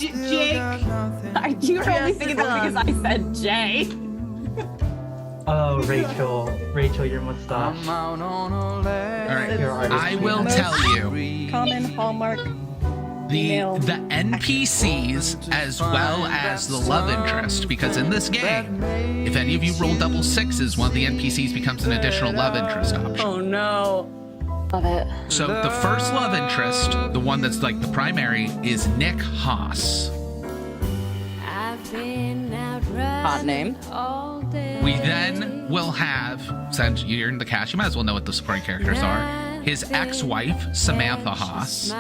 Jake. You were only thinking that because I said Jay. Oh, Rachel, your mustache. All right, I will Most tell you. Common hallmark. The NPCs as well as the love interest, because in this game, if any of you roll double sixes, one of the NPCs becomes an additional love interest option. Oh no. Love it. So the first love interest, the one that's like the primary, is Nick Haas. Hot name. We then will have, since you're in the cast, you might as well know what the supporting characters are. His ex-wife, Samantha Haas.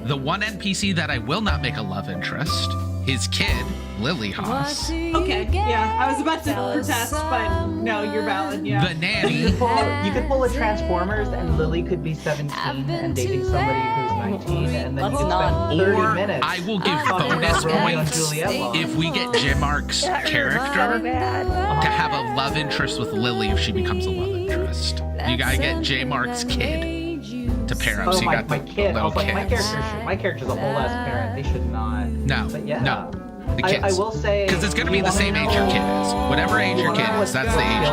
The one NPC that I will not make a love interest, his kid, Lily Haas. Okay, yeah, I was about to protest, but no, you're valid, yeah. The nanny. You could pull a Transformers and Lily could be 17 and dating somebody who's 19, and then you could spend 30 Or minutes. I will give talking bonus about Romeo and points Juliet law. if we get Jim Mark's character to have a love interest with Lily if she becomes a love interest. You gotta get J Mark's kid to pair up. Oh, So you my got the kid. I little was like, kids. my character's a whole ass parent. They should not. No, But yeah. no. The kids. I will say, Because it's going to be the same age your kid is. Whatever age your kid is, that's the age.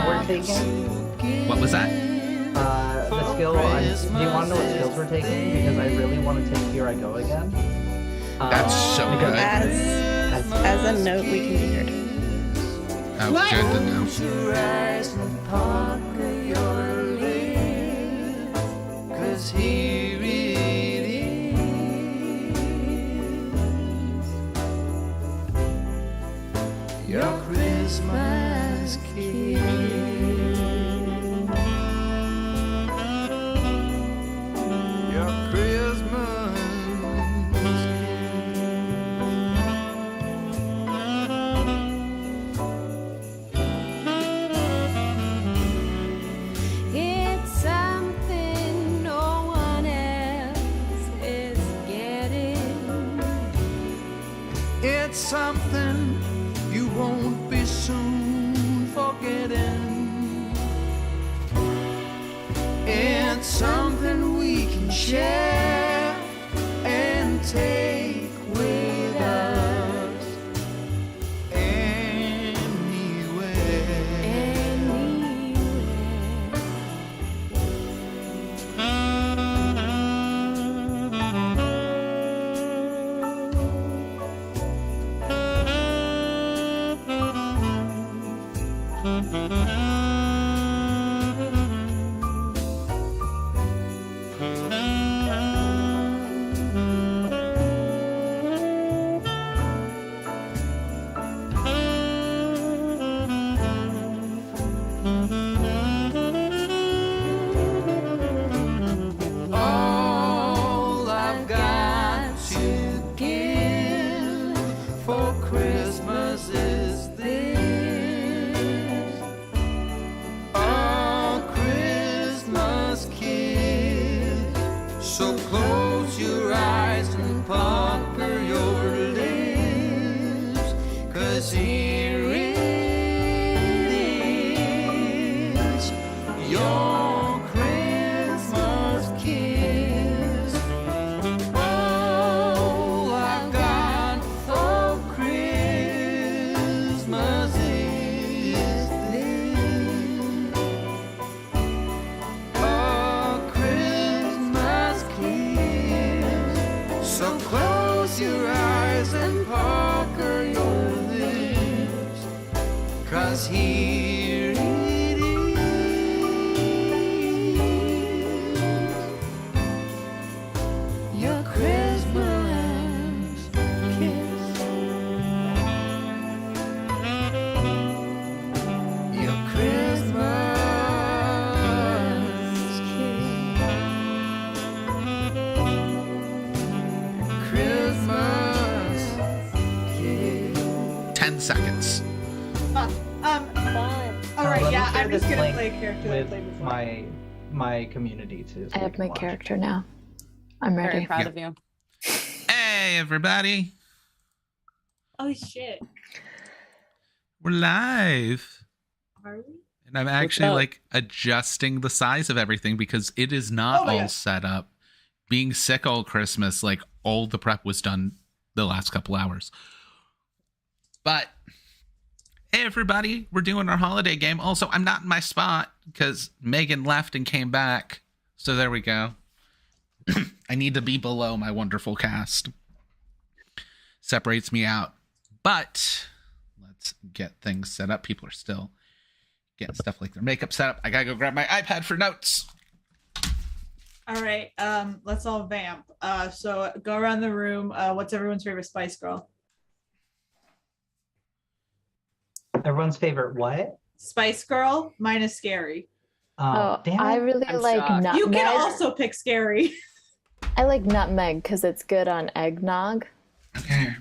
What was that? The skill. Do you want to know what skills we're taking? Because I really want to take Here I Go again. That's so good. As a note, we can be heard. Oh, good to know. Your Christmas kiss. Your Christmas It's something no one else is getting. It's something you won't be soon forgetting. It's something we can share and take with us anywhere. All I've got to give for Christmas is this, a Christmas kiss. So close your eyes and pucker your lips, 'cause here it is, your Christmas kiss. All I've got for Christmas is this, a Christmas kiss. So close your eyes and pucker your lips, 'cause here it is, your Christmas kiss. Your Christmas kiss. Christmas kiss. 10 seconds. All right, Let me yeah, share I'm just this gonna link play a character that I with played before. my community too. so I we have can my watch. character now. I'm ready. Very proud Yeah. of you. Hey, everybody. Oh shit. We're live. Are we? And I'm actually up? like adjusting the size of everything because it is not Oh my all God. set up. Being sick all Christmas, like all the prep was done the last couple hours. But hey, everybody, we're doing our holiday game. Also, I'm not in my spot because Megan left and came back. So there we go. I need to be below my wonderful cast. Separates me out. But let's get things set up. People are still getting stuff like their makeup set up. I gotta go grab my iPad for notes. All right, let's all vamp. So go around the room. What's everyone's favorite Spice Girl? Everyone's favorite what? Spice Girl. Mine is Scary. Oh, Damn I it. really I'm like shocked. nutmeg. You can also pick Scary. I like nutmeg because it's good on eggnog. Okay.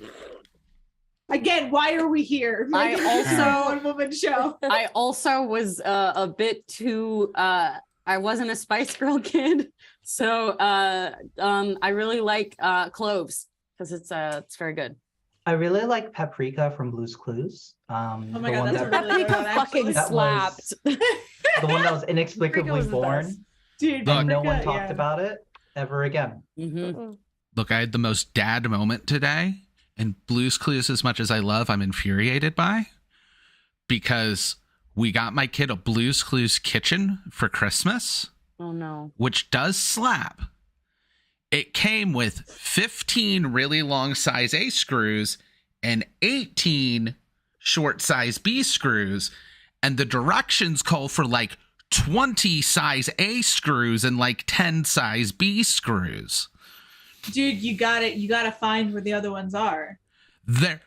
Again, why are we here? I This is a also- one-woman show. I also was a bit too. I wasn't a Spice Girl kid, so I really like cloves because it's very good. I really like Paprika from Blue's Clues. Oh my the god, one that's a that, really good one, Fucking actually. That slapped. the one that was Paprika inexplicably was the born, best. Dude, and no one Paprika, talked yeah. about it ever again. Mhm. Look, I had the most dad moment today, and Blue's Clues, as much as I love, I'm infuriated by, because we got my kid a Blue's Clues kitchen for Christmas, Oh no. which does slap. It came with 15 really long size A screws and 18 short size B screws, and the directions call for like 20 size A screws and like 10 size B screws. Dude, you got it. You got to find where the other ones are. There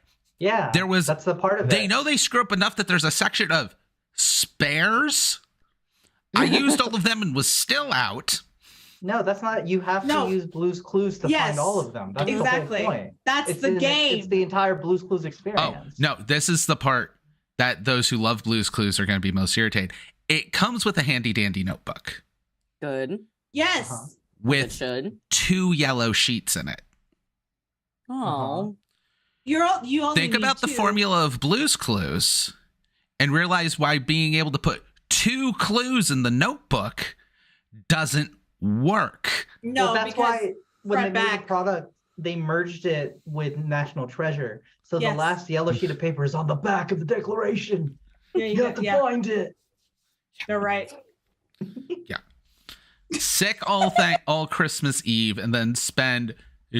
was That's the part of it. They know they screw up enough that there's a section of spares. I used all of them and was still out. No, that's not. You have No. to use Blue's Clues to Yes, find all of them. That's exactly. the whole point. That's It's the in- game. It's the entire Blue's Clues Oh, experience. no, this is the part that those who love Blue's Clues are going to be most irritated. It comes with a handy dandy notebook Good. Yes. Uh-huh. It with should. 2 yellow sheets in it. Oh. You only Think need about the 2. formula of Blue's Clues and realize why being able to put 2 clues in the notebook doesn't work. No, well, that's because why when they front made the back. product, they merged it with National Treasure. So Yes. the last yellow sheet of paper is on the back of the declaration. Yeah, You have to find it. They're right. Sick all Christmas Eve, and then spend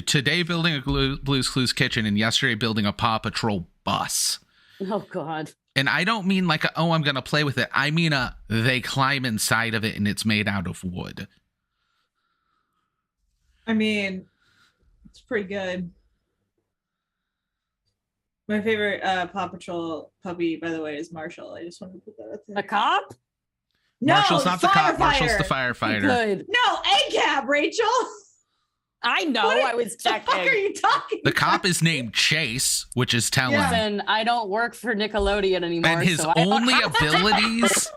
today building a Blue's Clues kitchen and yesterday building a Paw Patrol bus. Oh God. And I don't mean like I'm gonna play with it. I mean they climb inside of it and it's made out of wood. I mean, it's pretty good. My favorite Paw Patrol puppy, by the way, is Marshall. I just wanted to put that out A there. cop? No, Marshall's not the cop. Marshall's the firefighter. firefighter. Good. No, ACAB, Rachel. I know. What I was The fuck are checking. you talking The about? cop is named Chase, which is telling. Yeah. Listen, I don't work for Nickelodeon anymore. And his so I don't- only abilities,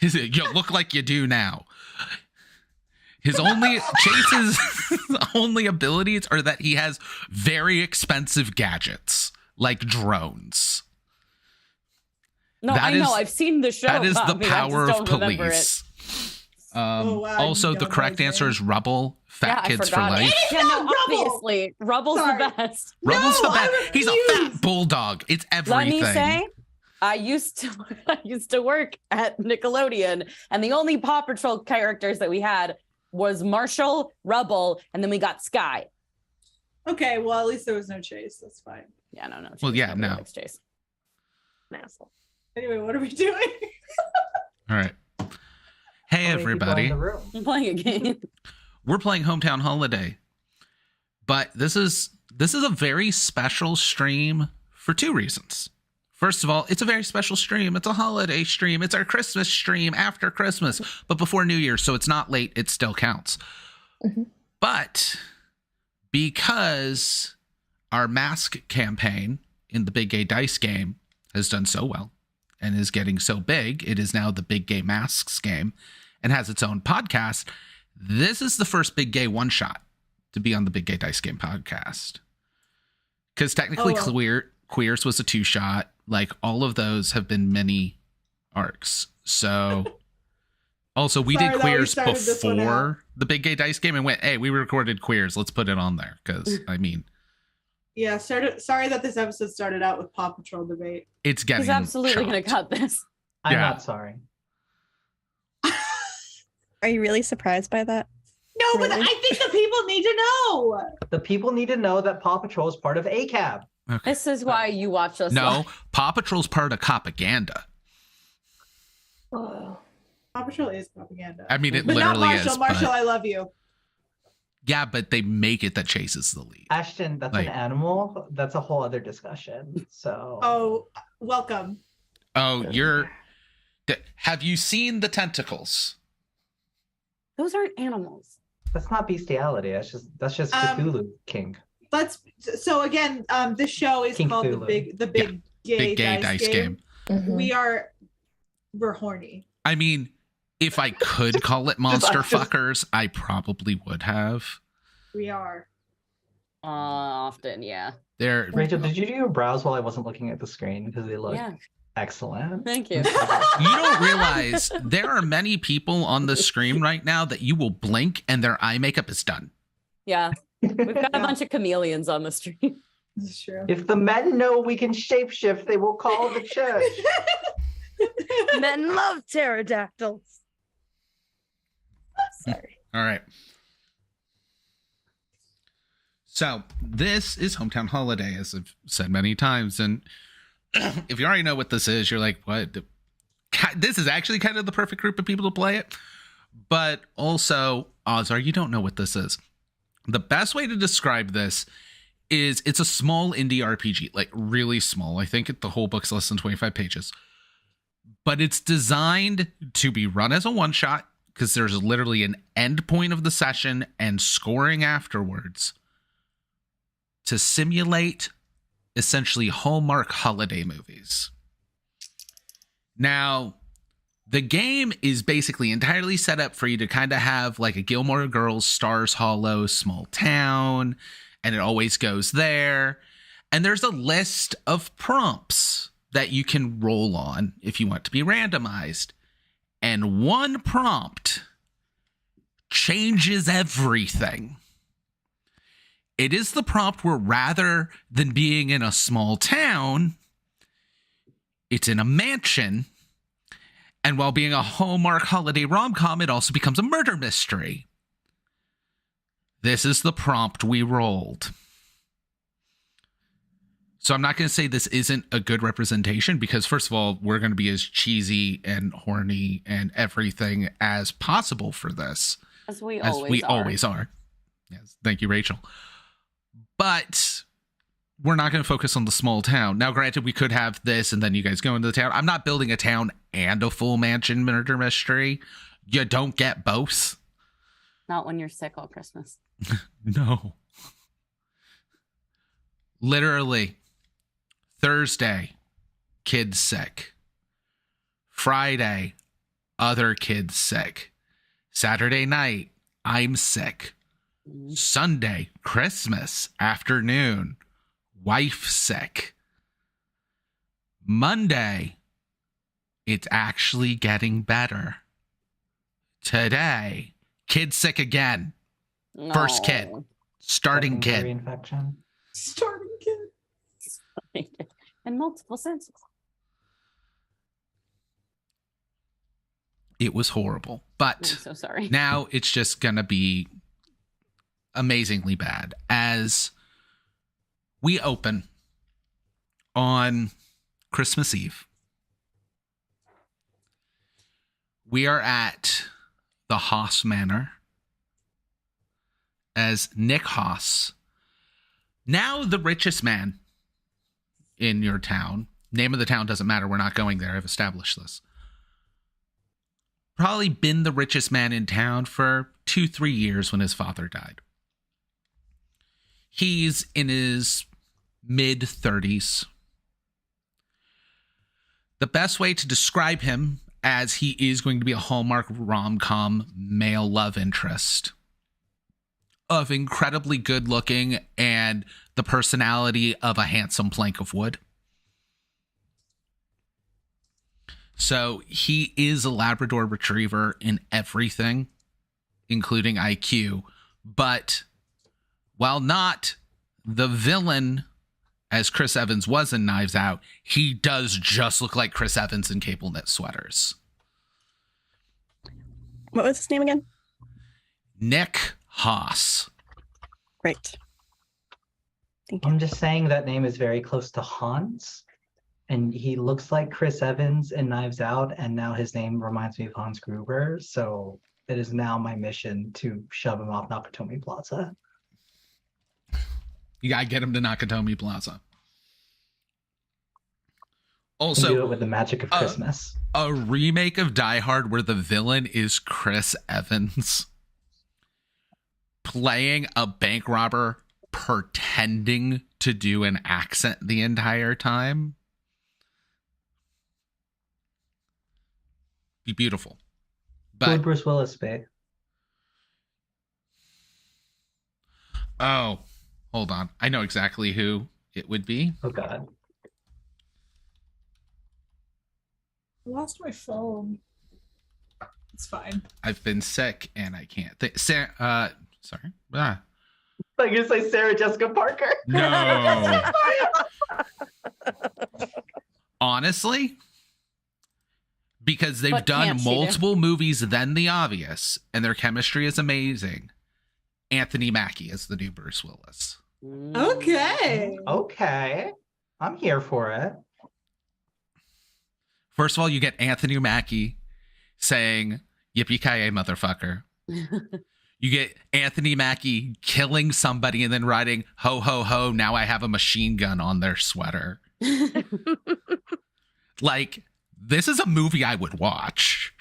you look like you do now. Chase's only abilities are that he has very expensive gadgets, like drones. No, That I know. is- I've seen the show. That is the Bobby, I just power of don't remember it. police. Oh, wow, Also, you the don't know correct his answer name. is Rubble. Fat Yeah, I Kids for forgot. Life. Yeah, no, Rubble! obviously. Rubble's Sorry. the best. Rubble's the No, I best. He's a refuse. fat bulldog. It's everything. Let me say, I used to work at Nickelodeon, and the only Paw Patrol characters that we had was Marshall, Rubble, and then we got Sky. Okay, well, at least there was no chase. That's fine. Yeah, no. Well, Chase, yeah, nobody no. likes Chase. An asshole. Anyway, what are we doing? All right. Hey, How many people are in everybody. the room? I'm playing a game. We're playing Hometown Holiday. But this is a very special stream for 2 reasons. First of all, it's a very special stream. It's a holiday stream. It's our Christmas stream after Christmas, but before New Year, so it's not late. It still counts. Mhm. But because our mask campaign in the Big Gay Dice game has done so well and is getting so big, it is now the Big Gay Masks game and has its own podcast. This is the first Big Gay one-shot to be on the Big Gay Dice Game podcast. Because technically Oh, well. Queers was a 2-shot. Like, all of those have been mini arcs. So, also, we Sorry did that we Queers started this one before the Big Gay Dice Game and went, hey, we recorded Queers. Let's put it on there. Because, I mean, Yeah, sorry that this episode started out with Paw Patrol debate. It's getting He's absolutely going to chopped. cut this. I'm Yeah. not sorry. Are you really surprised by that? No, but Really? I think the people need to know. The people need to know that Paw Patrol is part of ACAB. Okay. This is why you watch us. No, live. Paw Patrol's part of propaganda. Oh. Paw Patrol is propaganda. I mean, it But not literally Marshall. is. Marshall, But, I love you. yeah, but they make it that chases the lead. Ashton, that's Like- an animal. That's a whole other discussion. So. Oh, welcome. Oh, have you seen the tentacles? Those aren't animals. That's not bestiality. That's just Cthulhu King. So again, this show is King called Cthulhu. the big gay, Big gay dice game. Mhm. We're horny. I mean, if I could call it monster Just- fuckers, I probably would have. We are. Often, yeah. They're Rachel, did you do your brows while I wasn't looking at the screen? Because they look Yeah. excellent. Thank you. You don't realize there are many people on the screen right now that you will blink and their eye makeup is done. Yeah. We've got a Yeah. bunch of chameleons on the street. This is true. If the men know we can shapeshift, they will call the church. Men love pterodactyls. Sorry. All right. So this is Hometown Holiday, as I've said many times. And if you already know what this is, you're like, what? This is actually kind of the perfect group of people to play it. But also, odds are you don't know what this is. The best way to describe this is it's a small indie RPG, like really small. I think the whole book's less than 25 pages. But it's designed to be run as a one-shot because there's literally an end point of the session and scoring afterwards to simulate essentially Hallmark holiday movies. Now, the game is basically entirely set up for you to kind of have like a Gilmore Girls, Stars Hollow, small town, and it always goes there. And there's a list of prompts that you can roll on if you want to be randomized. And one prompt changes everything. It is the prompt where rather than being in a small town, it's in a mansion. And while being a Hallmark holiday rom-com, it also becomes a murder mystery. This is the prompt we rolled. So I'm not going to say this isn't a good representation because, first of all, we're going to be as cheesy and horny and everything as possible for this. As we always are. Yes. Thank you, Rachel. But we're not going to focus on the small town. Now, granted, we could have this and then you guys go into the town. I'm not building a town and a full mansion murder mystery. You don't get both. Not when you're sick all Christmas. No. Literally, Thursday, kid sick. Friday, other kid sick. Saturday night, I'm sick. Sunday, Christmas afternoon, wife sick. Monday, it's actually getting better. Today, kid sick again. First kid. No. Starting kid. Infection. Starting kid. In multiple senses. It was horrible. I'm But so sorry. now it's just going to be amazingly bad as we open on Christmas Eve. We are at the Haas Manor as Nick Haas, now the richest man in your town. Name of the town doesn't matter. We're not going there. I've established this. Probably been the richest man in town for 2-3 years when his father died. He's in his mid-30s. The best way to describe him, as he is going to be a Hallmark rom-com male love interest of incredibly good looking and the personality of a handsome plank of wood. So he is a Labrador Retriever in everything, including IQ. But while not the villain, as Chris Evans was in Knives Out, he does just look like Chris Evans in cable knit sweaters. What was his name again? Nick Haas. Great. Thank you. I'm just saying that name is very close to Hans, and he looks like Chris Evans in Knives Out, and now his name reminds me of Hans Gruber. So it is now my mission to shove him off Nakatomi Plaza. You gotta get him to Nakatomi Plaza. And do Also, it with the magic of Christmas. a remake of Die Hard where the villain is Chris Evans playing a bank robber pretending to do an accent the entire time. Be beautiful. Who would But Bruce Willis be? oh, hold on. I know exactly who it would be. Oh God. I lost my phone. It's fine. I've been sick and I can't think. Sorry. Ah, I guess say Sarah Jessica Parker. no. Honestly, because they've What done can't she do? multiple movies than The Obvious and their chemistry is amazing. Anthony Mackie is the new Bruce Willis. Okay. Okay. I'm here for it. First of all, you get Anthony Mackie saying, "Yippee-ki-yay, motherfucker." You get Anthony Mackie killing somebody and then writing, "Ho, ho, ho, now I have a machine gun" on their sweater. Like, this is a movie I would watch.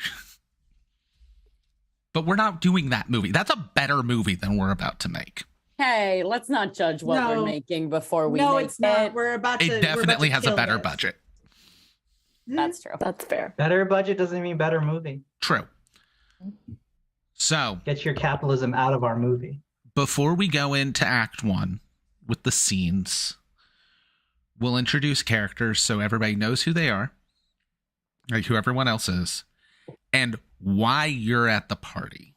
But we're not doing that movie. That's a better movie than we're about to make. Hey, let's not judge what No. we're making before we No, make it's not. it. We're about to. It we're about definitely to has a kill better this. budget. That's true. That's fair. Better budget doesn't mean better movie. True. So, Get your capitalism out of our movie. before we go into Act 1 with the scenes, we'll introduce characters so everybody knows who they are, like who everyone else is, and why you're at the party.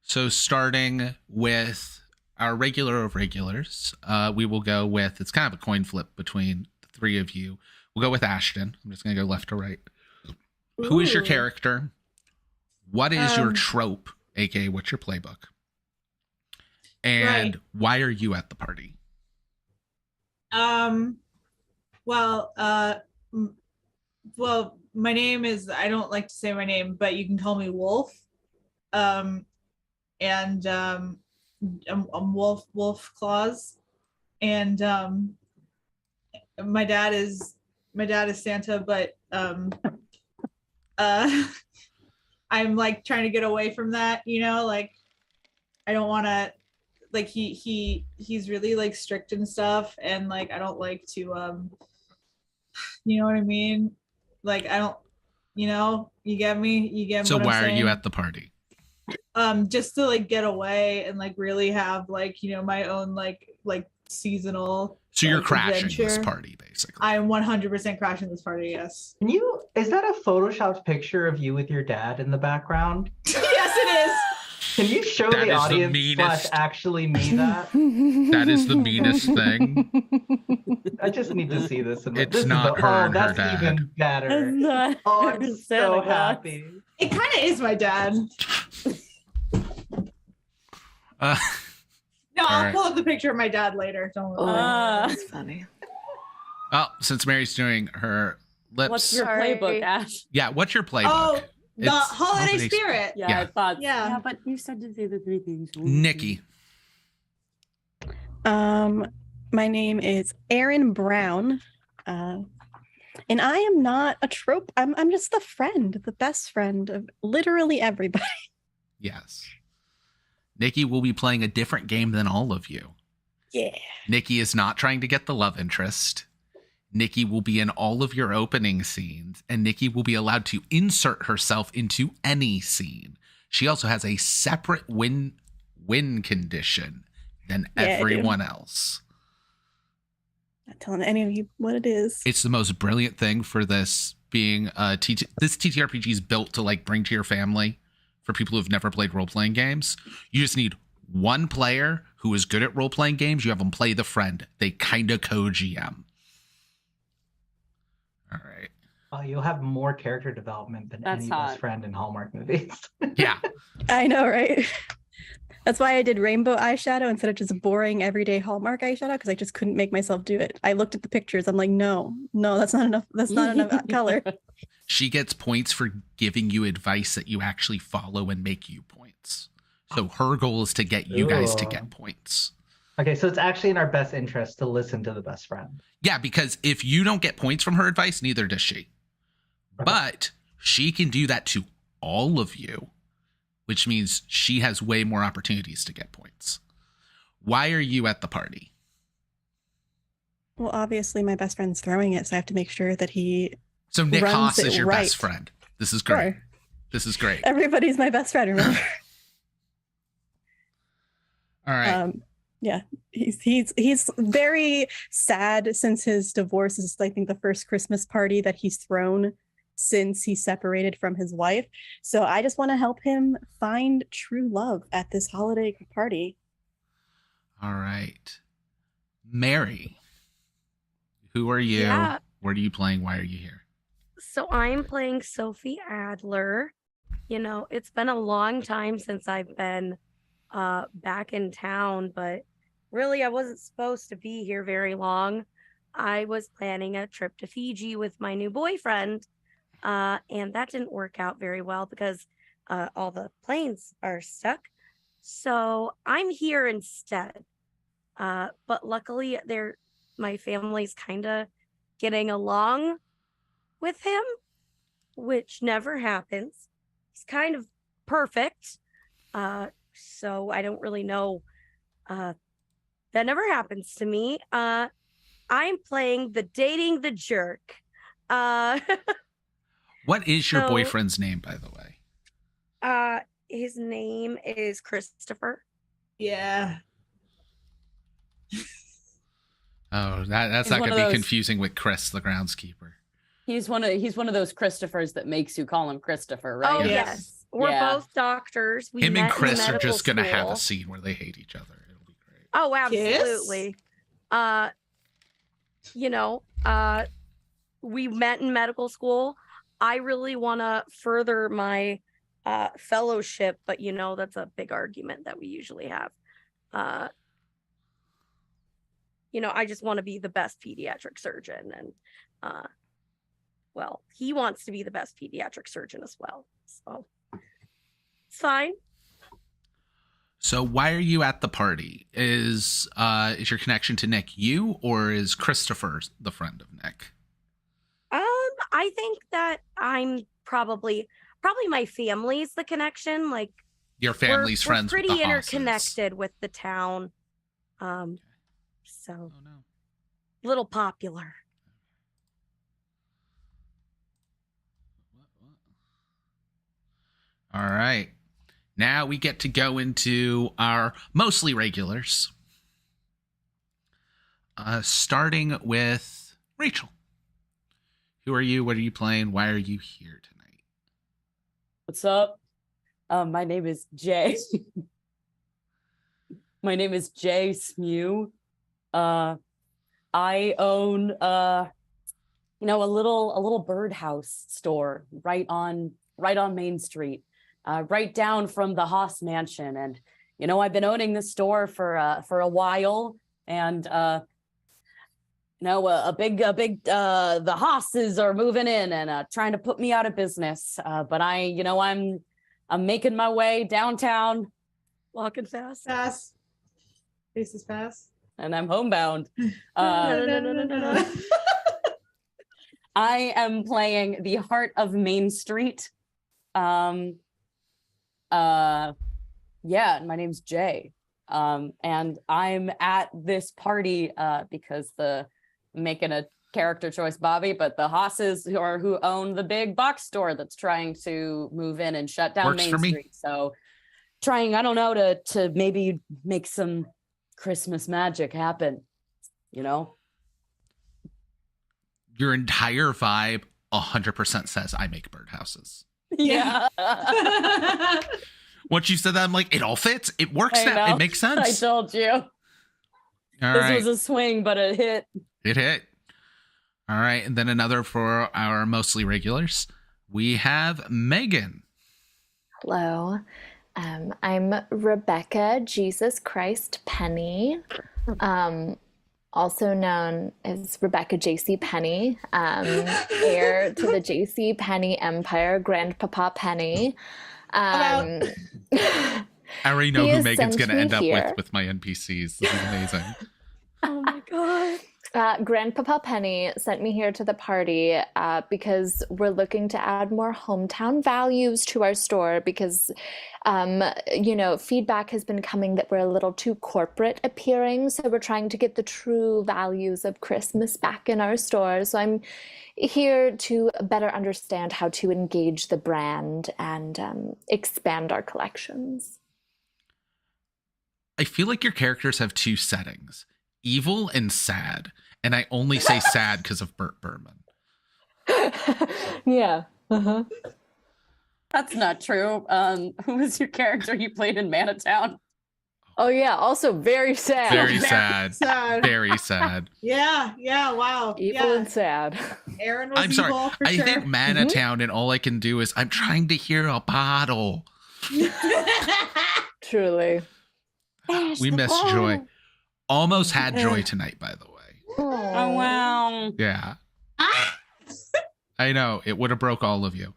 So starting with our regular of regulars, we will go with, it's kind of a coin flip between the three of you. We'll go with Ashton. I'm just going to go left to right. Who is your Ooh. character? What is your trope, aka what's your playbook? And Right. why are you at the party? Well, well, my name is, I don't like to say my name, but you can call me Wolf. And I'm Wolf Claus. And my dad is Santa, but I'm like trying to get away from that, you know, like I don't want to, like he's really like strict and stuff, and like I don't like to you know what I mean, like I don't, you know, you get me So what I'm why are you saying? at the party? Just to like get away and like really have like, you know, my own like seasonal. So you're like, crashing this adventure. party, basically. I'm 100% crashing this party. Yes. Is that a photoshopped picture of you with your dad in the background? Yes, it is. Can you show That is the the audience meanest- / actually me that? That is the meanest thing. I just need to see this. It's this not is her and her that's dad. even better. Oh, I'm so happy. It kind of is my dad. Uh, No, I'll Alright. pull up the picture of my dad later. Don't worry. That's funny. well, since Mary's doing her lips, What's your Sorry. playbook, Ash? yeah, what's your playbook? Oh, the It's holiday holiday spirit. Yeah, Yeah. I thought. Yeah. but you said to say the three things. Nikki. My name is Erin Brown. And I am not a trope. I'm just the friend, the best friend of literally everybody. Yes. Nikki will be playing a different game than all of you. Yeah. Nikki is not trying to get the love interest. Nikki will be in all of your opening scenes, and Nikki will be allowed to insert herself into any scene. She also has a separate win condition than Yeah, I do. everyone else. Not telling any of you what it is. It's the most brilliant thing for this being this TTRPG is built to like bring to your family for people who've never played role-playing games. You just need one player who is good at role-playing games. You have them play the friend. They kind of co-GM. All right. Oh, you'll have more character development than That's any hot. best friend in Hallmark movies. Yeah. I know, right? That's why I did rainbow eyeshadow instead of just boring everyday Hallmark eyeshadow, because I just couldn't make myself do it. I looked at the pictures. I'm like, no, that's not enough. That's not enough color. She gets points for giving you advice that you actually follow and make you points. So her goal is to get you guys to Ooh. get points. Okay, so it's actually in our best interest to listen to the best friend. Yeah, because if you don't get points from her advice, neither does she. But she can do that to all of you, which means she has way more opportunities to get points. Why are you at the party? Well, obviously my best friend's throwing it, so I have to make sure that he So Nick runs Haas it is your right. best friend. This is great. Sure. This is great. Everybody's my best friend, remember? All right. Yeah, he's very sad since his divorce. Is I think the first Christmas party that he's thrown since he separated from his wife. So I just want to help him find true love at this holiday party. All right. Mary, who are you? Yeah. What are you playing? Why are you here? So I'm playing Sophie Adler. You know, it's been a long time since I've been back in town, but really I wasn't supposed to be here very long. I was planning a trip to Fiji with my new boyfriend, and that didn't work out very well because all the planes are stuck. So I'm here instead. But luckily my family's kind of getting along with him, which never happens. He's kind of perfect. So I don't really know. That never happens to me. I'm playing the dating the jerk. What is your So- boyfriend's name, by the way? His name is Christopher. Yeah. Oh, that's He's not one going of to be those- confusing with Chris, the groundskeeper. He's one of those Christophers that makes you call him Christopher, right? Oh, Yes. yes. We're Yeah. both doctors. We Him met and in Chris are medical just going to have a school. scene where they hate each other. It'll be great. Oh, Kiss? absolutely. We met in medical school. I really want to further my fellowship, but that's a big argument that we usually have. I just want to be the best pediatric surgeon, and well, he wants to be the best pediatric surgeon as well. So it's fine. So why are you at the party? Is your connection to Nick you, or is Christopher the friend of Nick? I think that I'm probably my family's the connection. Like Your family's we're friends pretty with the Hosses. interconnected with the town. So Oh no. little popular. All right. Now we get to go into our mostly regulars. Starting with Rachel. Who are you? What are you playing? Why are you here tonight? What's up? My name is Jay. My name is Jay Smew. I own a little birdhouse store right on Main Street, right down from the Haas Mansion. And I've been owning this store for a while, and the Haas's are moving in and trying to put me out of business. But I'm making my way downtown, Walking fast. Pass. Faces pass. and I'm homebound. No. I am playing the Heart of Main Street. My name's Jay. And I'm at this party because making a character choice, Bobby, but the Haas's who own the big box store that's trying to move in and shut down Works Main for me. Street. So trying, I don't know, to maybe make some Christmas magic happen, Your entire vibe 100% says I make birdhouses. Yeah. Once you said that, I'm like, it all fits. It works I now. know. It makes I sense. told you. All This right. was a swing, but it hit. It hit. All right. And then another for our mostly regulars. We have Megan. Hello. I'm Rebecca Jesus Christ Penny, also known as Rebecca J.C. Penny, heir to the J.C. Penny Empire, Grandpapa Penny. About- I already know He who has Megan's sent going to me end up here. with my NPCs. This is amazing. Oh my god. Grandpapa Penny sent me here to the party because we're looking to add more hometown values to our store because, feedback has been coming that we're a little too corporate appearing. So we're trying to get the true values of Christmas back in our store. So I'm here to better understand how to engage the brand and expand our collections. I feel like your characters have two settings, evil and sad. And I only say sad because of Burt Berman. Yeah. Uh-huh. That's not true. Who was your character you played in Manatown? Oh, yeah. Also very sad. Very sad. Sad. Very sad. Yeah, wow. Evil yeah. and sad. Aaron was I'm sorry. evil for I sure. think Manatown, and all I can do is I'm trying to hear a bottle. Truly. We miss Joy. Almost had Joy tonight, by the way. Oh, wow. Yeah. I know. It would have broke all of you.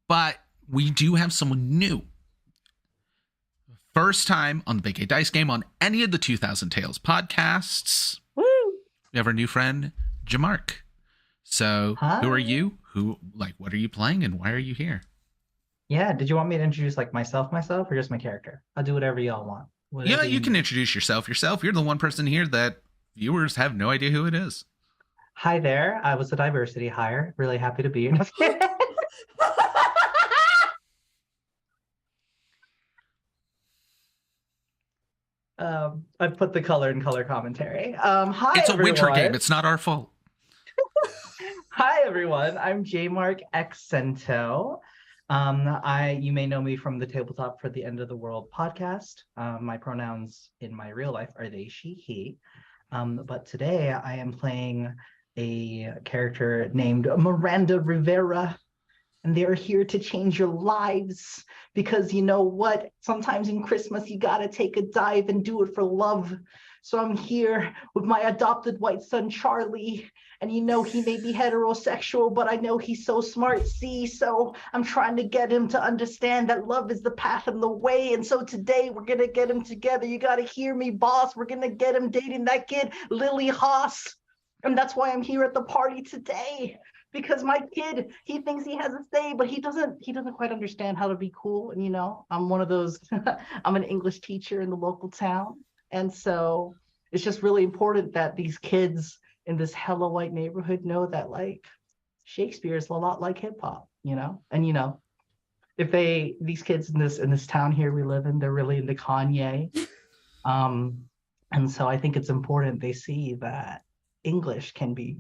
But we do have someone new. First time on the Big A Dice Game on any of the 2000 Tales podcasts. Woo! We have our new friend, Jamark. So, Hi. who are you? What are you playing and why are you here? Yeah, did you want me to introduce like myself, or just my character? I'll do whatever y'all want. Yeah, Whatever you can introduce yourself. You're the one person here that viewers have no idea who it is. Hi there. I was a diversity hire. Really happy to be here. I put the color in color commentary. Hi, It's a winter everyone. game. It's not our fault. Hi, everyone. I'm J-Mark Xento. You may know me from the Tabletop for the End of the World podcast. My pronouns in my real life are they, she, he. But today I am playing a character named Miranda Rivera, and they're here to change your lives because you know what? Sometimes in Christmas, you gotta take a dive and do it for love. So I'm here with my adopted white son, Charlie, and you know he may be heterosexual, but I know he's so smart, see? So I'm trying to get him to understand that love is the path and the way. And so today we're gonna get him together. You gotta hear me, boss. We're gonna get him dating that kid, Lily Haas. And that's why I'm here at the party today. Because my kid, he thinks he has a say, but he doesn't quite understand how to be cool. And you know, I'm one of those, I'm an English teacher in the local town. And so it's just really important that these kids in this hella white neighborhood know that like Shakespeare is a lot like hip hop, you know? And you know, if these kids in this town here we live in, they're really into Kanye. And so I think it's important they see that English can be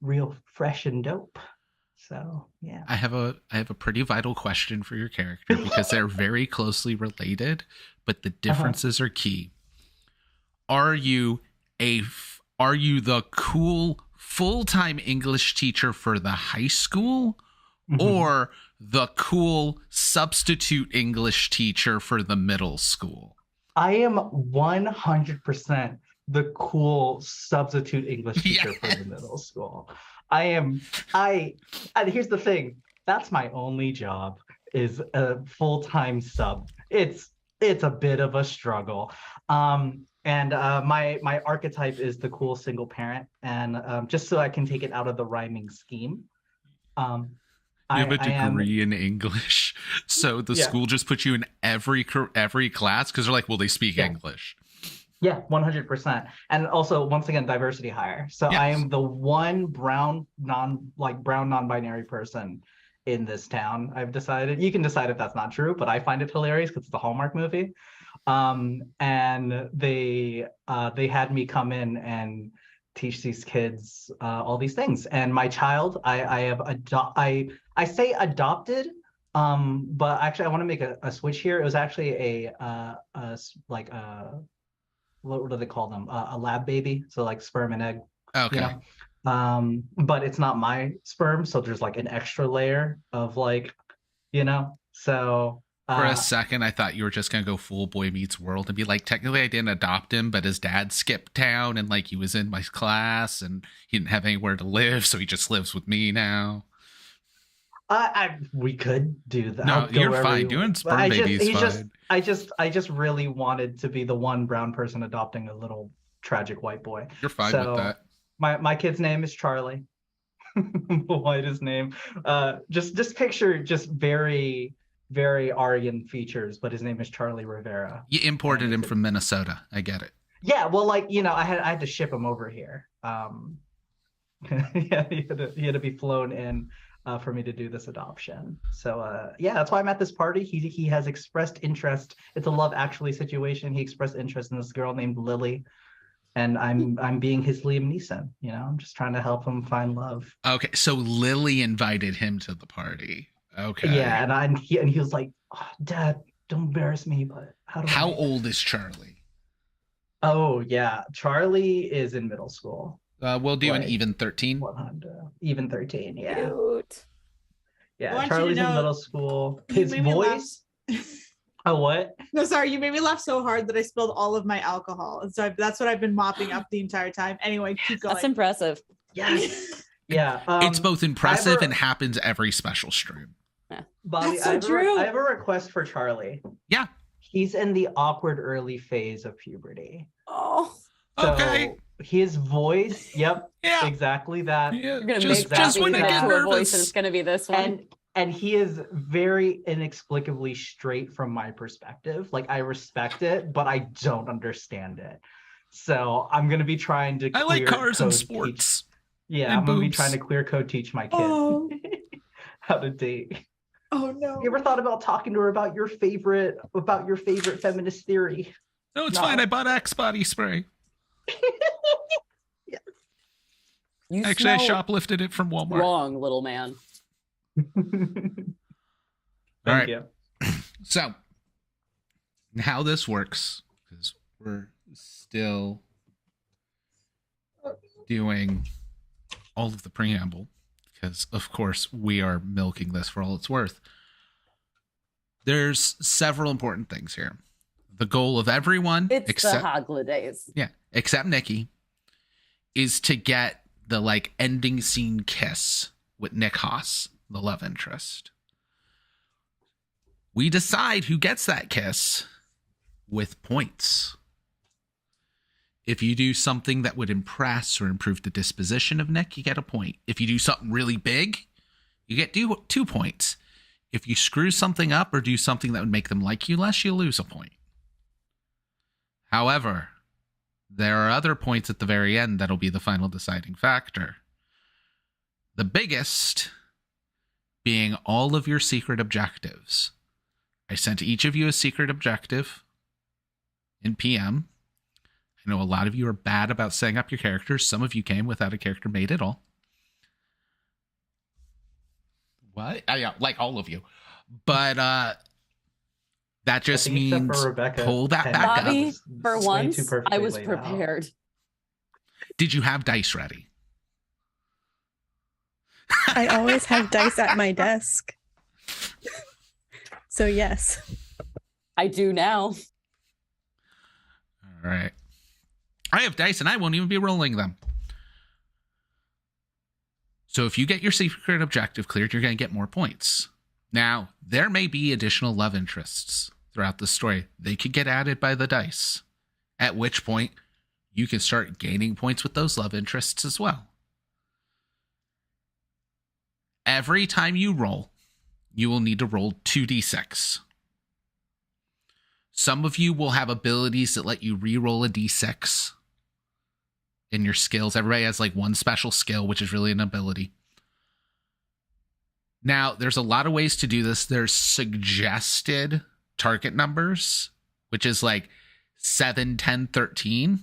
real fresh and dope. So yeah. I have a pretty vital question for your character because they're very closely related, but the differences are key. Are you the cool full-time English teacher for the high school or the cool substitute English teacher for the middle school? I am 100% the cool substitute English teacher for the middle school. Here's the thing. That's my only job is a full-time sub. It's a bit of a struggle. My archetype is the cool single parent. And just so I can take it out of the rhyming scheme. You have a degree in English, so the school just puts you in every class because they're like, well, they speak English. Yeah, 100%. And also, once again, diversity hire. So I am the one brown non-binary person in this town. I've decided. You can decide if that's not true, but I find it hilarious because it's a Hallmark movie. And they had me come in and teach these kids all these things. And my child, I say adopted, But actually, I want to make a switch here. It was actually like what do they call them? A lab baby, so like sperm and egg. Okay. You know. But it's not my sperm, so there's like an extra layer of like, So For a second, I thought you were just gonna go full Boy Meets World and be like, technically, I didn't adopt him, but his dad skipped town and like he was in my class and he didn't have anywhere to live, so he just lives with me now. we could do that. No, I'll go you're wherever fine. you- Doing sperm I baby is just, fine. I just really wanted to be the one brown person adopting a little tragic white boy. You're fine So, with that. My kid's name is Charlie. The whitest name. Just picture just very, very Aryan features, but his name is Charlie Rivera. You imported him from Minnesota. I get it. Yeah, well, like, I had to ship him over here. Yeah, he had to be flown in for me to do this adoption. So yeah, that's why I'm at this party. He has expressed interest. It's a Love Actually situation. He expressed interest in this girl named Lily. And I'm being his Liam Neeson, I'm just trying to help him find love. Okay, so Lily invited him to the party. Okay. Yeah, and he was like, oh, Dad, don't embarrass me, but how old is Charlie? Oh yeah, Charlie is in middle school. We'll do an Like, even 13. 100, even 13, yeah. Cute. I Yeah, want you to Charlie's in know, middle school. You His made me laugh. voice. Oh, what? No, sorry, you made me laugh so hard that I spilled all of my alcohol. And so that's what I've been mopping up the entire time. Anyway, keep going. That's impressive. Yes. Yeah. It's both impressive a- and happens every special stream. Bobby, That's so I true. have a request for Charlie. Yeah. He's in the awkward early phase of puberty. Oh, So Okay. his voice, yep, Yeah. exactly that. Yeah. you're gonna Just make just Bobby when I commit get to a voice, and nervous. it's gonna be this one. And he is very inexplicably straight from my perspective. Like, I respect it, but I don't understand it. So I'm gonna be trying to I like clear cars and code sports. Yeah, and I'm gonna be boobs. trying to clear code teach my kid Oh. how to date. Oh no. You ever thought about talking to her about your favorite feminist theory? No, it's No. fine. I bought Axe body spray. You Actually, I smell shoplifted it from Walmart. wrong, little man. Thank All right. you. So, how this works, because we're still doing all of the preamble, because of course we are milking this for all it's worth. There's several important things here. The goal of everyone, It's except the holidays. except Nikki, is to get the like ending scene kiss with Nick Haas, the love interest. We decide who gets that kiss with points. If you do something that would impress or improve the disposition of Nick, you get a point. If you do something really big, you get 2 points. If you screw something up or do something that would make them like you less, you lose a point. However, there are other points at the very end that'll be the final deciding factor. The biggest being all of your secret objectives. I sent each of you a secret objective in PM. I know a lot of you are bad about setting up your characters. Some of you came without a character made at all. What? Yeah, like all of you. But that just I think except means for Rebecca, pull that Penny back up. Bobby, was for way once, too I perfectly was laid out. prepared. Did you have dice ready? I always have dice at my desk. So yes. I do now. All right. I have dice and I won't even be rolling them. So if you get your secret objective cleared, you're going to get more points. Now, there may be additional love interests throughout the story. They could get added by the dice, at which point you can start gaining points with those love interests as well. Every time you roll, you will need to roll 2d6. Some of you will have abilities that let you re-roll a d6 in your skills. Everybody has like one special skill, which is really an ability. Now, there's a lot of ways to do this. There's suggested target numbers, which is like 7, 10, 13.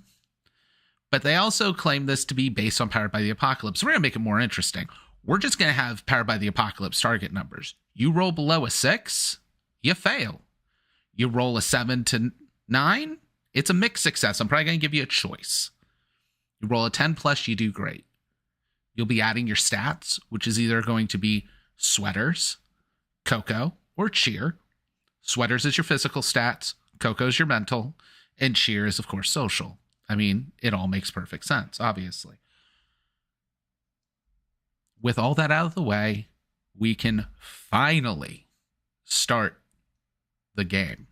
But they also claim this to be based on Powered by the Apocalypse. We're going to make it more interesting. we're just going to have Powered by the Apocalypse target numbers. You roll below a 6, you fail. You roll a 7 to 9, it's a mixed success. I'm probably going to give you a choice. You roll a 10 plus, you do great. You'll be adding your stats, which is either going to be sweaters, cocoa, or cheer. Sweaters is your physical stats, cocoa is your mental, and cheer is, of course, social. I mean, it all makes perfect sense, obviously. With all that out of the way, we can finally start the game.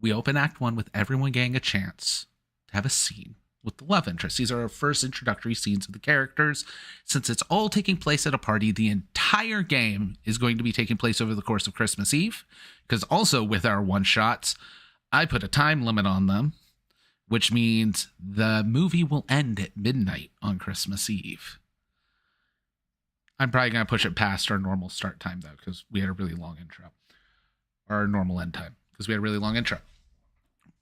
We open Act 1 with everyone getting a chance to have a scene with the love interest. These are our first introductory scenes of the characters. Since it's all taking place at a party, the entire game is going to be taking place over the course of Christmas Eve. Because also with our one-shots, I put a time limit on them, which means the movie will end at midnight on Christmas Eve. I'm probably going to push it past our normal start time, though, because we had a really long intro. Or our normal end time, because we had a really long intro.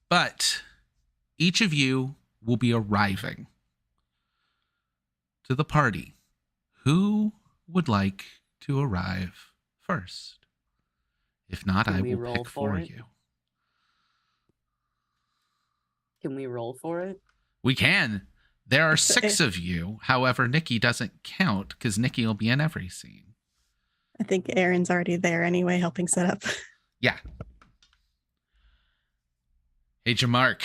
But each of you will be arriving to the party. Who would like to arrive first? If not, I will pick for you. Can we roll for it? We can. There are 6 of you. However, Nikki doesn't count because Nikki will be in every scene. I think Aaron's already there anyway, helping set up. Yeah. Hey, Jamark.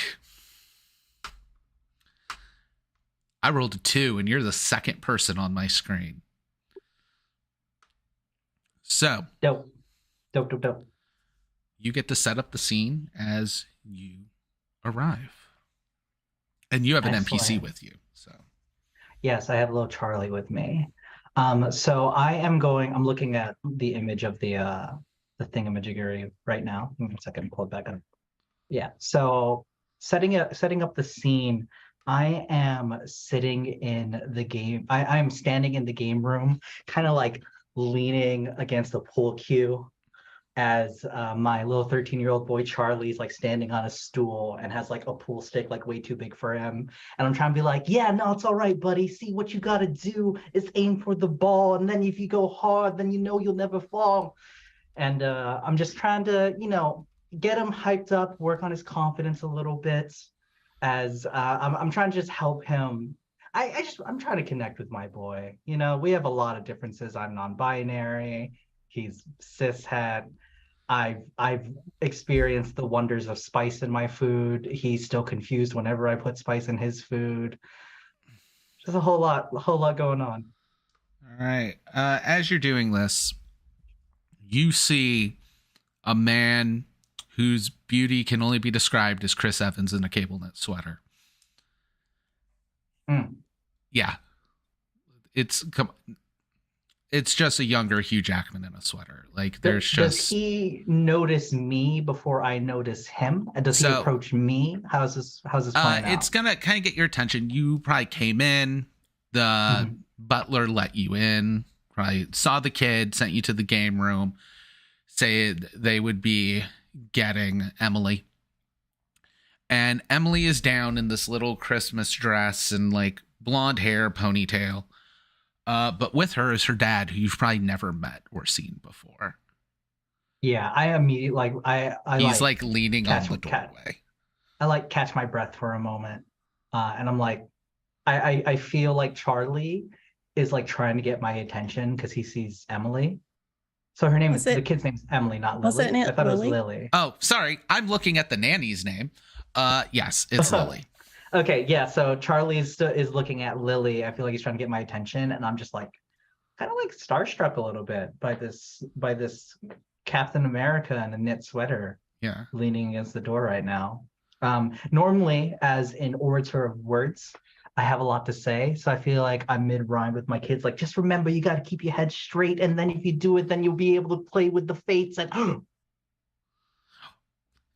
I rolled a 2, and you're the second person on my screen. So, Dope. you get to set up the scene as you arrive. And you have an NPC Excellent. with you. So, Yes, I have little Charlie with me. So I'm looking at the image of the thingamajiggery right now. Give me a second, pull it back up. Yeah. So setting up the scene, I am sitting in the game. I'm standing in the game room, kind of like leaning against the pool cue as my little 13-year-old boy Charlie's like standing on a stool and has like a pool stick like way too big for him. And I'm trying to be like, yeah, no, it's all right, buddy. See, what you got to do is aim for the ball. And then if you go hard, then you know you'll never fall. And I'm just trying to, get him hyped up, work on his confidence a little bit as I'm trying to just help him. I'm trying to connect with my boy. We have a lot of differences. I'm non-binary. He's cishet. I've experienced the wonders of spice in my food. He's still confused whenever I put spice in his food. There's a whole lot going on. all right. As you're doing this, you see a man whose beauty can only be described as Chris Evans in a cable knit sweater. Yeah. It's just a younger Hugh Jackman in a sweater. Like Does he notice me before I notice him? Does he approach me? How's this playing out? It's gonna kind of get your attention. You probably came in, the butler let you in, probably saw the kid, sent you to the game room, said they would be getting Emily. And Emily is down in this little Christmas dress and like blonde hair, ponytail. But with her is her dad, who you've probably never met or seen before. Yeah, I immediately he's like leaning on the doorway. I catch my breath for a moment, and I'm like, I feel like Charlie is like trying to get my attention because he sees Emily. So the kid's name's Emily, not Lily. I thought it was Lily. Oh, sorry, I'm looking at the nanny's name. Yes, it's Lily. Okay, yeah. So Charlie is looking at Lily. I feel like he's trying to get my attention, and I'm just like, kind of like starstruck a little bit by this Captain America in a knit sweater. Yeah, leaning against the door right now. Normally, as an orator of words, I have a lot to say, so I feel like I'm mid-rhyme with my kids. Like, just remember, you got to keep your head straight, and then if you do it, then you'll be able to play with the fates. And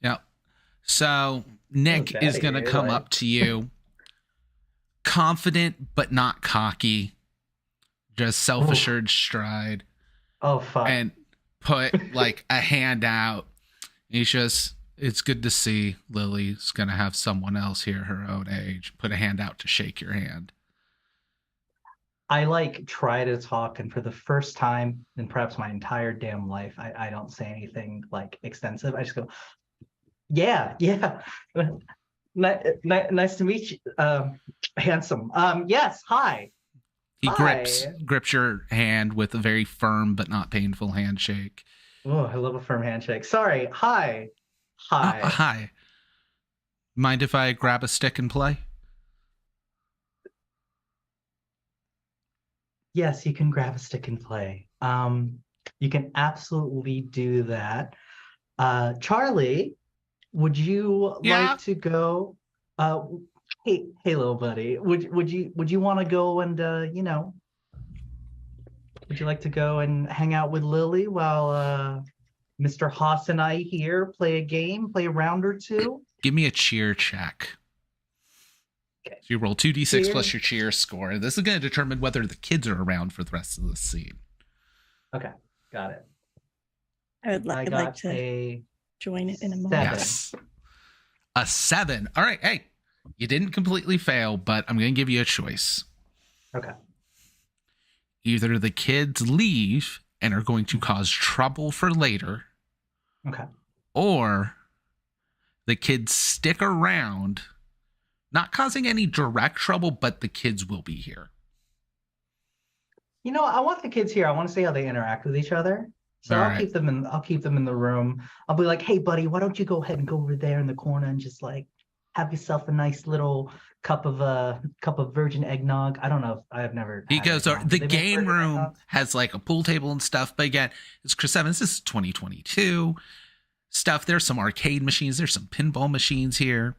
yeah. So Nick is going to come up to you, confident but not cocky, just self-assured stride. Oh, fuck. And put like a hand out. He's just, it's good to see Lily's going to have someone else here her own age. Put a hand out to shake your hand. I like try to talk, and for the first time in perhaps my entire damn life, I don't say anything like extensive. I just go, yeah, yeah. Nice to meet you, handsome. Yes, hi. He Hi. grips your hand with a very firm but not painful handshake. Oh, I love a firm handshake. Sorry. Hi. Hi. Hi. Mind if I grab a stick and play? Yes, you can grab a stick and play. You can absolutely do that. Charlie, would you Yeah. like to go? Hey, little buddy. Would you want to go and would you like to go and hang out with Lily while Mr. Haas and I here play a game, play a round or two? Give me a cheer check. Okay. So you roll 2d6 Cheer. plus your cheer score. This is going to determine whether the kids are around for the rest of the scene. Okay, got it. I'd I like got to a join it in a moment. 7. Yes. A 7. All right. Hey, you didn't completely fail, but I'm going to give you a choice. Okay. Either the kids leave and are going to cause trouble for later, Okay. or the kids stick around, not causing any direct trouble, but the kids will be here. You know, I want the kids here. I want to see how they interact with each other. So All I'll right. keep them in. I'll keep them in the room. I'll be like, "Hey, buddy, why don't you go ahead and go over there in the corner and just like have yourself a nice little cup of virgin eggnog." I don't know. If I've never. He had goes, eggnog. the Do they make game virgin room eggnog? has like a pool table and stuff. But again, it's Chris Evans. This is 2022 stuff. There's some arcade machines. There's some pinball machines here.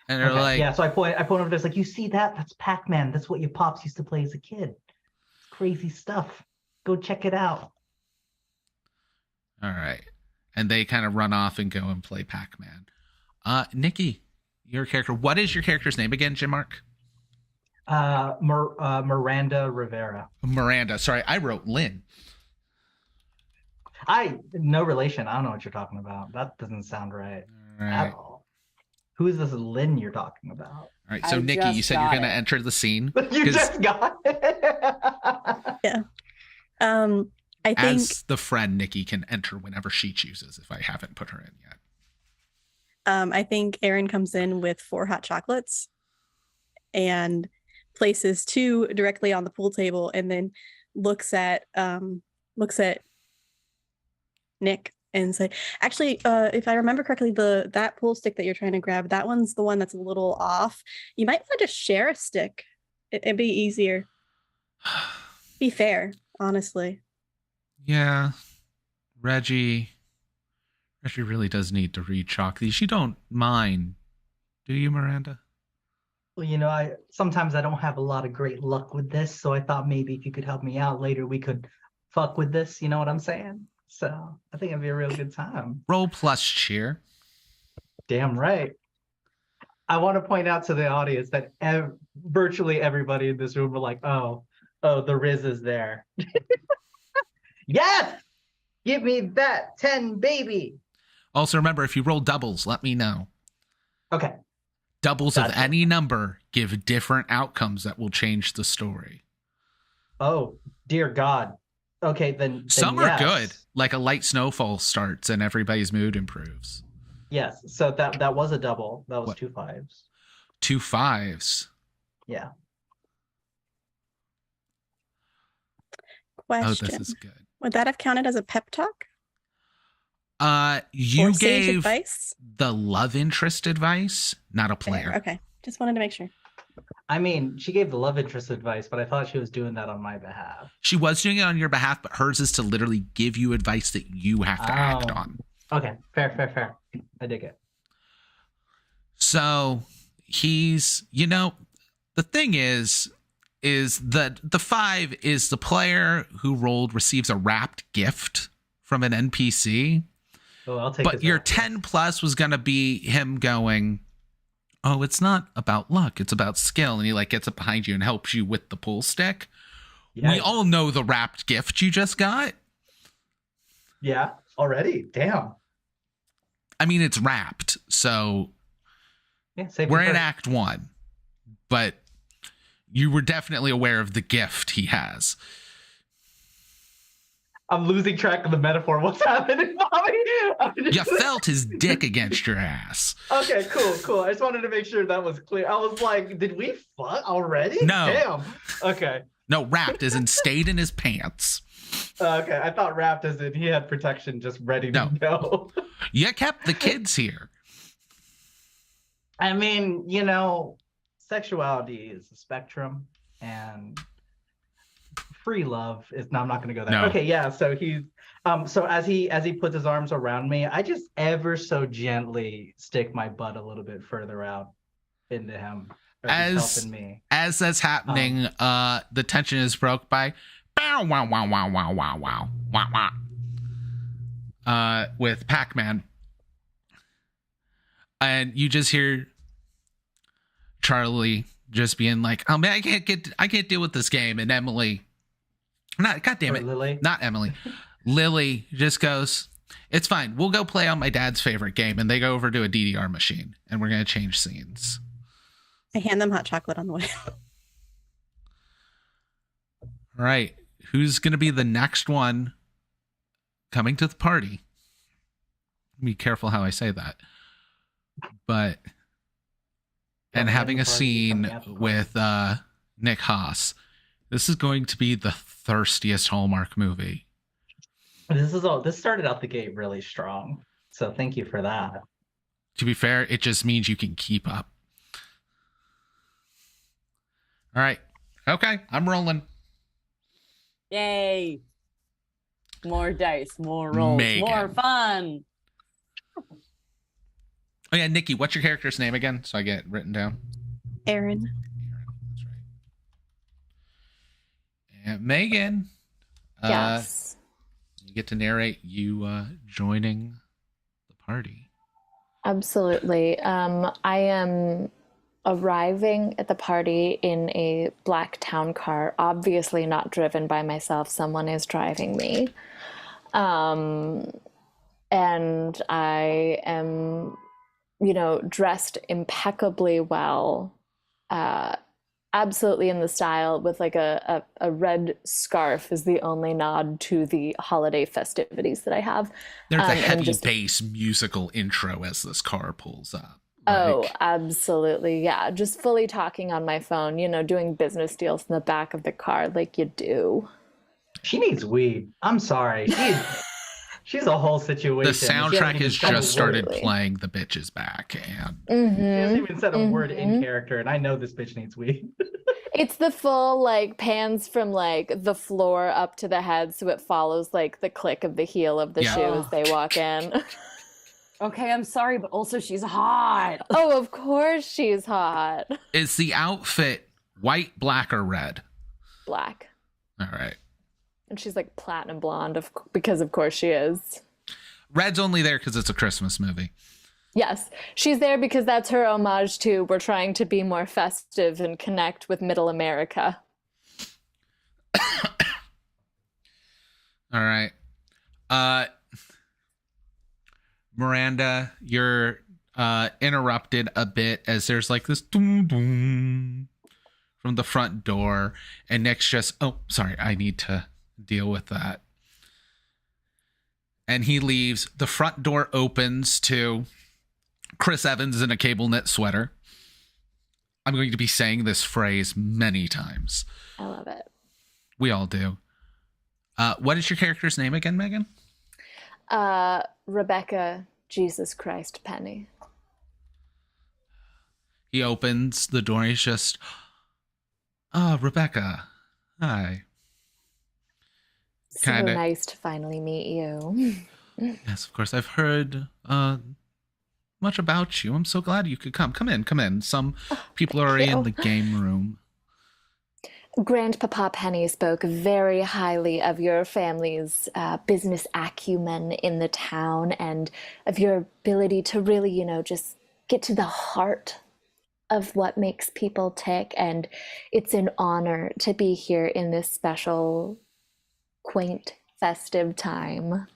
And they're Okay, like, yeah. So I point over there. It's like, you see that? That's Pac-Man. That's what your pops used to play as a kid. It's crazy stuff. Go check it out. all right. And they kind of run off and go and play Pac-Man. Nikki, your character. What is your character's name again, Jim Mark? Miranda Rivera. Miranda. Sorry, I wrote Lynn. No relation. I don't know what you're talking about. That doesn't sound right All at right. all. Who is this Lynn you're talking about? All right. So, I Nikki, you just said you're got going to it. enter the scene. You 'Cause just got it. I think as the friend, Nikki can enter whenever she chooses if I haven't put her in yet. I think Aaron comes in with 4 hot chocolates and places 2 directly on the pool table, and then looks at Nick and say, actually, if I remember correctly, that pool stick that you're trying to grab, that one's the one that's a little off. You might want to just share a stick. It'd be easier. Be fair, honestly. Yeah. Reggie really does need to read chalk these. You don't mind, do you, Miranda? Well, you know, sometimes I don't have a lot of great luck with this, so I thought maybe if you could help me out later, we could fuck with this. You know what I'm saying? So I think it'd be a real good time. Roll plus cheer. Damn right. I want to point out to the audience that virtually everybody in this room were like, oh, the Riz is there. Yes! Give me that 10, baby. Also, remember, if you roll doubles, let me know. Okay. Doubles of Gotcha. any number give different outcomes that will change the story. Oh, dear God. Okay, then Some are yes. good, like a light snowfall starts and everybody's mood improves. Yes, so that was a double. That was What? 2 5s. 2 5s. Yeah. Question. Oh, this is good. Would that have counted as a pep talk? You or sage gave advice? the love interest advice, not a Fair. player. Okay. Just wanted to make sure. I mean, she gave the love interest advice, but I thought she was doing that on my behalf. She was doing it on your behalf, but hers is to literally give you advice that you have to act Oh. on. Okay, fair. I dig it. So he's, the thing is that the 5 is the player who rolled receives a wrapped gift from an NPC. So I'll take But this your out. 10 plus was going to be him going, oh, it's not about luck. It's about skill. And he gets up behind you and helps you with the pool stick. Yeah, We all know the wrapped gift you just got. yeah, already. Damn. I mean, it's wrapped. So Yeah, save we're the in first. Act 1. But you were definitely aware of the gift he has. I'm losing track of the metaphor. What's happening, Bobby? You felt his dick against your ass. Okay, cool. I just wanted to make sure that was clear. I was like, did we fuck already? No. Damn. Okay. No, wrapped as in stayed in his pants. Okay, I thought wrapped as in he had protection just ready to go. You kept the kids here. I mean, sexuality is a spectrum, and free love is. No, I'm not going to go there. No. Okay, yeah. So he's so as he puts his arms around me, I just ever so gently stick my butt a little bit further out into him. He's helping me. As that's happening, the tension is broke by bow wow wow wow wow wow wow wow wow. With Pac-Man. And you just hear Charlie just being like, "Oh man, I can't deal with this game." And Emily, God damn it, Lily. not Emily. Lily just goes, "It's fine. We'll go play on my dad's favorite game." And they go over to a DDR machine, and we're gonna change scenes. I hand them hot chocolate on the way. All right, who's gonna be the next one coming to the party? Be careful how I say that. But and having a scene with Nick Haas. This is going to be the thirstiest Hallmark movie. This started out the gate really strong. So thank you for that. To be fair, it just means you can keep up. All right. Okay, I'm rolling. Yay. More dice, more rolls, Megan. more fun. Oh yeah, Nikki, what's your character's name again? So I get it written down. Aaron. That's right. And Megan. Yes. You get to narrate you joining the party. Absolutely. I am arriving at the party in a black town car, obviously not driven by myself. Someone is driving me. And I am, dressed impeccably well, absolutely in the style, with like a red scarf is the only nod to the holiday festivities that I have. There's a and heavy just- bass musical intro as this car pulls up. Oh, Like, absolutely. Yeah. Just fully talking on my phone, doing business deals in the back of the car like you do. She needs weed. I'm sorry. She's a whole situation. the She soundtrack hasn't even has said a just started Absolutely. playing The Bitch Is Back. And She hasn't even said a word in Mhm. character, and I know this bitch needs weed. It's the full pans from the floor up to the head, so it follows the click of the heel of the Yeah. shoe as they walk in. Okay, I'm sorry, but also she's hot. Oh, of course she's hot. is the outfit white, black, or red? Black. All right. And she's platinum blonde because of course she is. Red's only there because it's a Christmas movie. Yes, she's there because that's her homage to we're trying to be more festive and connect with middle America. All right. Miranda, you're interrupted a bit as there's this doom doom from the front door, and Nick's just, oh, sorry, I need to deal with that. And he leaves. The front door opens to Chris Evans in a cable knit sweater. I'm going to be saying this phrase many times. I love it. We all do. What is your character's name again, Megan? Rebecca Jesus Christ Penny. He opens the door. He's just, Rebecca. Hi. So Kinda. nice to finally meet you. Yes, of course. I've heard much about you. I'm so glad you could come. Come in. Some people are already in you. the game room. Grandpapa Penny spoke very highly of your family's business acumen in the town and of your ability to really, just get to the heart of what makes people tick. And it's an honor to be here in this special, quaint, festive time.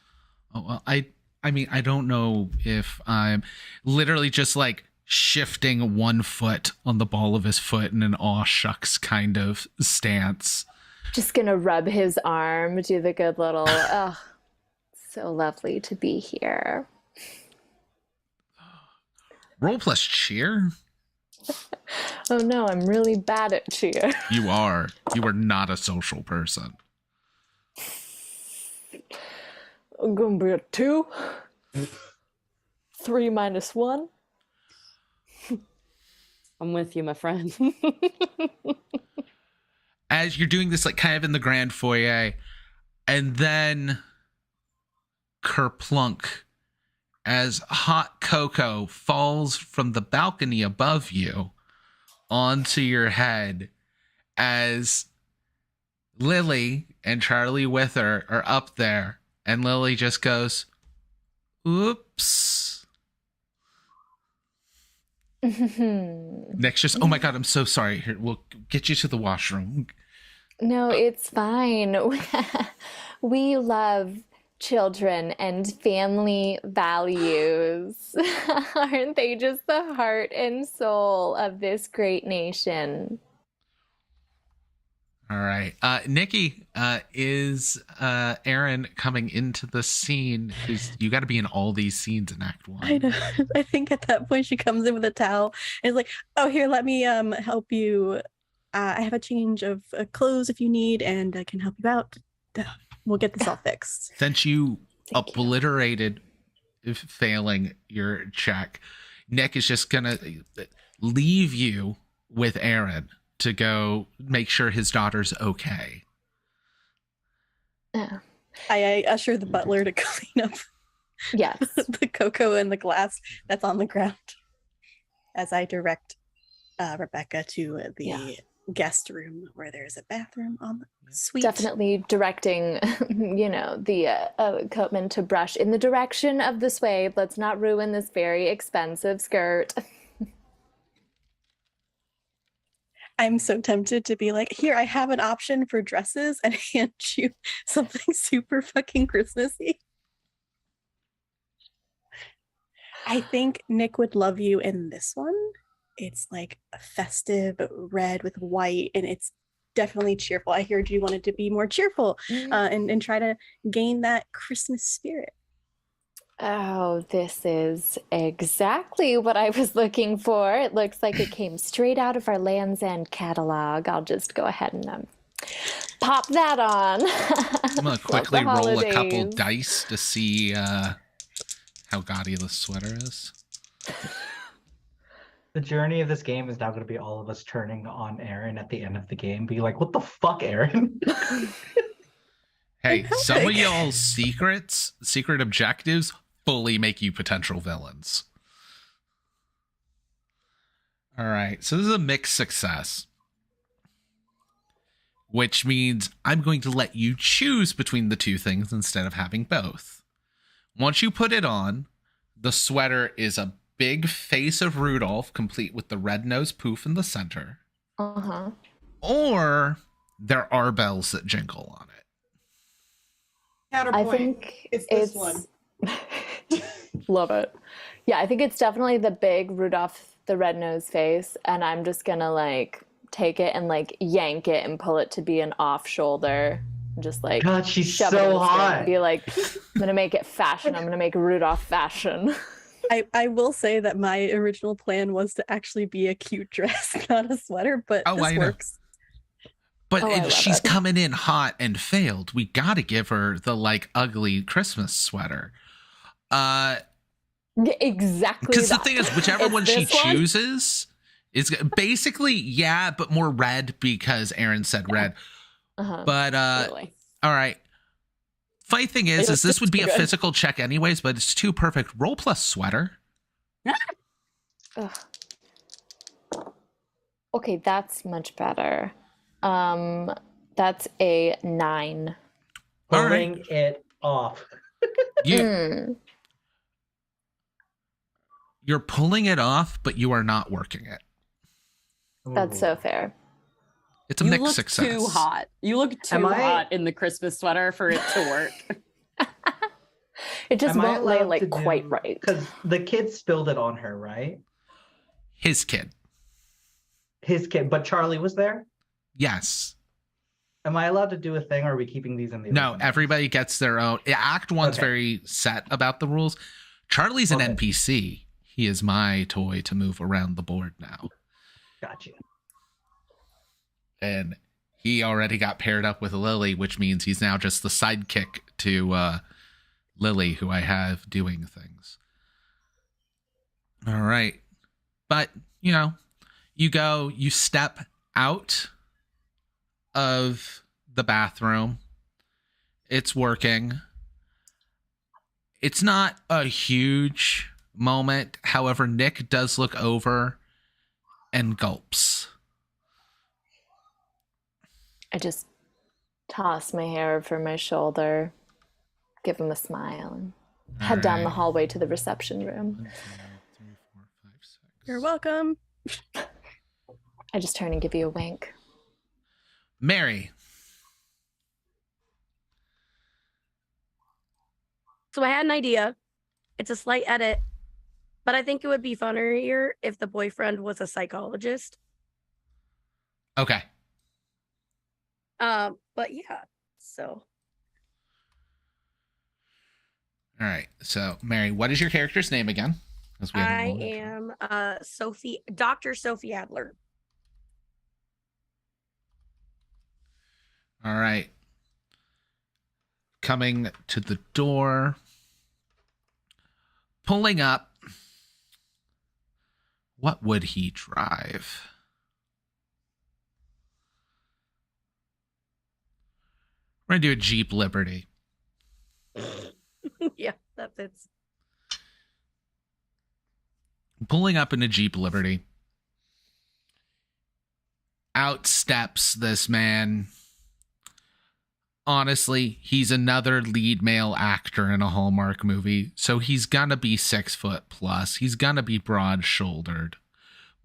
Oh, well, I mean, I don't know if I'm literally just shifting one foot on the ball of his foot in an aw shucks kind of stance. Just gonna rub his arm, do the good little, oh, so lovely to be here. Roll plus cheer? Oh no, I'm really bad at cheer. You are. You are not a social person. I'm gonna be a 2. 3 minus 1. I'm with you, my friend. As you're doing this, like, kind of in the grand foyer, and then kerplunk, as hot cocoa falls from the balcony above you onto your head, as Lily and Charlie with her are up there, and Lily just goes, oops. Nick's just, oh my God, I'm so sorry. Here, we'll get you to the washroom. No, it's fine. We love children and family values. Aren't they just the heart and soul of this great nation? All right. Nikki, is Aaron coming into the scene? Because you got to be in all these scenes in Act 1. I know. I think at that point she comes in with a towel and is like, "Oh, here, let me help you. I have a change of clothes if you need, and I can help you out. We'll get this all fixed." Since you Thank you. obliterated failing your check, Nick is just going to leave you with Aaron to go make sure his daughter's okay. Yeah. I usher the butler to clean up Yes. the cocoa and the glass that's on the ground as I direct Rebecca to the guest room where there's a bathroom on the suite. Definitely directing, the coatman to brush in the direction of the sway. Let's not ruin this very expensive skirt. I'm so tempted to be like, here, I have an option for dresses and hand you something super fucking Christmassy. I think Nick would love you in this one. It's like a festive red with white, and it's definitely cheerful. I heard you wanted to be more cheerful and try to gain that Christmas spirit. Oh, this is exactly what I was looking for. It looks like it came straight out of our Land's End catalog. I'll just go ahead and pop that on. I'm going to quickly roll a couple holidays. dice to see how gaudy the sweater is. The journey of this game is now going to be all of us turning on Aaron at the end of the game, be like, "What the fuck, Aaron?" Hey, some of y'all's secret objectives fully make you potential villains. All right, so this is a mixed success, which means I'm going to let you choose between the two things instead of having both. Once you put it on, the sweater is a big face of Rudolph, complete with the red nose poof in the center. Uh-huh. Or there are bells that jingle on it. Counterpoint. I think it's this one. Love it. Yeah, I think it's definitely the big Rudolph the red-nosed face, and I'm just gonna like take it and like yank it and pull it to be an off shoulder. Just like God, she's shove it in so the skirt and hot. be like, I'm gonna make it fashion. I'm gonna make Rudolph fashion. I will say that my original plan was to actually be a cute dress, not a sweater, but Oh, I this know. works. But Oh, I love she's it. coming in hot and failed. We got to give her the like ugly Christmas sweater. Yeah, exactly. Because the that. thing is, whichever It's one she this one? chooses is basically, yeah, but more red because Aaron said red. Uh-huh. But Really. all right. Funny thing is It's this would be a good. physical check anyways, but it's too perfect. Roll plus sweater. Ugh. Okay, that's much better. That's a 9. All right. Pulling it off. You, you're pulling it off, but you are not working it. That's Ooh. so fair. It's a You mixed look success. too hot. You look too Am I- hot in the Christmas sweater for it to work. It just Am I won't lay allowed like to quite do- right. Because the kids spilled it on her, right? His kid. His kid, but Charlie was there? Yes. Am I allowed to do a thing, or are we keeping these in the No, original? everybody gets their own. Act One's Okay. very set about the rules. Charlie's an Okay. NPC. He is my toy to move around the board now. Gotcha. And he already got paired up with Lily, which means he's now just the sidekick to Lily, who I have doing things. All right. But, you know, you step out of the bathroom. It's working. It's not a huge moment. However, Nick does look over and gulps. I just toss my hair over my shoulder, give him a smile, and head down the Alright. hallway to the reception room. 1, 2, 3, 4, 5, 6. You're welcome. I just turn and give you a wink. Mary. So I had an idea. It's a slight edit, but I think it would be funnier if the boyfriend was a psychologist. Okay. But yeah, so All right. So, Mary, what is your character's name again? 'Cause we haven't I rolled it. am Dr. Sophie Adler. All right. Coming to the door. Pulling up. What would he drive? We're going to do a Jeep Liberty. Yeah, that fits. Pulling up in a Jeep Liberty. Out steps this man. Honestly, he's another lead male actor in a Hallmark movie, so he's gonna be 6 foot plus. He's gonna be broad shouldered,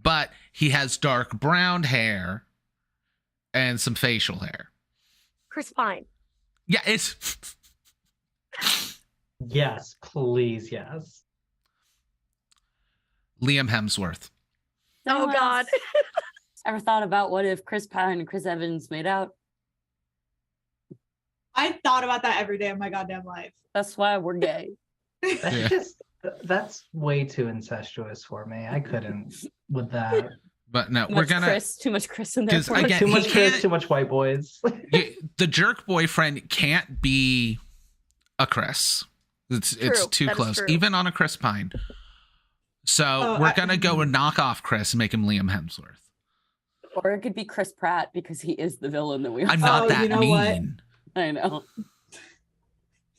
but he has dark brown hair and some facial hair. Chris Pine. Yeah, it's Yes, please, yes. Liam Hemsworth. Oh Anyone God. else ever thought about what if Chris Pine and Chris Evans made out? I thought about that every day of my goddamn life. That's why we're gay. That's Yeah. just that's way too incestuous for me. I couldn't with that. But no, Too we're much gonna Chris, too much Chris in there. 'Cause for us. again, Too he much Chris, can't- too much white boys. the jerk boyfriend can't be a Chris. It's True, too that is close, true. even on a Chris Pine. So Oh, we're gonna go and knock off Chris and make him Liam Hemsworth. Or it could be Chris Pratt because he is the villain that we. I'm not Oh, that you know what? mean. I know.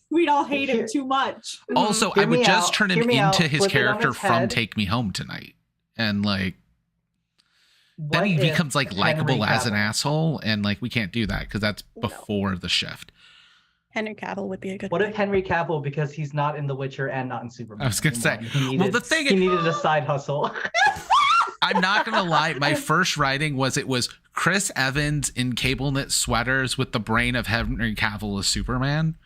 We'd all hate him Here- too much. Also, Hear I would me just out, turn him hear me out, into his flip it on character its from head. Take Me Home Tonight, and like then What he if becomes like Henry likable as an Cavill- asshole, and like we can't do that because that's No. before the shift. Henry Cavill would be a good What if pick. Henry Cavill, because he's not in The Witcher and not in Superman? I was gonna say, anymore, he well, needed- the thing he is- needed a side hustle. I'm not gonna lie. My first writing was Chris Evans in cable knit sweaters with the brain of Henry Cavill as Superman.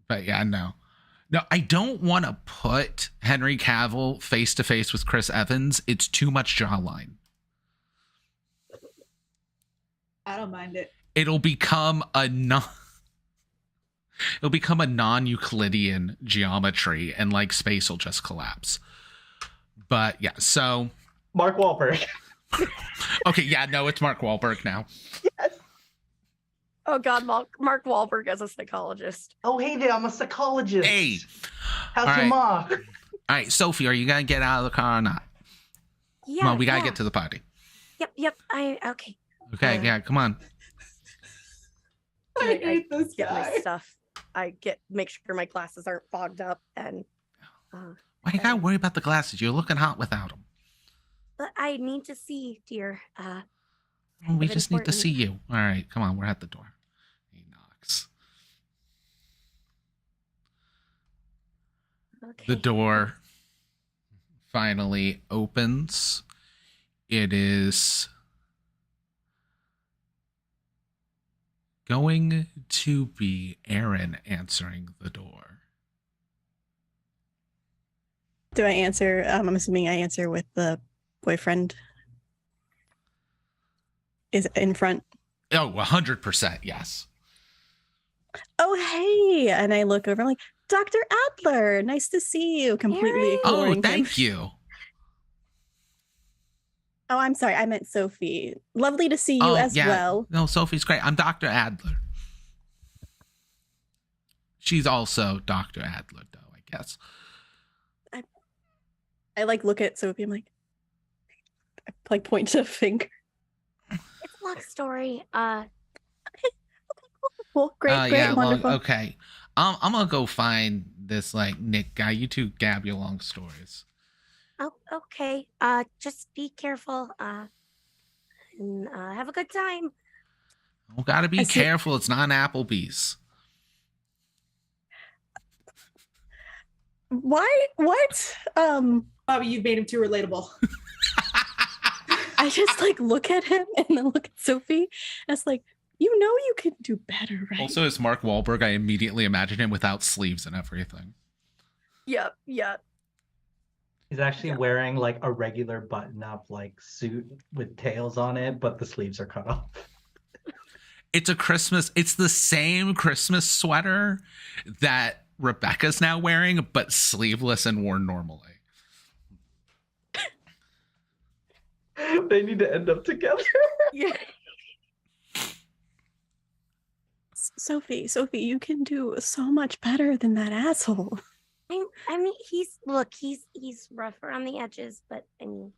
But yeah, no, I don't want to put Henry Cavill face to face with Chris Evans. It's too much jawline. I don't mind it. It'll become a non-Euclidean geometry, and like space will just collapse. But yeah, so Mark Wahlberg. okay, yeah, no, it's Mark Wahlberg now. Oh God, Mark Wahlberg as a psychologist. Oh, hey there, I'm a psychologist. Hey, How's all your right. ma? all right, Sophie, are you gonna get out of the car or not? Yeah. Come on, we gotta yeah. get to the party. Yep. Okay. Okay, yeah, come on. I hate this get my guy. stuff. I make sure my glasses aren't fogged up, and Why you gotta worry about the glasses? You're looking hot without them. but I need to see, dear. We If just need to important. see you. All right, come on, we're at the door. He knocks. Okay. The door finally opens. It is going to be Aaron answering the door. Do I answer? I'm assuming I answer with the boyfriend is in front. Oh, 100%. Yes. Oh, hey. And I look over, I'm like, Dr. Adler, nice to see you. Completely Yay. Oh, ignoring him. thank you. Oh, I'm sorry. I meant Sophie. Lovely to see you as well. No, Sophie's great. I'm Dr. Adler. She's also Dr. Adler, though, I guess. I like look at Sophie. I'm like point to a finger. It's a long story. Cool. Great, wonderful. Okay. I'm gonna go find this like Nick guy. You two gab your long stories. Oh, okay. Just be careful. And have a good time. Oh, gotta be I see- careful. It's not an Applebee's. Why? What? Bobby, you've made him too relatable. I just like look at him and then look at Sophie. And it's like, you know, you can do better, right? Also, as Mark Wahlberg, I immediately imagine him without sleeves and everything. Yep. He's actually wearing like a regular button-up like suit with tails on it, but the sleeves are cut off. It's the same Christmas sweater that Rebecca's now wearing, but sleeveless and worn normally. They need to end up together. Yeah. Sophie, you can do so much better than that asshole. I mean, he's rough around the edges, but I mean,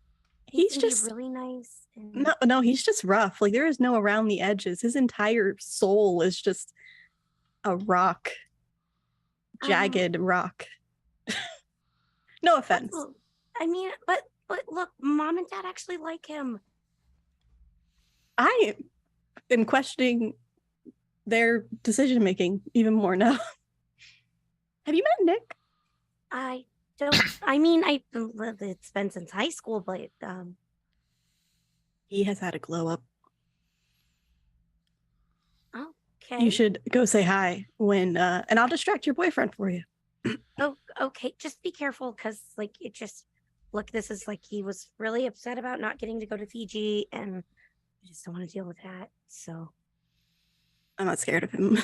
He's can just be really nice. And no, he's just rough. Like there is no around the edges. His entire soul is just a rock, jagged rock. No offense. well, I mean, but look, Mom and Dad actually like him. I am questioning their decision making even more now. Have you met Nick? I don't. I mean, it's been since high school, but He has had a glow up. okay. You should go say hi when, and I'll distract your boyfriend for you. Oh, okay. Just be careful, because like this is like he was really upset about not getting to go to Fiji, and I just don't want to deal with that. So I'm not scared of him.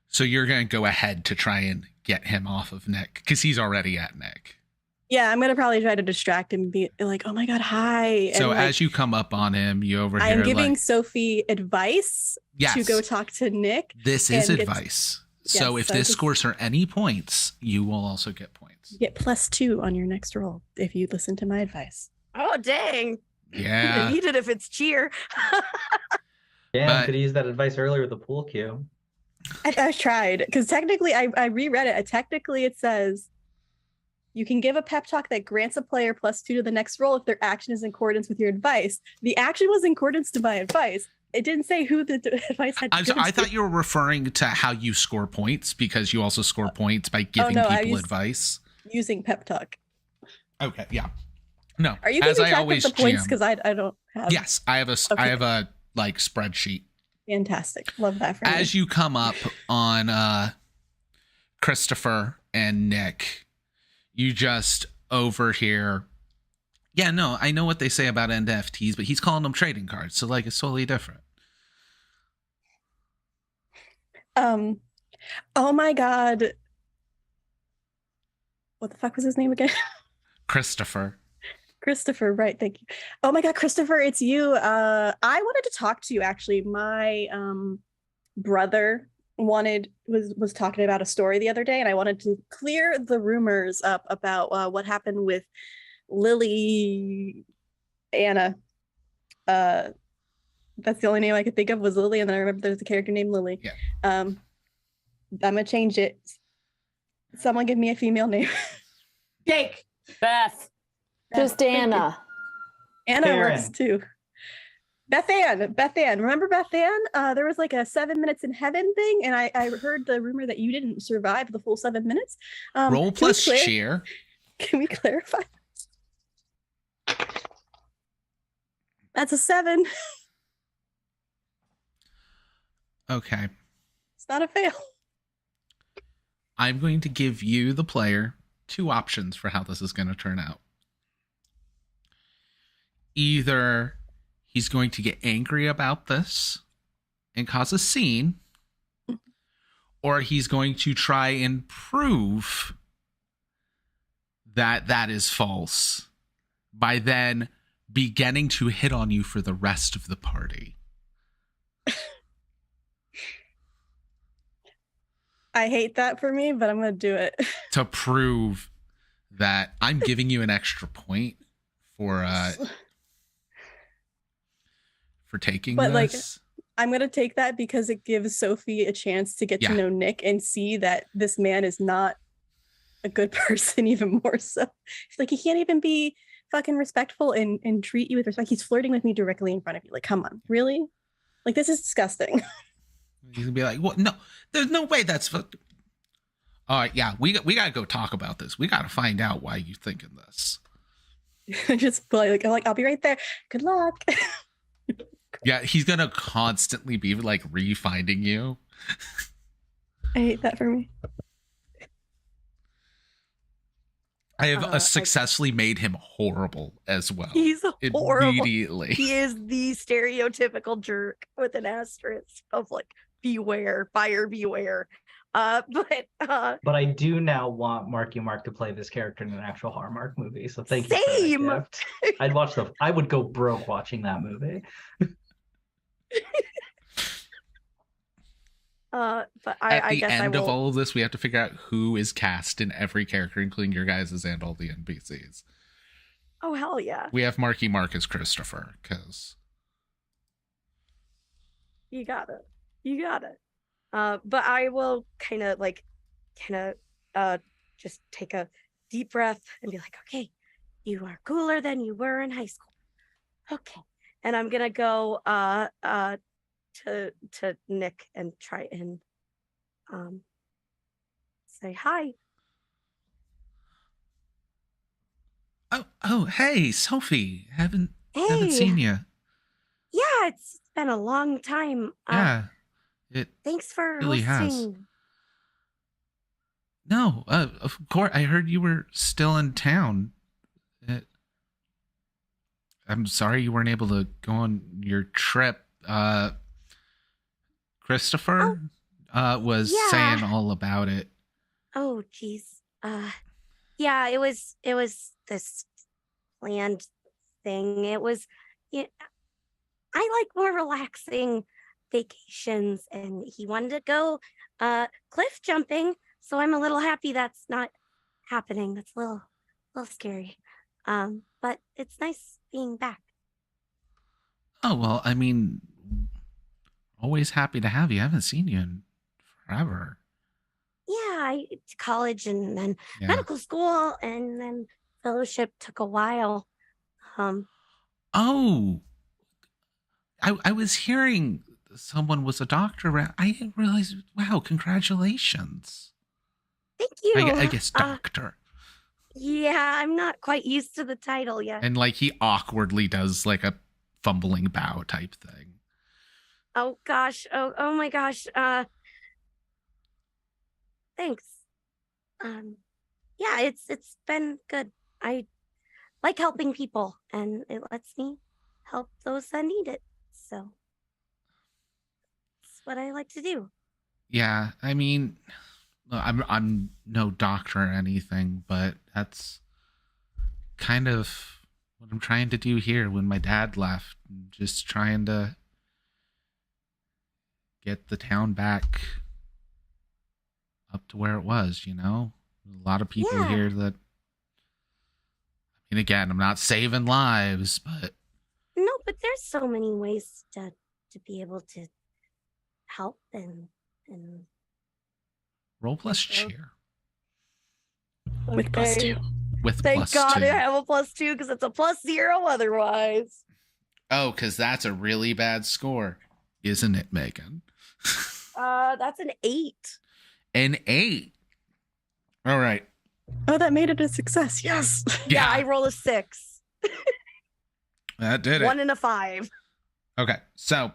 So you're going to go ahead to try and get him off of Nick because he's already at Nick. Yeah, I'm gonna probably try to distract him and be like, "Oh my god, hi!" So and, like, as you come up on him, you overhear I'm giving like, Sophie advice yes, to go talk to Nick. this is and get- advice. So Yes, if so this just- scores her any points, you will also get points. Get +2 on your next roll if you listen to my advice. oh dang, Yeah. I need it if it's cheer. Yeah, But- could have used that advice earlier with the pool cue. I tried because technically I reread it. Technically, it says you can give a pep talk that grants a player +2 to the next roll if their action is in accordance with your advice. The action was in accordance to my advice. It didn't say who the advice had. I'm sorry, I thought you were referring to how you score points because you also score points by giving no, I people used- advice. using pep talk. Okay, yeah. No, Are you as keeping I track of always the points? GM. Because I don't have. Yes, I have Okay. I have a like spreadsheet. Fantastic. Love that for As you come up on Christopher and Nick, you just overhear. Yeah, no, I know what they say about NFTs, but he's calling them trading cards, so like it's totally different. Oh my god. What the fuck was his name again? Christopher. Christopher, right, thank you. Oh my god, Christopher, it's you. I wanted to talk to you actually. My brother was talking about a story the other day, and I wanted to clear the rumors up about what happened with Lily Anna. That's the only name I could think of was Lily, and then I remember there's a character named Lily. Yeah. I'm gonna change it. Someone give me a female name. Jake. Beth. Just Thank you. Anna. Anna Karen. works too. Beth Ann. Remember Beth Ann? There was like a 7 minutes in heaven thing, and I heard the rumor that you didn't survive the full 7 minutes. Roll can we plus clar- cheer. Can we clarify? That's a 7. Okay. It's not a fail. I'm going to give you, the player, two options for how this is going to turn out. Either he's going to get angry about this and cause a scene, or he's going to try and prove that that is false by then beginning to hit on you for the rest of the party. I hate that for me, but I'm gonna do it. To prove that I'm giving you an extra point for taking But, like, this. I'm gonna take that because it gives Sophie a chance to get Yeah. to know Nick and see that this man is not a good person even more so. She's like, he can't even be fucking respectful and treat you with respect. He's flirting with me directly in front of you. Like, come on, really? Like, this is disgusting. He's gonna be like, "What? No, there's no way that's." All right, yeah, we gotta go talk about this. We gotta find out why you thinking this. Just like, I'm like, I'll be right there. Good luck. Yeah, he's gonna constantly be like re-finding you. I hate that for me. I have successfully made him horrible as well. He's horrible. Immediately. He is the stereotypical jerk with an asterisk of like, beware, buyer beware. But I do now want Marky Mark to play this character in an actual Hallmark movie. So thank you. Same. For that gift. I would go broke watching that movie. But At I the guess end I of will. all of this, we have to figure out who is cast in every character, including your guys's and all the NPCs. Oh hell yeah! We have Marky Mark as Christopher, because You got it. You got it. But I will kind of just take a deep breath and be like, okay, you are cooler than you were in high school. Okay. And I'm gonna go to Nick and try and say hi. oh, hey, Sophie, haven't Hey, seen you. yeah, it's been a long time. Yeah, it Thanks for really has. hosting. No, of course. I heard you were still in town. I'm sorry you weren't able to go on your trip. Christopher was yeah. saying all about it. Oh, geez. Yeah, it was this planned thing. It was, yeah, I like more relaxing vacations, and he wanted to go cliff jumping, so I'm a little happy that's not happening. That's a little scary. But it's nice being back. Oh, well, I mean, always happy to have you. I haven't seen you in forever. Yeah, I college and then Yeah. medical school and then fellowship took a while. Oh, I was hearing someone was a doctor. I didn't realize. Wow, congratulations. Thank you. I guess doctor. Yeah, I'm not quite used to the title yet. And like he awkwardly does like a fumbling bow type thing. Oh gosh. Oh my gosh. Thanks. Yeah, it's been good. I like helping people and it lets me help those that need it. So that's what I like to do. Yeah, I mean, I'm no doctor or anything, but that's kind of what I'm trying to do here. When my dad left, I'm just trying to get the town back up to where it was, you know? A lot of people Yeah. here that, I mean, again, I'm not saving lives, but No, but there's so many ways to be able to help and roll plus So- cheer With plus Okay. 2. with thank plus God 2. I have a +2 because it's a +0 otherwise. Oh, because that's a really bad score, isn't it, Megan? That's an 8. An 8. All right. Oh, that made it a success. Yes. Yeah, I roll a 6. That did it. 1 and a 5. Okay, so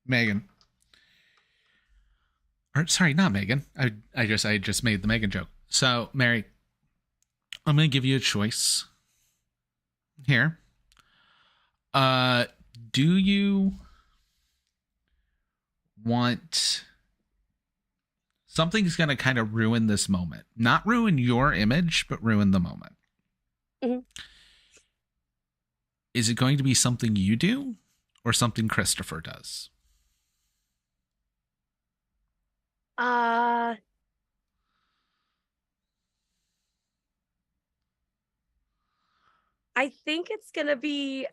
Megan, Or sorry, not Megan. I just made the Megan joke. So, Mary, I'm gonna give you a choice here. Do you want something's gonna kind of ruin this moment? Not ruin your image, but ruin the moment. Mhm. Is it going to be something you do or something Christopher does? Uh, I think it's gonna be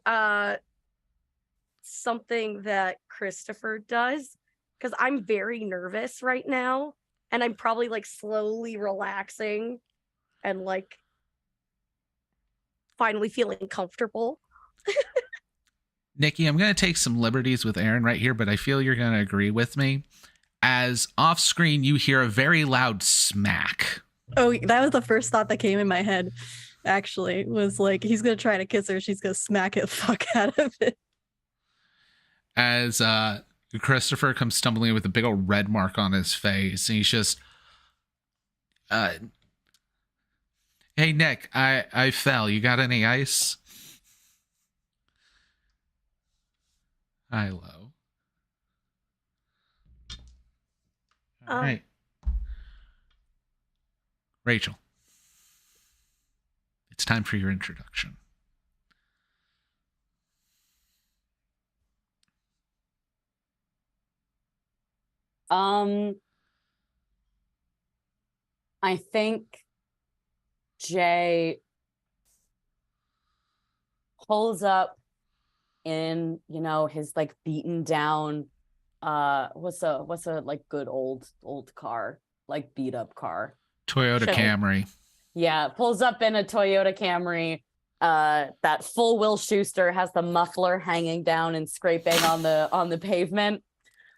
something that Christopher does because I'm very nervous right now and I'm probably like slowly relaxing and like finally feeling comfortable. Nikki, I'm going to take some liberties with Aaron right here, but I feel you're going to agree with me. As off screen, you hear a very loud smack. Oh, that was the first thought that came in my head, actually, was like, he's going to try to kiss her. She's going to smack it the fuck out of it. As Christopher comes stumbling in with a big old red mark on his face, and he's just, hey, Nick, I fell. You got any ice? Hi, Lo. All right. Rachel, it's time for your introduction. I think Jay pulls up in, his like beaten down, what's a like good old car, like beat up car. Toyota Sure. Camry. Yeah, pulls up in a Toyota Camry. That full Will Schuster has the muffler hanging down and scraping on the pavement.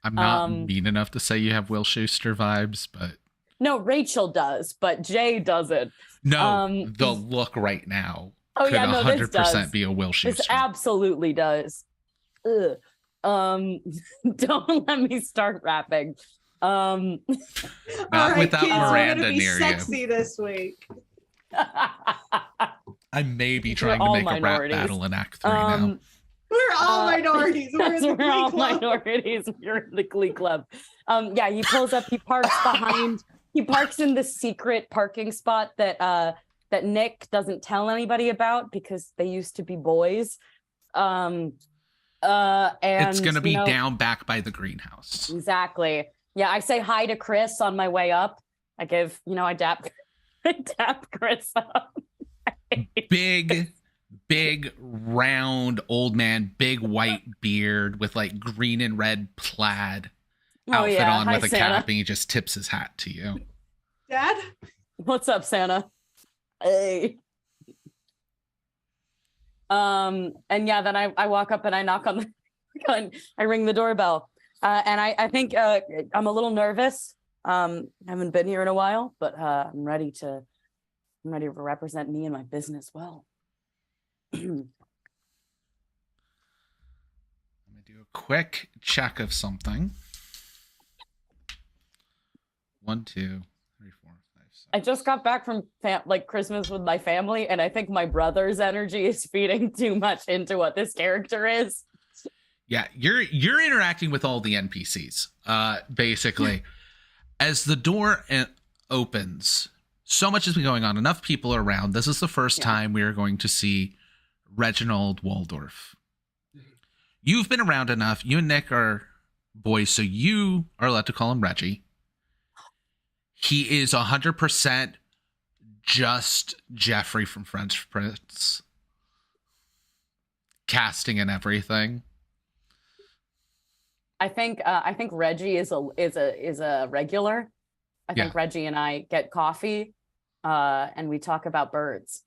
I'm not mean enough to say you have Will Schuster vibes, but no, Rachel does, but Jay doesn't. No, the look right now could yeah, no, this 100% does. be a Will Schuster. This absolutely does. Ugh. Don't let me start rapping. Not All right, without kids, we're Miranda gonna be near sexy this week. I may be We're trying to all make minorities. a rap battle in Act 3 now. We're all minorities. We're in the We're Glee all Club. minorities. You're in the Glee Club. Yeah, he pulls up. He parks behind. He parks in the secret parking spot that Nick doesn't tell anybody about because they used to be boys. And It's gonna be down back by the greenhouse. Exactly. Yeah, I say hi to Chris on my way up. I give, I dap Chris up. Big, round old man, big white beard with like green and red plaid outfit on Hi, with a Santa. cap, and he just tips his hat to you. Dad? What's up, Santa? Hey. And yeah, then I walk up and I knock on the I ring the doorbell. And I think I'm a little nervous. Haven't been here in a while, but I'm ready to represent me and my business well. I'm gonna do a quick check of something. 1, 2, 3, 4, 5, 6. I just got back from Christmas with my family, and I think my brother's energy is feeding too much into what this character is. Yeah, you're interacting with all the NPCs. Basically, as the door opens, so much has been going on. Enough people are around. This is the first time we are going to see Reginald Waldorf. You've been around enough. You and Nick are boys, so you are allowed to call him Reggie. He is 100% just Jeffrey from French Prince. Casting and everything. I think Reggie is a regular. I think Reggie and I get coffee, and we talk about birds.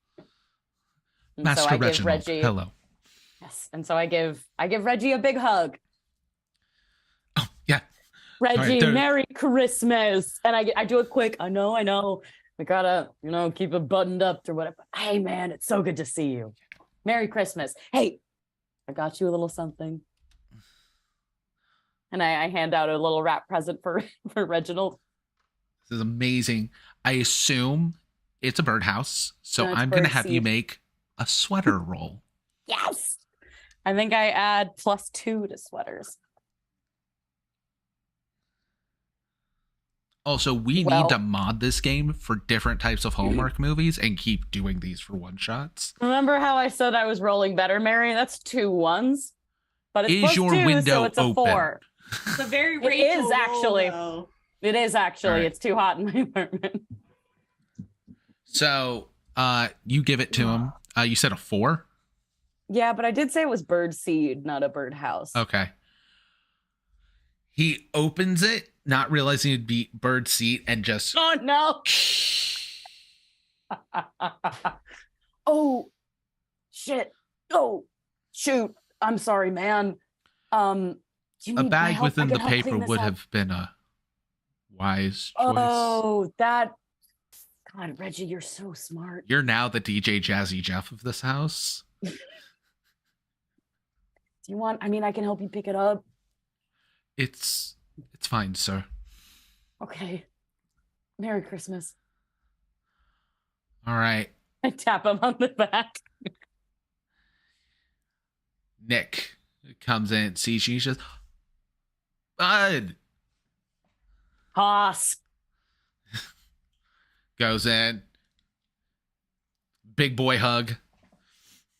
And Master so I Reginald, give Reggie, hello. Yes, and so I give Reggie a big hug. Oh yeah, Reggie, Merry Christmas, and I do a quick. I know, we gotta keep it buttoned up or whatever. Hey man, it's so good to see you. Merry Christmas. Hey, I got you a little something. And I hand out a little wrap present for Reginald. This is amazing. I assume it's a birdhouse, so No, it's I'm going to bird have you seed. make a sweater roll. Yes. I think I add +2 to sweaters. Also, we Well- need to mod this game for different types of Hallmark movies and keep doing these for one shots. Remember how I said I was rolling better, Mary? That's 2 1s. But it's Is your +2, window so it's a open? 4. It's a very It Rachel is roll, actually. though. It is actually. All right. It's too hot in my apartment. So, you give it to him. You said a 4? Yeah, but I did say it was bird seed, not a birdhouse. Okay. He opens it, not realizing it'd be bird seat, and just Oh no. Oh shit. Oh shoot. I'm sorry, man. Do you a need my bag help? I within can the help paper clean this would up. have been a wise choice. Oh, that. God, Reggie, you're so smart. You're now the DJ Jazzy Jeff of this house. Do you want? I mean, I can help you pick it up. It's fine, sir. Okay. Merry Christmas. All right. I tap him on the back. Nick comes in, sees you, just Bud Haas. goes in. Big boy hug.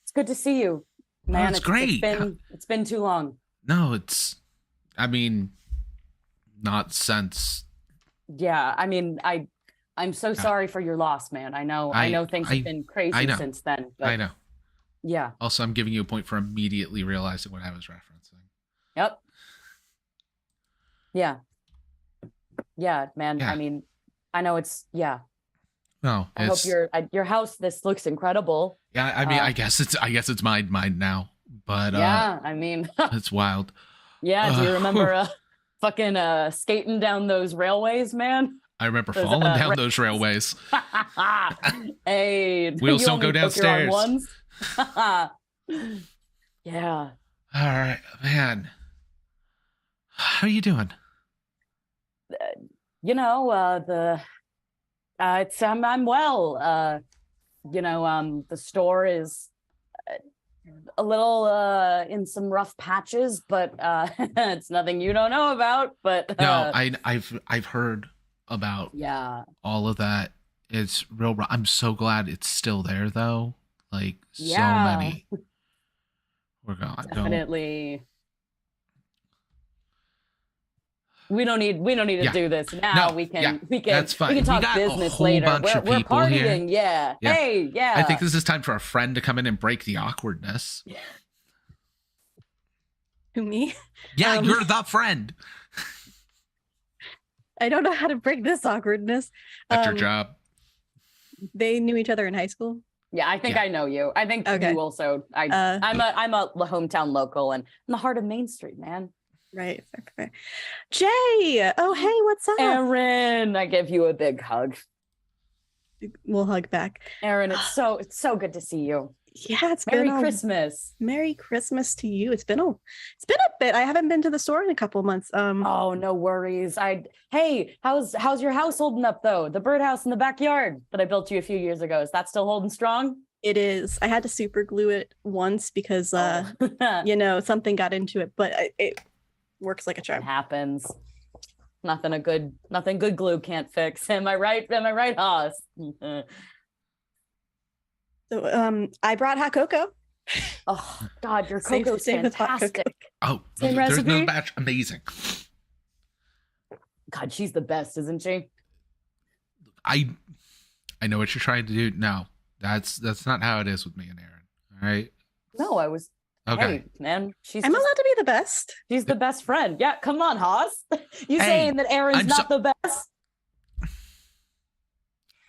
It's good to see you, man. it's great. It's been too long. No, I mean, not since. Yeah, I mean, I'm so sorry for your loss, man. I know things have been I crazy know. since then. But I know. Yeah. Also, I'm giving you a point for immediately realizing what I was referencing. Yep. Yeah. Yeah, man. Yeah. I mean, I know it's yeah. No, I hope your house. This looks incredible. Yeah, I mean, I guess it's mine now, but Yeah, I mean, it's wild. yeah. Do you remember fucking skating down those railways, man? I remember Those, falling down those railways. Hey, Wheels you don't go only took your own downstairs. ones? Yeah. All right, man. How are you doing? You know, I'm well. The store is a little in some rough patches, but it's nothing you don't know about. But No, I've heard about yeah, all of that. It's real. I'm so glad it's still there, though. Like Yeah. so many. We're gone. Don't. definitely. We don't need to Yeah. do this now. No, we can yeah, we can that's fine. we can We talk got a business whole later. bunch of We're people here. partying. Yeah. Yeah. Hey, yeah. I think this is time for a friend to come in and break the awkwardness. Who, me? Yeah, Um, you're the friend. I don't know how to break this awkwardness. That's your Um, job. They knew each other in high school. Yeah, I think Yeah. I know you. I think Okay. you also. I'm a hometown local and in the heart of Main Street, man. Right. Fair. Jay. Oh, hey, what's up? Aaron, I give you a big hug. We'll hug back. Aaron, it's so good to see you. Yeah, it's Merry been Christmas. Merry Christmas to you. It's been a bit. I haven't been to the store in a couple months. Oh, no worries. Hey, how's your house holding up though? The birdhouse in the backyard that I built you a few years ago. Is that still holding strong? It is. I had to super glue it once because something got into it, but it works like a It charm. happens. Nothing good glue can't fix. Am I right? Am I right, Haas? So I brought hot cocoa. Oh God, your Same- cocoa's same with hot cocoa. fantastic. Oh, Same there's no recipe? batch. Amazing. God, she's the best, isn't she? I know what you're trying to do. No, that's not how it is with me and Aaron. All right. No, I was. Okay. Hey, man, she's I'm just- allowed to be the best. she's the best friend. Yeah, come on, Haas. You Hey, saying that Aaron's I'm not the best?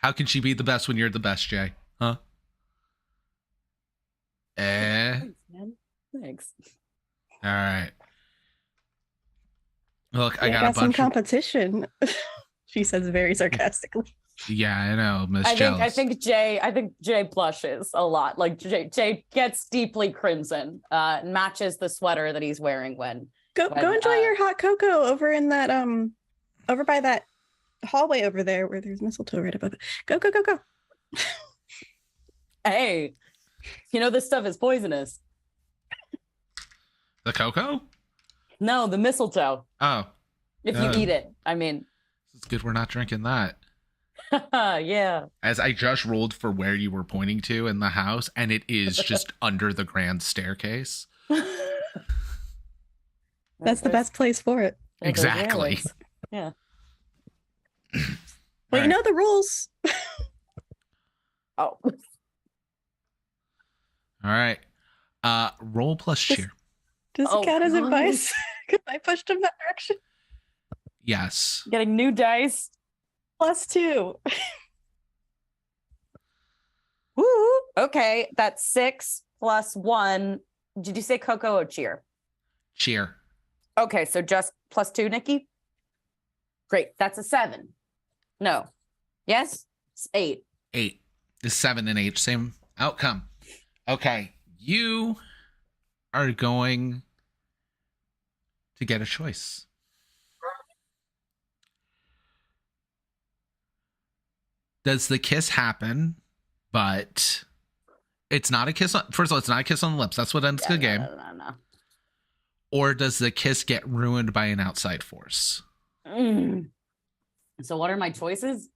How can she be the best when you're the best, Jay? Huh? Thanks, man. Thanks. All right. Look, I I got a some bunch of. competition. She says very sarcastically. Yeah, I know, Miss I Jealous. think Jay blushes a lot. Like Jay gets deeply crimson. Matches the sweater that he's wearing when Go When, enjoy your hot cocoa over in that over by that hallway over there where there's mistletoe right above it. Go. Hey, this stuff is poisonous. The cocoa? No, the mistletoe. Oh, If you eat it, I mean. it's good we're not drinking that. Yeah. As I just rolled for where you were pointing to in the house, and it is just under the grand staircase. That's the best place for it. Exactly. Yeah. Well, you know the rules. Oh. All right. Roll plus cheer. Does it count as advice? Because I pushed him that direction. Yes. Getting new dice. +2. Woo. Okay, that's 6 plus 1. Did you say cocoa or cheer? Cheer. Okay, so just +2, Nikki? Great, that's a 7. No. Yes? It's 8. 8 is 7 and 8. Same outcome. Okay. You are going to get a choice. Does the kiss happen, but it's not a kiss on, first of all, it's not a kiss on the lips. That's what ends the game. No. Or does the kiss get ruined by an outside force? So what are my choices?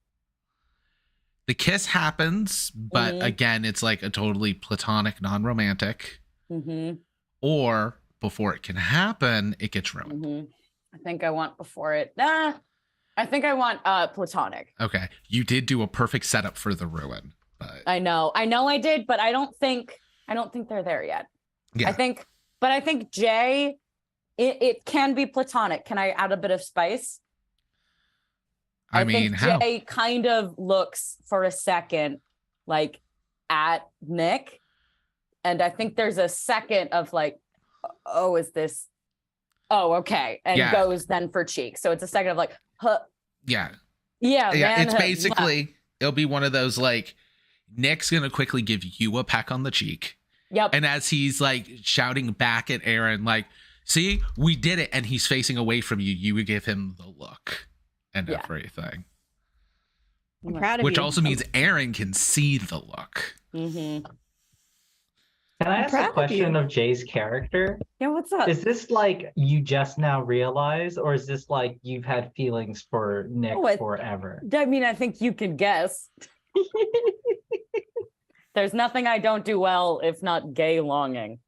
The kiss happens, but again, it's like a totally platonic, non-romantic. Or before it can happen, it gets ruined. I think I want before it. I think I want platonic. Okay. You did do a perfect setup for the ruin. But I know I did, but I don't think they're there yet. Yeah. I think Jay, it can be platonic. Can I add a bit of spice? I mean, think how? Jay kind of looks for a second like at Nick. And I think there's a second of like, oh, is this? Oh, okay. And goes then for cheek. So it's a second of like, huh. Yeah. Yeah. Man, it's basically, it'll be one of those like, Nick's going to quickly give you a peck on the cheek. Yep. And as he's like shouting back at Aaron, like, see, we did it. And he's facing away from you. You would give him the look and everything. I'm proud of Which you. also means Aaron can see the look. Can I ask a question of Jay's character? Yeah, what's up? Is this like you just now realize, or is this like you've had feelings for Nick forever? I mean, I think you can guess. There's nothing I don't do well, if not gay longing.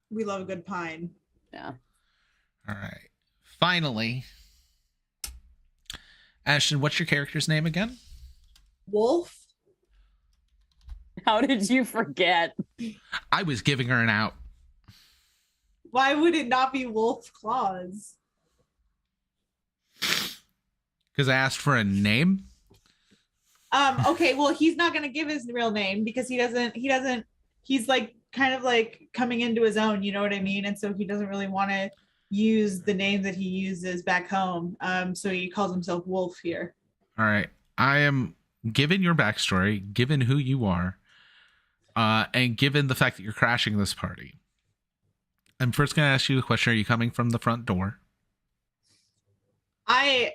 We love a good pine. Yeah. All right. Finally, Ashton, what's your character's name again? Wolf. How did you forget? I was giving her an out. Why would it not be Wolf Claws? Because I asked for a name. Okay, well, he's not gonna give his real name because he doesn't he's like kind of like coming into his own, you know what I mean? And so he doesn't really want to use the name that he uses back home. So he calls himself Wolf here. All right. I am, given your backstory, given who you are, and given the fact that you're crashing this party, I'm first going to ask you a question. Are you coming from the front door? I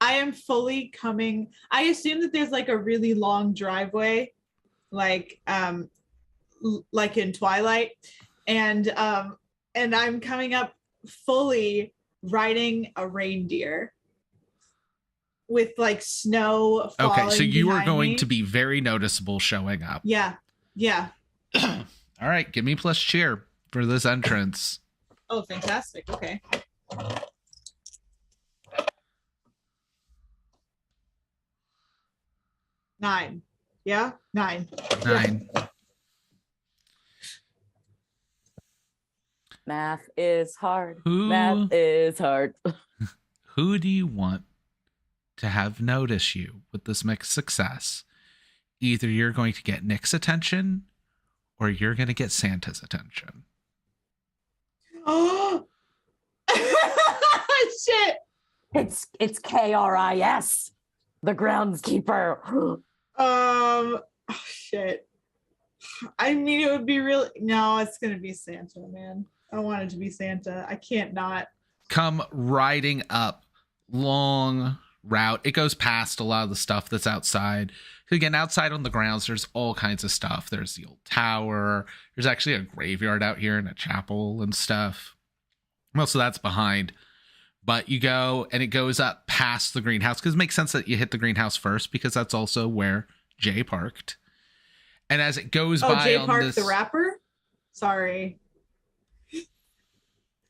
am fully coming. I assume that there's like a really long driveway, like in Twilight, and I'm coming up fully riding a reindeer with like snow falling. Okay, so you are going me. to be very noticeable showing up. Yeah. All right, give me plus cheer for this entrance. Oh, fantastic. Okay. Nine. Yeah, 9. 9. Math is hard. Who- Math is hard. Who do you want to have notice you with this mixed success? Either you're going to get Nick's attention or you're going to get Santa's attention. Oh shit. It's KRIS, the groundskeeper. Oh, shit. I mean, it would be really. No, it's gonna be Santa, man. I want it to be Santa. I can't not. Come riding up, long route. It goes past a lot of the stuff that's outside. Again, outside on the grounds, there's all kinds of stuff. There's the old tower. There's actually a graveyard out here and a chapel and stuff. Most of that's behind. But you go and it goes up past the greenhouse because it makes sense that you hit the greenhouse first because that's also where Jay parked. And as it goes by Jay on Park, this, the rapper. Sorry.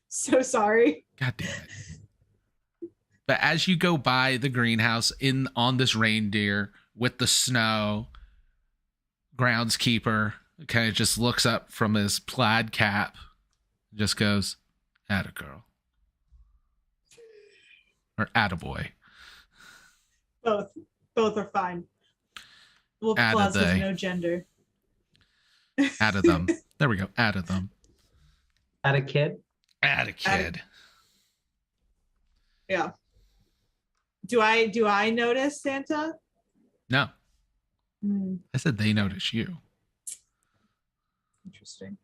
So sorry. God damn it. But as you go by the greenhouse on this reindeer with the snow, groundskeeper kind of just looks up from his plaid cap, just goes, "Atta girl." Or attaboy. Both are fine. Wolf Atta Claus has they. no gender. Atta them. There we go. Atta them. At a kid. Atta kid. Yeah. Do I notice Santa? No. Hmm, I said they notice you. interesting.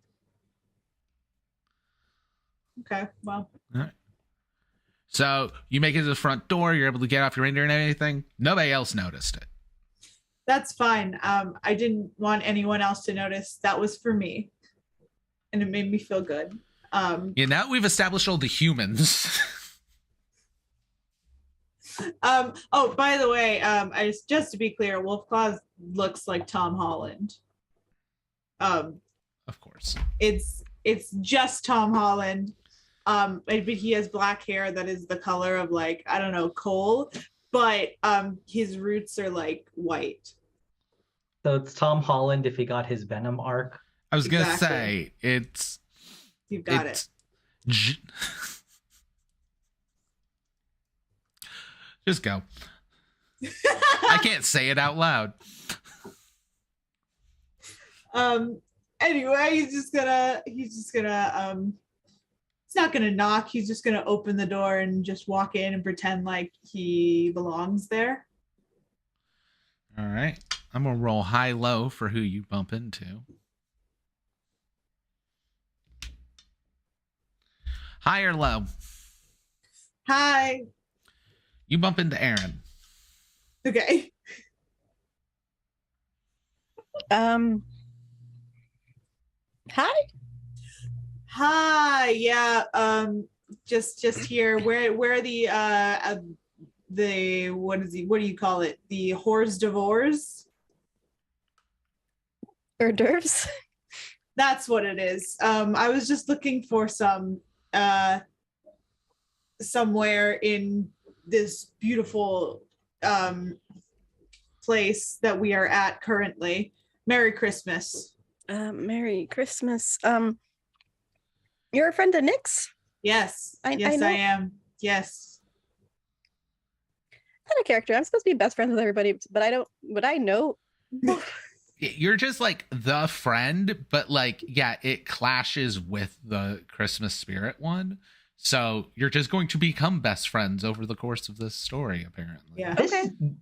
Okay, well. All right. So you make it to the front door. You're able to get off your reindeer and anything. Nobody else noticed it. That's fine. I didn't want anyone else to notice. That was for me. And it made me feel good. Yeah, now we've established all the humans. Oh, by the way, just to be clear, Wolf Claus looks like Tom Holland. Of course. It's just Tom Holland. But he has black hair that is the color of, like, I don't know, coal, but his roots are like white. So it's Tom Holland if he got his Venom arc. I was gonna Exactly. say it's. You've got it. Just go. I can't say it out loud. Anyway, he's not gonna knock. He's just gonna open the door and just walk in and pretend like he belongs there. All right. I'm gonna roll high-low for who you bump into. High or low? Hi. You bump into Aaron. Okay. Hi. Hi. Yeah. Just here. Where the what do you call it? The hors d'oeuvres. Hors d'oeuvres. That's what it is. I was just looking for some somewhere in this beautiful place that we are at currently. Merry Christmas. Merry Christmas. You're a friend of Nick's? Yes. I Yes, know. I am. Yes. Not a character. I'm supposed to be best friends with everybody, but I don't. Would I know? You're just like the friend, but like, yeah, it clashes with the Christmas spirit one. So you're just going to become best friends over the course of this story, apparently. Yeah.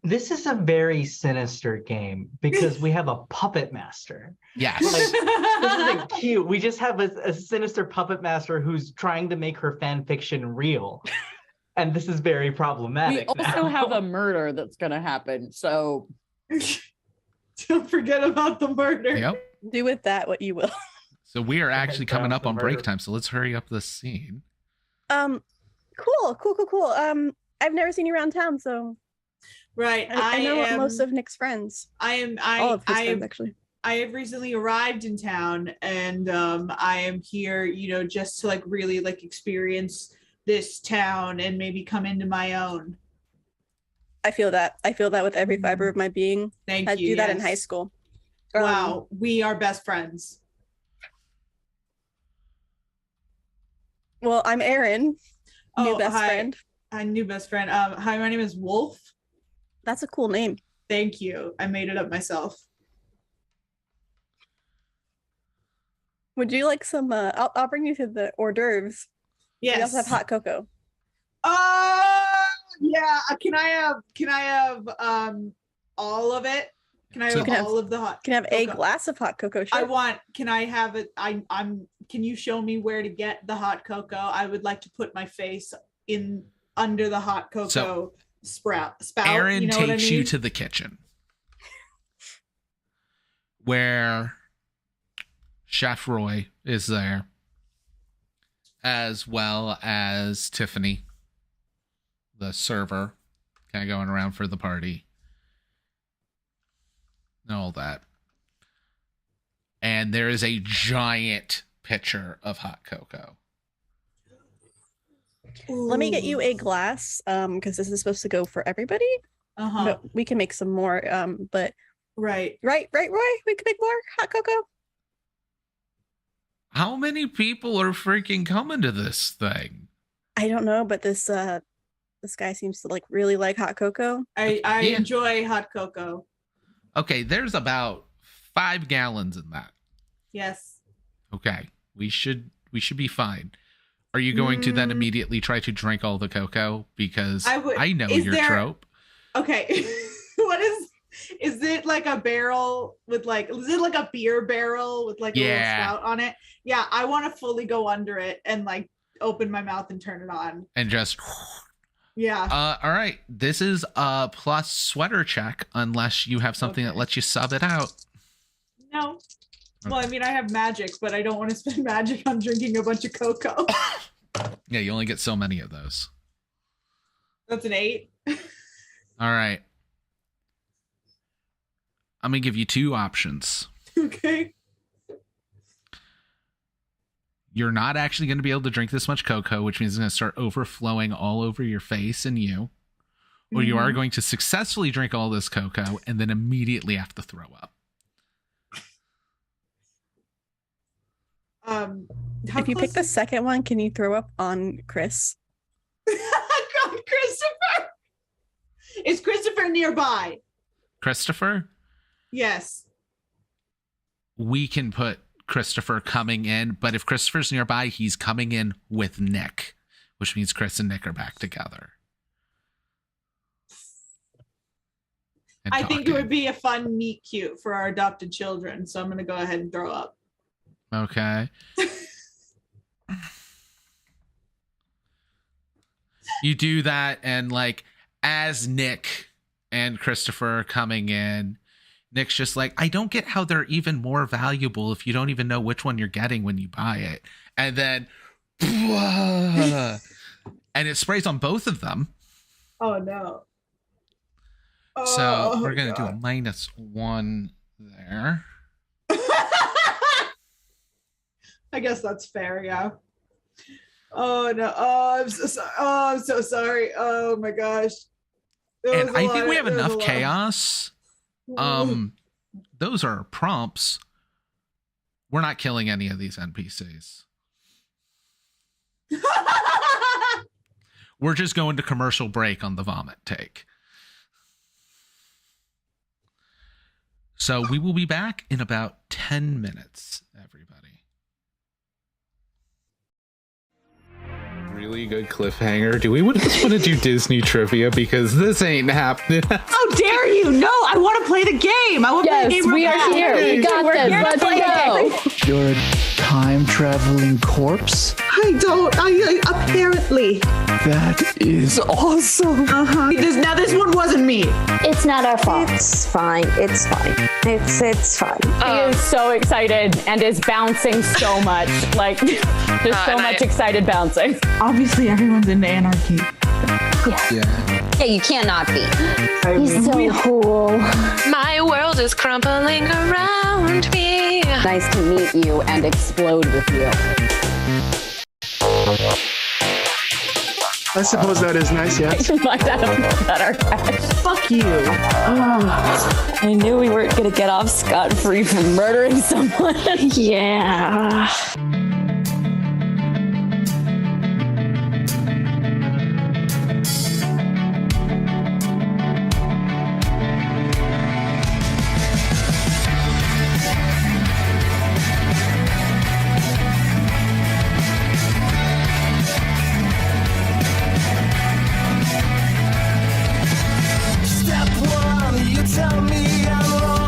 This is a very sinister game because we have a puppet master. Yes. Like, this isn't cute. We just have a sinister puppet master who's trying to make her fan fiction real. And this is very We problematic. also now. have a murder that's going to happen. So Don't forget about the murder. Yep. Do with that what you will. So we are actually down coming up for on break murder. time. So let's hurry up this scene. Cool. I've never seen you around town, so Right. I know most of Nick's friends. All of his friends, actually. I have recently arrived in town, and I am here, just to like really like experience this town and maybe come into my own. I feel that with every fiber of my being. Thank I you. do that in yes. high school. Wow, we are best friends. Well, I'm Erin, new best hi. friend. Hi, new best friend. Hi, my name is Wolf. That's a cool name. Thank you. I made it up myself. Would you like some? I'll bring you to the hors d'oeuvres. Yes. We also have hot cocoa. Yeah. Can I have all of it? Can I So- have all of the hot? Can have a cocoa? glass of hot cocoa. Sure. I want. Can I have it? Can you show me where to get the hot cocoa? I would like to put my face in under the hot cocoa spout. Aaron you know takes what I mean? you to the kitchen where Chef Roy is there, as well as Tiffany, the server, kind of going around for the party and all that. And there is a giant pitcher of hot cocoa. Let me get you a glass, because this is supposed to go for everybody. Uh-huh. But we can make some more. But Right. right, Roy. We can make more hot cocoa. How many people are freaking coming to this thing? I don't know, but this guy seems to really like hot cocoa. I Yeah. enjoy hot cocoa. Okay, there's about 5 gallons in that. Yes. Okay, we should be fine. Are you going to then immediately try to drink all the cocoa? Because I know Is your there- trope. Okay. What is it like a barrel with is it like a beer barrel with a little spout on it? Yeah, I want to fully go under it and open my mouth and turn it on. And just Yeah. all right. This is a plus sweater check unless you have something that Okay. lets you sub it out. No. Well, I mean, I have magic, but I don't want to spend magic on drinking a bunch of cocoa. Yeah, you only get so many of those. That's an 8. All right. I'm gonna give you 2 options. Okay. You're not actually going to be able to drink this much cocoa, which means it's going to start overflowing all over your face and you. Or you are going to successfully drink all this cocoa and then immediately have to throw up. How If you pick the second one, can you throw up on Chris? God, Christopher. Is Christopher nearby? Christopher, Yes. we can put Christopher coming in, but if Christopher's nearby, he's coming in with Nick, which means Chris and Nick are back together. And I think it talking. would be a fun meet cute for our adopted children, so I'm going to go ahead and throw up. Okay. You do that, and as Nick and Christopher are coming in, Nick's just like, I don't get how they're even more valuable if you don't even know which one you're getting when you buy it. And then and it sprays on both of them. Oh, no. So Oh, we're gonna do a God. -1 there. I guess that's fair, yeah. Oh, no. Oh, I'm so sorry. Oh, I'm so sorry. Oh, my gosh. There And was a I lot think we of- have there was a enough lot. chaos. Those are prompts. We're not killing any of these NPCs. We're just going to commercial break on the vomit take. So we will be back in about 10 minutes, everybody. Really good cliffhanger. Do we just want to do Disney trivia? Because this ain't happening. How dare you? No, I want to play the game. I want to play the Yes, game. we real are fast. here. We got We're this. here to Let's play it. go. You're a time traveling corpse? I don't. I apparently. That is awesome. Now this one wasn't me. It's not our fault. It's fine. It's fine. It's fine. He is so excited and is bouncing so much. There's so much excited bouncing. Obviously, everyone's into anarchy. Yeah, you cannot be. He's so cool. My world is crumbling around me. Nice to meet you and explode with you. I suppose that is nice, yes. You might have better. Fuck you. I knew we weren't gonna get off scot-free from murdering someone. Yeah. Step one, you tell me I'm wrong.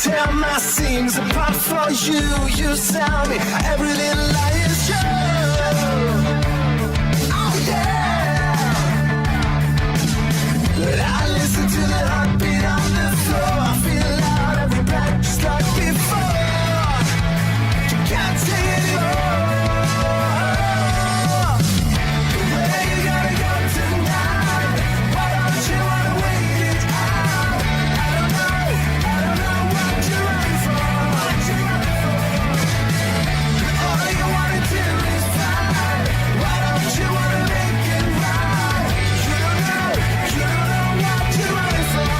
tear my seams apart for you. You tell me every little lie is true. Oh yeah. But I listen to the heartbeat on the floor. I feel loud every breath just like before. You can't take it anymore. Where you gonna go tonight? Why don't you wanna wait it out? I don't know what you're running from. All you wanna do is fight. Why don't you wanna make it right? You don't know what you're running from.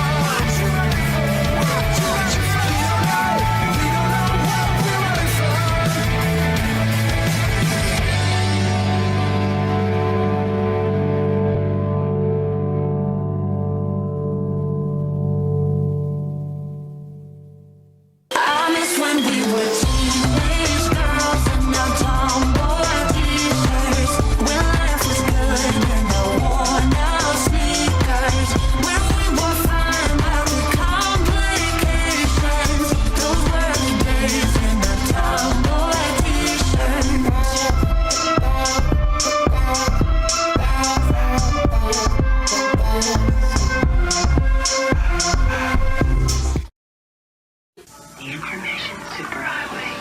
We don't know what we're running from. I miss when we were teenage girls and our tomboy t-shirts. When life was good and the worn-out sneakers. When we were fine about the complications. Those were the days in the tomboy The information superhighway.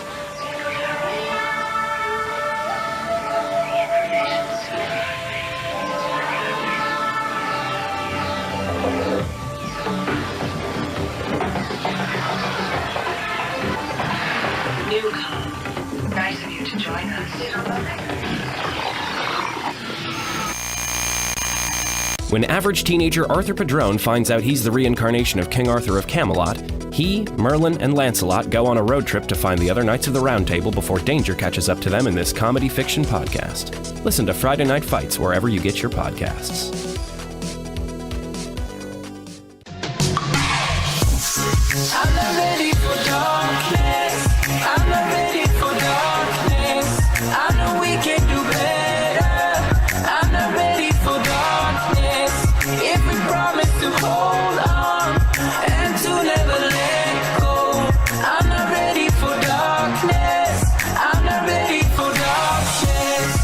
Newcom. Nice of you to join us. When average teenager Arthur Padrone finds out he's the reincarnation of King Arthur of Camelot, he, Merlin, and Lancelot go on a road trip to find the other Knights of the Round Table before danger catches up to them in this comedy fiction podcast. Listen to Friday Night Fights wherever you get your podcasts. I'm not ready for darkness. I'm not ready for darkness. I know we can do better. I'm not ready for darkness. If we promise to hold on and to never let go. I'm not ready for darkness. I'm not ready for darkness.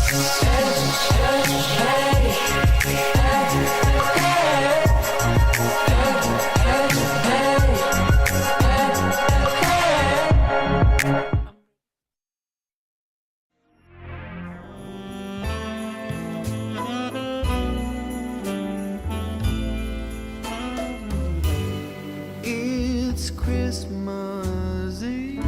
It's Christmas Eve,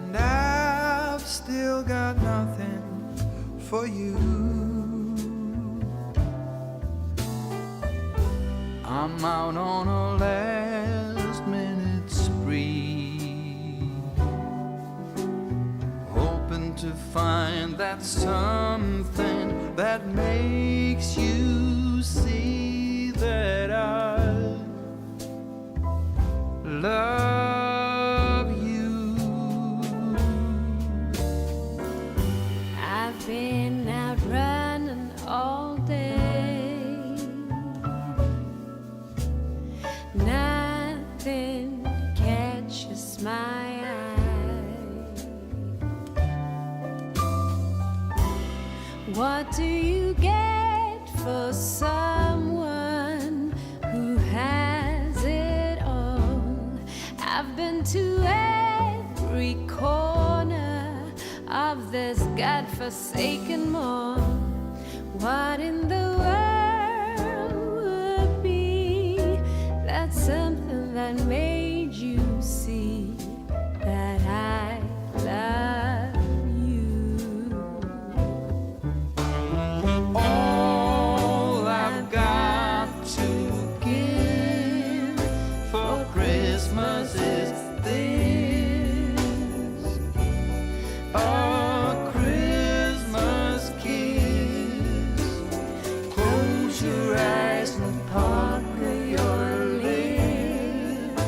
and I've still got nothing for you. I'm out on a last minute spree, hoping to find that something that makes you see that I love you. I've been out running all day. Nothing catches my eye. What do you get for someone who has it all? I've been to every corner of this godforsaken mall. What in the world would be that something that made you see that I love you? All I've got to give for Christmas is this: a Christmas kiss. Close your eyes and pucker your lips,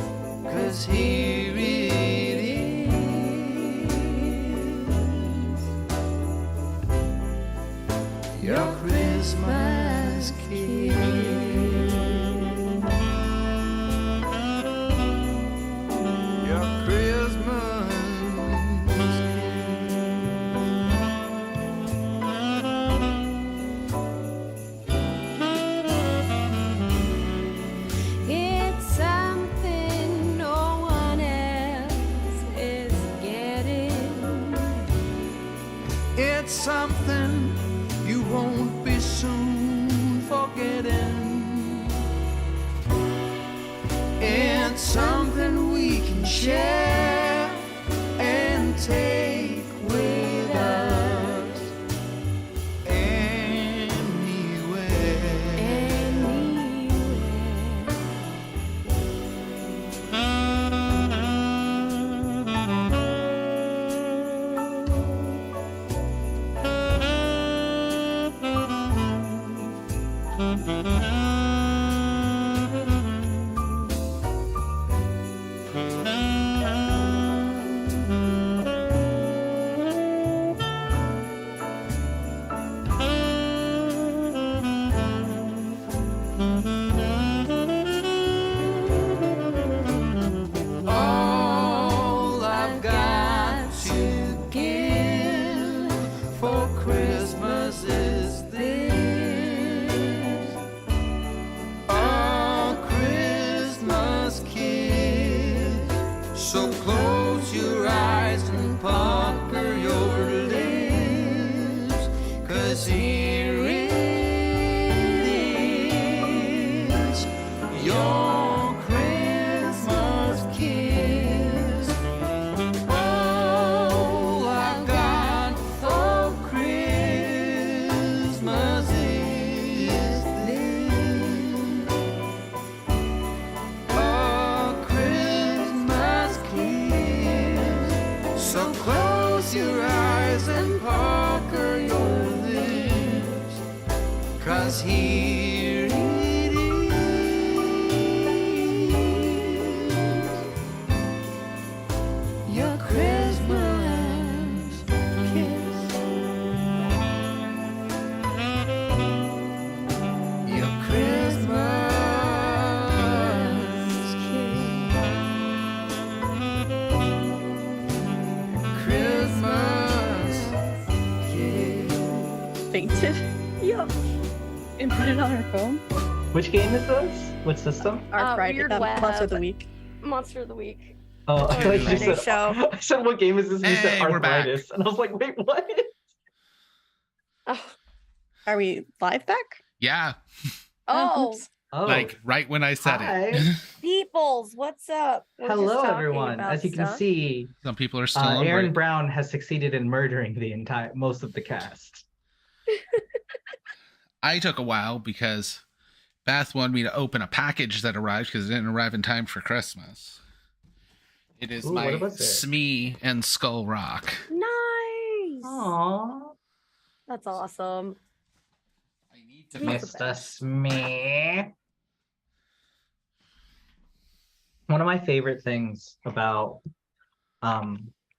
'cause here it is, your Christmas kiss. something you won't be soon forgetting. It's something we can share and take with us all I've got to give for Christmas is this, a Christmas kiss. So close your eyes and pucker your lips, 'cause here it is, your Christmas kiss. All I've got for Christmas is this, a Christmas kiss. So close your eyes and pucker your lips, 'cause here it is, your Christmas kiss. Your Christmas kiss. Christmas kiss. Fainted Yup. and put it on her phone. Which game is this? Which system? Our Friday Weird Monster of the Web. Week. Monster of the Week. Oh, I feel like you Friday said. show. I said, "What game is this?" And you said Hey, we're back. arthritis, and I was like, "Wait, what?" Oh, Are we live back? Yeah. oh oops. Oh, Like right when I said Hi. it. Peoples, what's up? We're just hello, talking everyone. about As you can stuff. see, Some people are still on Aaron break. Brown has succeeded in murdering most of the cast. I took a while because Beth wanted me to open a package that arrived because it didn't arrive in time for Christmas. It is Ooh, my what was it? Smee and Skull Rock. Nice. Aww, That's awesome. I need to Mr. Smee. One of my favorite things about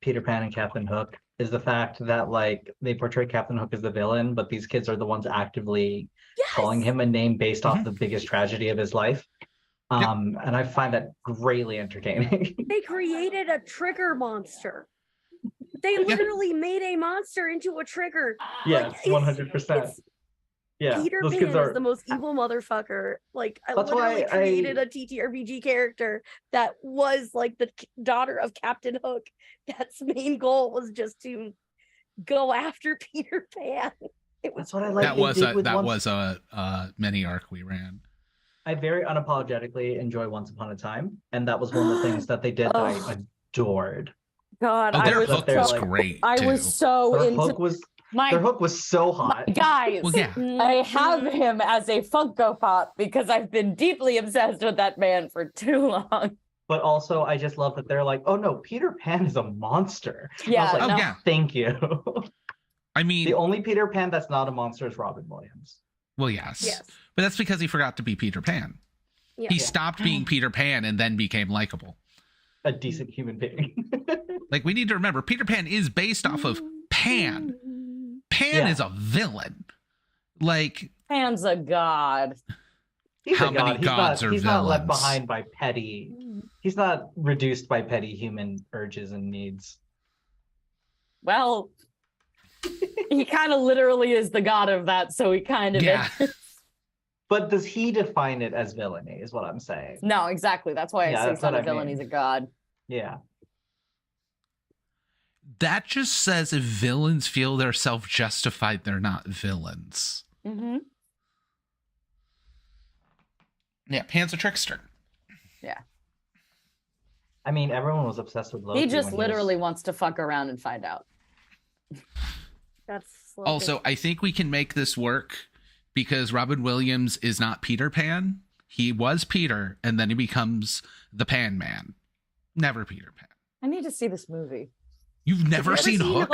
Peter Pan and Captain Hook is the fact that like they portray Captain Hook as the villain, but these kids are the ones actively calling him a name based off the biggest tragedy of his life. And I find that greatly entertaining. They created a trigger monster. They literally made a monster into a trigger. Yes, Like, it's- 100%. it's- Yeah, Peter those Pan kids is are the most evil motherfucker. Like I That's literally why created a TTRPG character that was like the daughter of Captain Hook. That's main goal was just to go after Peter Pan. It was That's what I like. That they was did a with that Once- was a mini arc we ran. I very unapologetically enjoy Once Upon a Time, and that was one of the things that they did that I adored. God, Oh, I their was hook they're was like- great. I too. was so Their into hook was my their hook was so hot. guys. Well, yeah. I have him as a Funko Pop because I've been deeply obsessed with that man for too long. But also, I just love that they're like, "Oh no, Peter Pan is a monster." Yeah, I was like, Oh, no. yeah. "Thank you." I mean, The only Peter Pan that's not a monster is Robin Williams. well, yes. Yes. But that's because he forgot to be Peter Pan. Yeah. He stopped being Peter Pan and then became likable. A decent human being. Like, we need to remember, Peter Pan is based off of Pan. Pan Yeah. is a villain. Like, Pan's a god. He's How a many god. gods are He's not left villains? behind by petty. He's not reduced by petty human urges and needs. Well, he kind of literally is the god of that, so he kind of yeah. is. But does he define it as villainy? Is what I'm saying. No, exactly. That's why Yeah, I say that's he's not what a I villain, mean. he's a god. Yeah. That just says if villains feel they're self-justified, they're not villains. Mm-hmm. Yeah, Pan's a trickster. Yeah. I mean, everyone was obsessed with Loki. He just when literally wants to fuck around and find out. That's Also, I think we can make this work because Robin Williams is not Peter Pan. He was Peter, and then he becomes the Pan Man. Never Peter Pan. I need to see this movie. You've never seen Hook?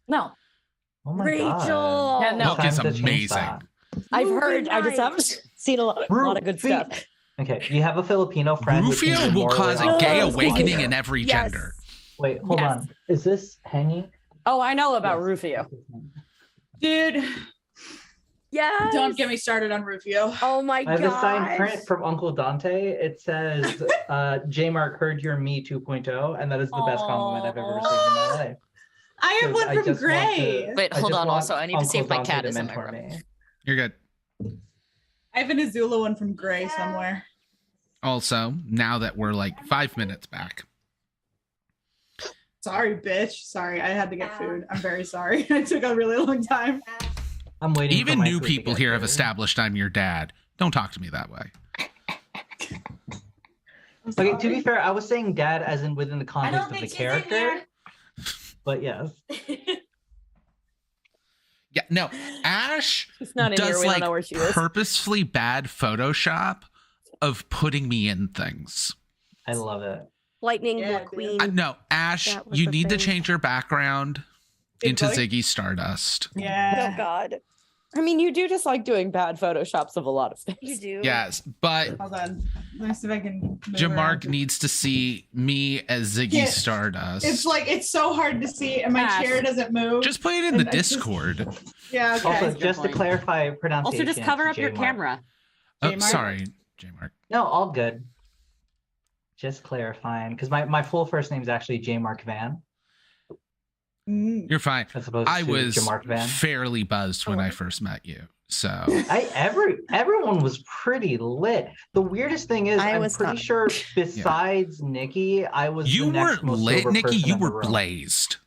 No. Oh my Rachel. God. Yeah, no. Hook is Time to change amazing. that. I've Movie heard. I just night. haven't seen a lot of good stuff. Okay, you have a Filipino friend. who Rufio thinks will more cause a about gay us. awakening in every Yes. gender. Wait, hold Yes. on. Is this hanging? Oh, I know about Yes. Rufio. Dude, Yes. don't get me started on Rufio. Oh my I have a signed god. print from Uncle Dante. It says, J Mark heard your me 2.0, and that is the best compliment I've ever received in my life. I have 'Cause one from just want Gray. to- Wait, I hold just on. want Also, I need to see Uncle if my Dante cat to is in my mentor room. me. You're good. I have an Azula one from Gray somewhere. Also, now that we're like 5 minutes back, Sorry, bitch. Sorry, I had to get food. I'm very sorry. It took a really long time. I'm waiting. for even my new food to people get here have here. established I'm your dad. Don't talk to me that way. Okay, to be fair, I was saying dad as in within the context of the character. But yes. Yeah, no. Ash She's not in here. does We like don't know where she is. purposefully bad Photoshop of putting me in things. I love it. Lightning Yeah, McQueen. No, Ash, That was you the need to thing. change your background Big into boy? Ziggy Stardust. Yeah. Oh God. I mean, you do just like doing bad photoshops of a lot of things. You do. Yes, but Hold on. Let me see if I can. move Jamark around. needs to see me as Ziggy Yeah, Stardust. It's like it's so hard to see, and my Ash. chair doesn't move. Just put it in the And I just- Discord. Yeah. Okay. Also, good just to point. clarify pronunciation. Also, just cover it's up your J-Mark. camera. Oh, J-Mark? sorry, Jamark. No, all good. Just clarifying, because my full first name is actually J Mark Van, Mm. You're fine. as opposed I to was Jamark Van. fairly buzzed when I first met you. So Everyone was pretty lit. The weirdest thing is, I I'm was pretty not. sure besides Nikki, I was you the next weren't most lit, sober Nikki. person You in the were room. blazed.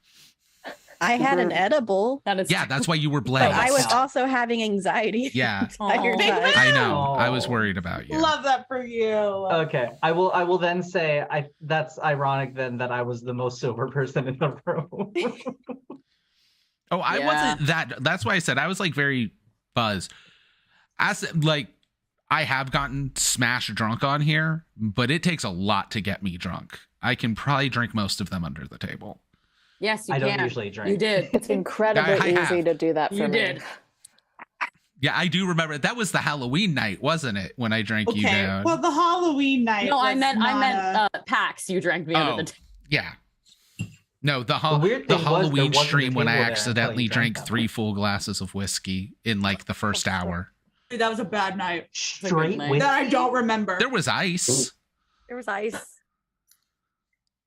I had an edible, That is Yeah, that's why you were but blazed. I was also having anxiety. Yeah, the entire Aw. time. I know. I was Oh. worried about you. Love that for you. Okay, I will then say that's ironic then that I was the most sober person in the room. Oh, I Yeah. wasn't that. That's why I said I was like very buzzed. As like, I have gotten smash drunk on here, but it takes a lot to get me drunk. I can probably drink most of them under the table. Yes, you I can. don't usually drink. You did. It's incredibly I have. easy to do that for You me. did. Yeah, I do remember that was the Halloween night, wasn't it? When I drank you Okay. down. Well, the Halloween night. No, I was meant not PAX. You drank me under Oh. the table. Yeah. No, the weird the thing was there Halloween wasn't a stream when I table there until accidentally you drank drank them. 3 full glasses of whiskey in like the first hour. Dude, that was a bad night. Straight night. with That I don't remember. There was ice. There was ice.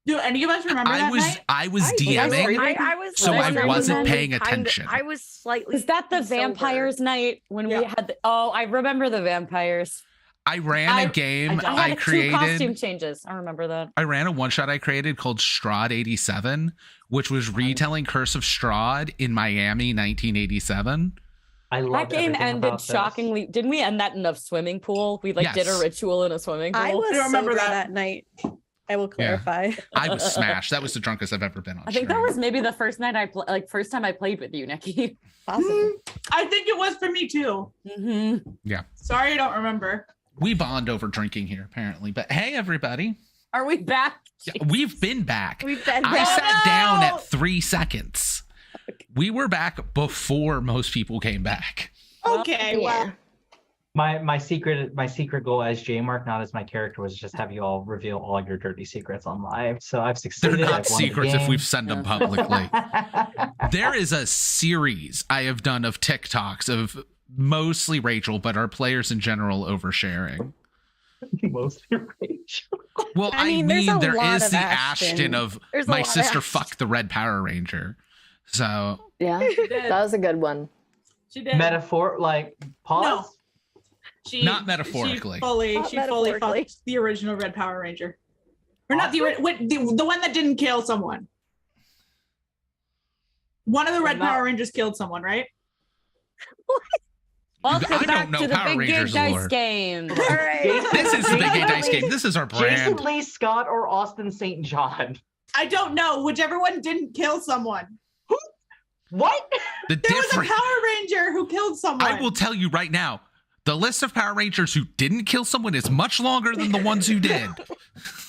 Do any of us remember that night? I was I DMing. I was. So I was wasn't paying kind of- attention. I was slightly. Was that the sober. vampires night when we Yeah. had the, oh, I remember the vampires. I ran a game I had 2 costume created. changes. I remember that. I ran a one shot I created called Strahd 87, which was retelling Curse of Strahd in Miami 1987. I love That game everything ended about this. shockingly. Didn't we end that in a swimming pool? We like did a Yes. ritual in a swimming pool. I was I don't remember sober that. that night. I will clarify. I was smashed. That was the drunkest I've ever been on. I think that stream. was maybe the first night first time I played with you, Nikki. Possible. I think it was for me too. Mm-hmm. Yeah. Sorry, I don't remember. We bond over drinking here, apparently. But hey, everybody. Are we back? Yeah, we've been back. We've been I back. sat down at 3 seconds. We were back before most people came back. Okay, well, My secret goal as J Mark, not as my character, was just have you all reveal all your dirty secrets on live. So I've They're succeeded. not I've won the secrets if game. we've sent them publicly. There is a series I have done of TikToks of mostly Rachel, but our players in general oversharing. Mostly Rachel. Well, I I mean, mean, there's a there lot is of the Ashton. Ashton of There's a my lot of sister Ashton. fucked the Red Power Ranger. So Yeah, she did. that was a good one. She did. Metaphor, like pause. No. She, Not metaphorically. She fully metaphorically. fucked the original Red Power Ranger. Or not the one that didn't kill someone. One of the Red Power Rangers killed someone, right? Welcome I back don't know to the Power Big Gay Rangers Dice lore. game. All right. This is the Big Gay Dice game. This is our Jason brand. Lee Scott or Austin St. John? I don't know. Whichever one didn't kill someone. What? The There was a difference. Power Ranger who killed someone. I will tell you right now. The list of Power Rangers who didn't kill someone is much longer than the ones who did.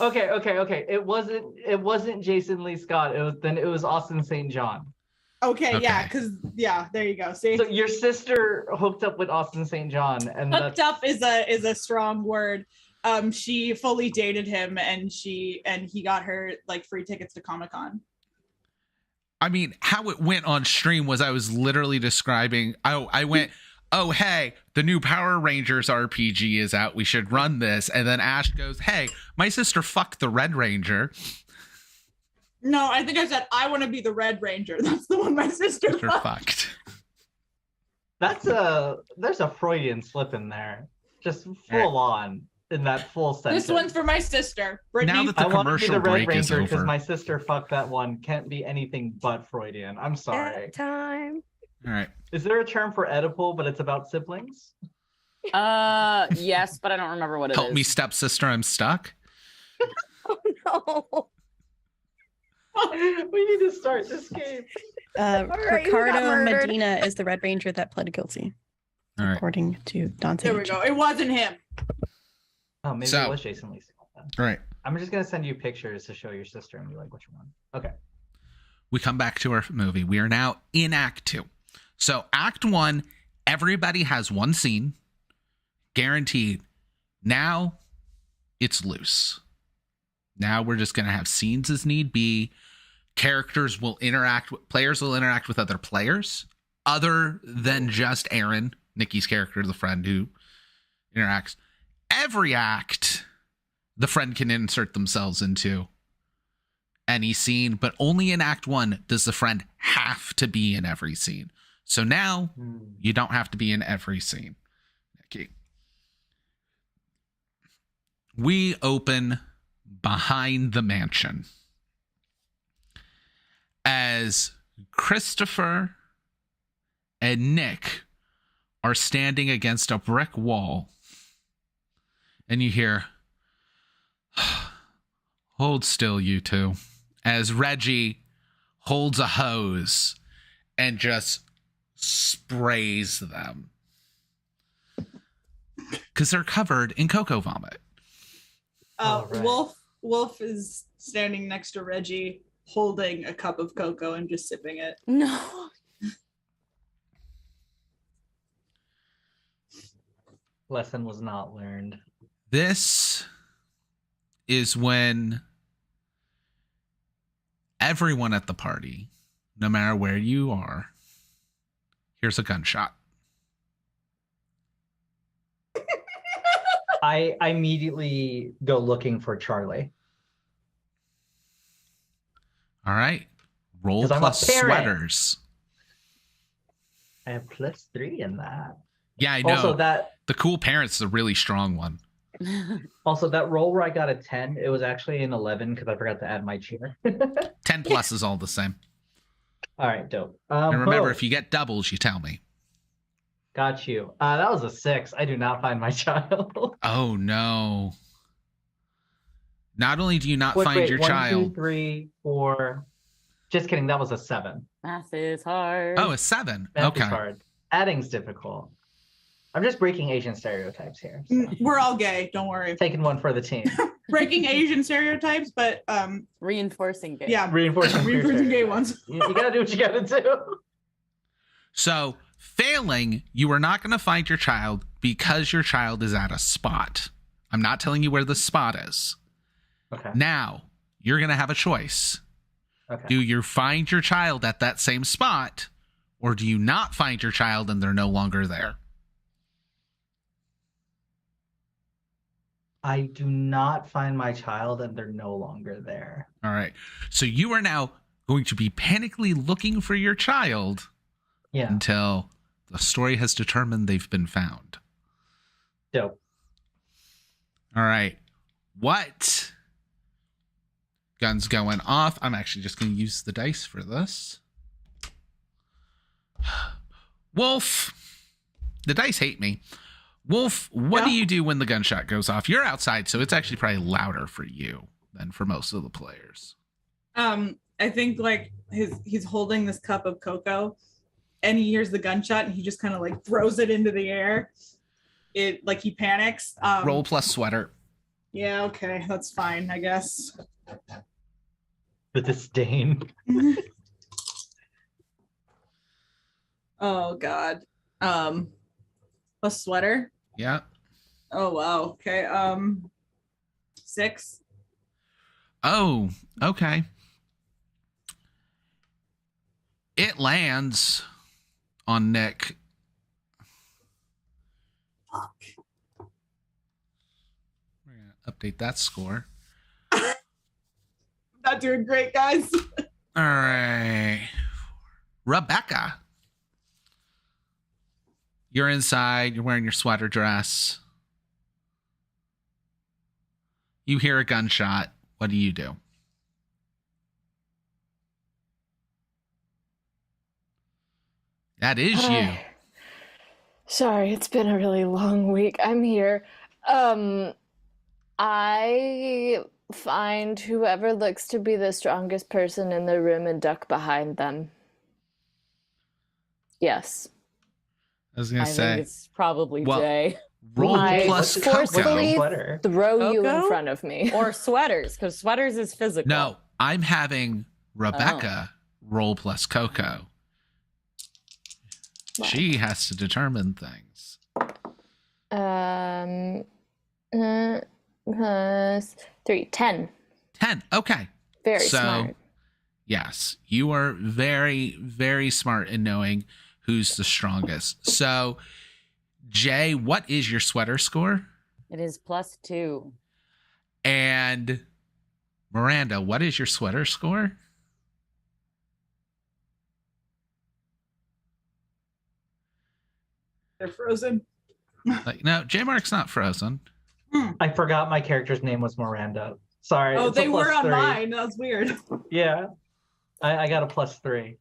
Okay. It wasn't Jason Lee Scott. It was Austin St. John. Okay, yeah, Okay. because there you go. See, So your sister hooked up with Austin St. John, and hooked up is a strong word. She fully dated him, and he got her like free tickets to Comic-Con. I mean, how it went on stream was I was literally describing. I went, oh, hey, the new Power Rangers RPG is out. We should run this. And then Ash goes, hey, my sister fucked the Red Ranger. No, I think I said I want to be the Red Ranger. That's the one my sister Sister fucked. fucked. there's a Freudian slip in there, just full on in that full sentence. This one's for my sister, Brittany. Now that the I want to be commercial the Red break is Ranger because over. my sister fucked that one. Can't be anything but Freudian. I'm sorry. Time. All right. Is there a term for Oedipal, but it's about siblings? Yes, but I don't remember what it is. Help me, stepsister. I'm stuck. Oh no. We need to start this game. right, who got Ricardo murdered? Medina is the Red Ranger that pled guilty, All right. according to Dante. There we go. It wasn't him. Oh, maybe So- it was Jason Lee Scott then. All right. I'm just gonna send you pictures to show your sister and be like, which one? Okay. We come back to our movie. We are now in Act 2. So Act 1, everybody has one scene, guaranteed. Now it's loose. Now we're just going to have scenes as need be. Players will interact with other players other than just Aaron, Nikki's character, the friend who interacts. Every act, the friend can insert themselves into any scene, but only in Act 1 does the friend have to be in every scene. So now you don't have to be in every scene. Okay. We open behind the mansion as Christopher and Nick are standing against a brick wall, and you hear, hold still, you two, as Reggie holds a hose and just sprays them because they're covered in cocoa vomit. Right. Wolf is standing next to Reggie, holding a cup of cocoa and just sipping it. No. Lesson was not learned. This is when everyone at the party, no matter where you are, hears a gunshot. I immediately go looking for Charlie. All right. Roll 'Cause I'm a plus parent. sweaters. I have +3 in that. Yeah, I know. Also, the cool parent's a really strong one. that roll where I got a 10, it was actually an 11 because I forgot to add my cheer. 10 plus is all the same. All right, dope. And remember, oh, if you get doubles, you tell me. got you. That was a 6. I do not find my child. Oh, no. Not only do you not Wait, find wait, your 1, child. 2, 3, 4. Just kidding. That was a 7. Math is hard. Oh, a 7. Math Okay. is hard. Adding's difficult. I'm just breaking Asian stereotypes here. So. We're all gay, don't worry. Taking one for the team. Breaking Asian stereotypes, but Reinforcing gay. yeah, Reinforcing gay ones. You gotta do what you gotta do. So, failing, you are not going to find your child because your child is at a spot. I'm not telling you where the spot is. Okay. Now, you're going to have a choice. Okay. Do you find your child at that same spot, or do you not find your child and they're no longer there? I do not find my child and they're no longer there. All right. So you are now going to be panically looking for your child Yeah. until the story has determined they've been found. Dope. All right. What? Guns going off. I'm actually just going to use the dice for this. Wolf, the dice hate me. Wolf, what do you do when the gunshot goes off? You're outside, so it's actually probably louder for you than for most of the players. I think like he's holding this cup of cocoa and he hears the gunshot and he just kind of like throws it into the air. It like he panics. Roll plus sweater. Yeah, okay, that's fine, I guess. The disdain. Oh God. A sweater. Yeah. Oh wow. Okay. 6. Oh, okay. It lands on Nick. Fuck. We're gonna update that score. Not doing great, guys. All right. Rebecca. You're inside, you're wearing your sweater dress. You hear a gunshot. What do you do? That is you. Sorry, it's been a really long week. I'm here. I find whoever looks to be the strongest person in the room and duck behind them. Yes. I was gonna I say think it's probably well, Jay. roll I plus forcefully Coco. throw you in Coco? front of me. Or sweaters, because sweaters is physical. No, I'm having Rebecca roll plus Coco. What? She has to determine things. Plus 3, 10. 10. Okay. Very so, smart. Yes, you are very, very smart in knowing who's the strongest. So, Jay, what is your sweater score? It is +2. And Miranda, what is your sweater score? They're frozen. Like, no, J Mark's not frozen. I forgot my character's name was Miranda. Sorry. Oh, it's a they were on +3. mine. That was weird. Yeah. I got a +3.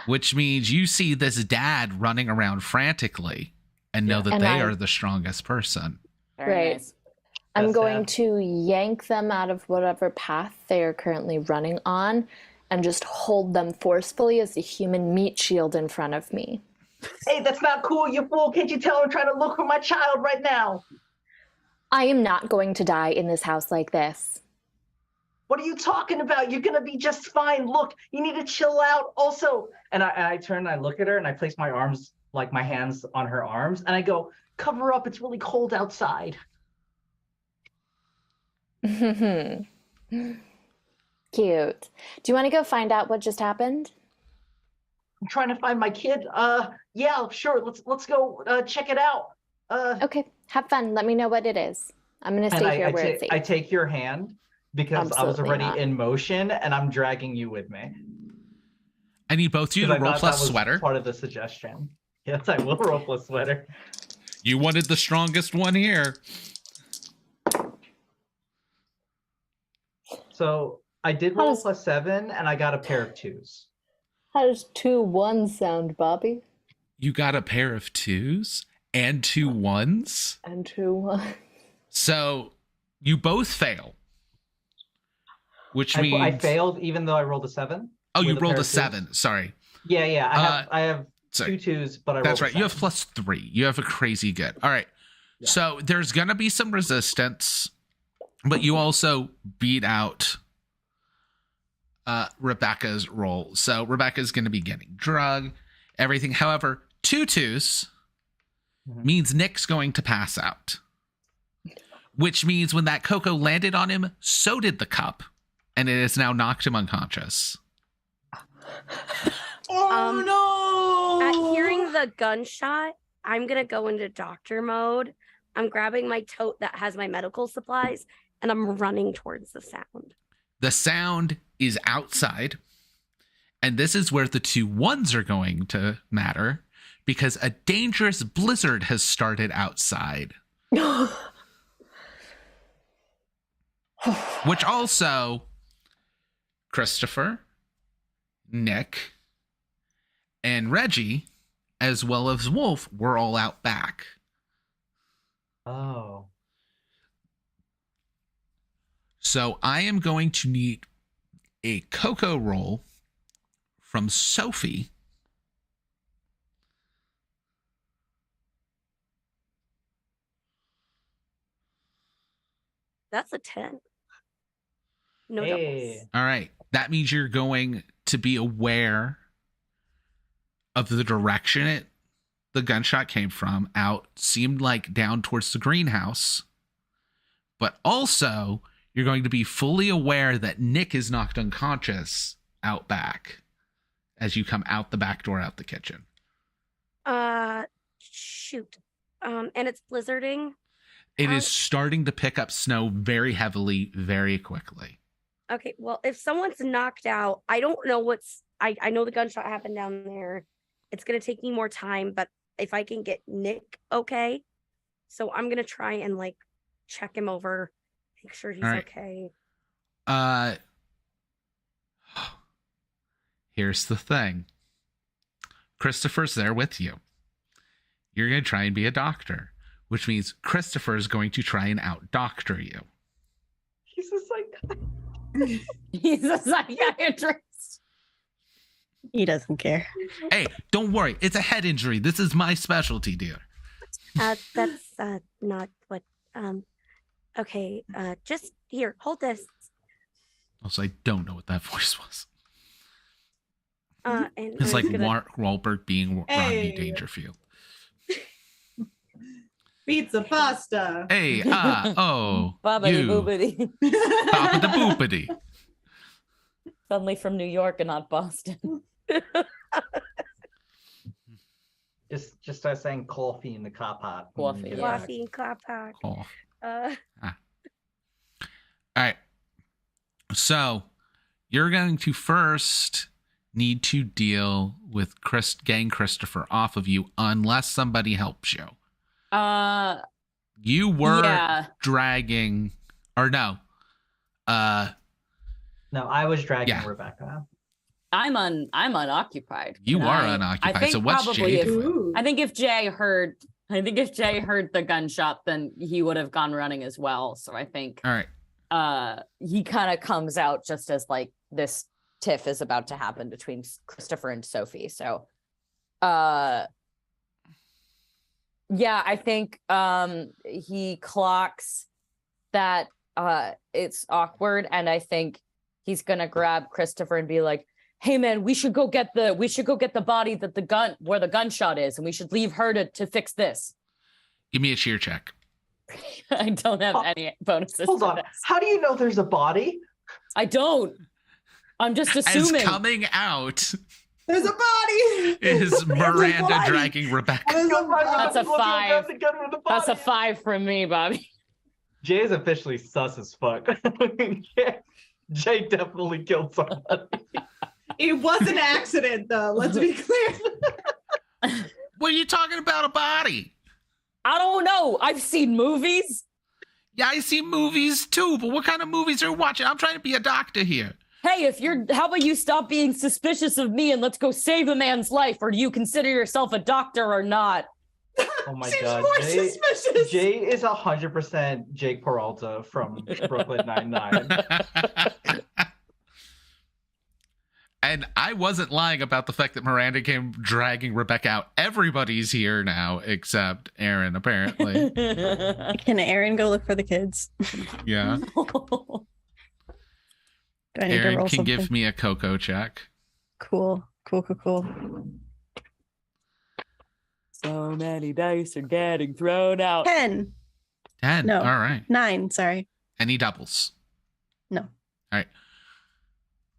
Which means you see this dad running around frantically and know that And they I- are the strongest person. Very Right. nice. I'm That's going sad. to yank them out of whatever path they are currently running on and just hold them forcefully as a human meat shield in front of me. Hey, that's not cool, you fool. Can't you tell I'm trying to look for my child right now? I am not going to die in this house like this. What are you talking about? You're gonna be just fine. Look, you need to chill out. Also, and I turn and I look at her and I place my arms, like my hands on her arms, and I go, cover up, it's really cold outside. Cute. Do you want to go find out what just happened? I'm trying to find my kid. Yeah, sure. Let's go check it out. Okay, have fun. Let me know what it is. I'm gonna stay here where it's safe. I take your hand because I was Absolutely already not. in motion and I'm dragging you with me. I need both of you 'Cause to I roll thought plus that was sweater. Part of the suggestion. Yes, I will roll plus sweater. You wanted the strongest one here. So I did How roll does- +7 and I got a pair of 2s. How does 2 1 sound, Bobby? You got a pair of 2s and 2 1s. And 2 1. So you both fail. Which means I failed even though I rolled a 7. Oh, you with rolled pair a of 2s. 7. Sorry. Yeah. I have sorry. 2 2s, but I That's rolled right. You have +3. You have a crazy good. All right. Yeah. So there's going to be some resistance, but you also beat out Rebecca's roll. So Rebecca's going to be getting drug, everything. However, 2 2s means Nick's going to pass out, which means when that cocoa landed on him, so did the cup, and it has now knocked him unconscious. Oh no! At hearing the gunshot, I'm gonna go into doctor mode. I'm grabbing my tote that has my medical supplies, and I'm running towards the sound. The sound is outside, and this is where the 2 1s are going to matter because a dangerous blizzard has started outside. Which also, Christopher, Nick, and Reggie, as well as Wolf, were all out back. Oh. So I am going to need a Coco roll from Sophie. That's a 10. No Hey. doubles. All right. That means you're going to be aware of the direction the gunshot came from. Seemed like down towards the greenhouse. But also, you're going to be fully aware that Nick is knocked unconscious out back as you come out the back door out the kitchen. Shoot. And it's blizzarding. It is starting to pick up snow very heavily, very quickly. Okay, well, if someone's knocked out, I don't know I know the gunshot happened down there. It's gonna take me more time, but if I can get Nick okay. So I'm gonna try and like check him over, make sure he's okay. Here's the thing. Christopher's there with you. You're going to try and be a doctor, which means Christopher is going to try and out-doctor you. He's a psychiatrist. He's a psychiatrist. He doesn't care. Hey, don't worry. It's a head injury. This is my specialty, dear. That's not what okay, just here, hold this. Also, I don't know what that voice was. And It's I'm like gonna- Mark Wahlberg being Rodney Hey. Dangerfield. Pizza pasta. Hey, oh, Bobbity you, boobity. Papa the Boopity. Suddenly from New York and not Boston. Just start saying coffee in the car park. Coffee, Yeah. Coffee and clap pack. Oh. Uh, All right. So you're going to first need to deal with getting Christopher off of you unless somebody helps you. You were dragging, or no. No, I was dragging Yeah. Rebecca. I'm unoccupied. You And are I unoccupied. think So what's probably Jay if, doing? I think if Jay heard the gunshot, then he would have gone running as well. So I think All right. he kind of comes out just as like this tiff is about to happen between Christopher and Sophie. So yeah, I think he clocks that it's awkward, and I think he's gonna grab Christopher and be like, hey man, we should go get the body that where the gunshot is, and we should leave her to fix this. Give me a cheer check. I don't have any bonuses. Hold for on. this. How do you know there's a body? I don't. I'm just As assuming. coming out There's a body. is Miranda body. dragging Rebecca. That's a 5. That's a 5 from me, Bobby. Jay is officially sus as fuck. Jay definitely killed somebody. It was an accident, though. Let's be clear. What are you talking about, a body? I don't know. I've seen movies. Yeah, I see movies too, but what kind of movies are you watching? I'm trying to be a doctor here. Hey, how about you stop being suspicious of me and let's go save a man's life, or do you consider yourself a doctor or not? Oh my Seems god. more Jay, suspicious. Jay is 100% Jake Peralta from Brooklyn Nine-Nine. And I wasn't lying about the fact that Miranda came dragging Rebecca out. Everybody's here now except Aaron, apparently. Can Aaron go look for the kids? Yeah. Do I need to Aaron roll can something? give me a Coco check. Cool. So many dice are getting thrown out. 10. 10. No. All right. 9, sorry. Any doubles? No. All right.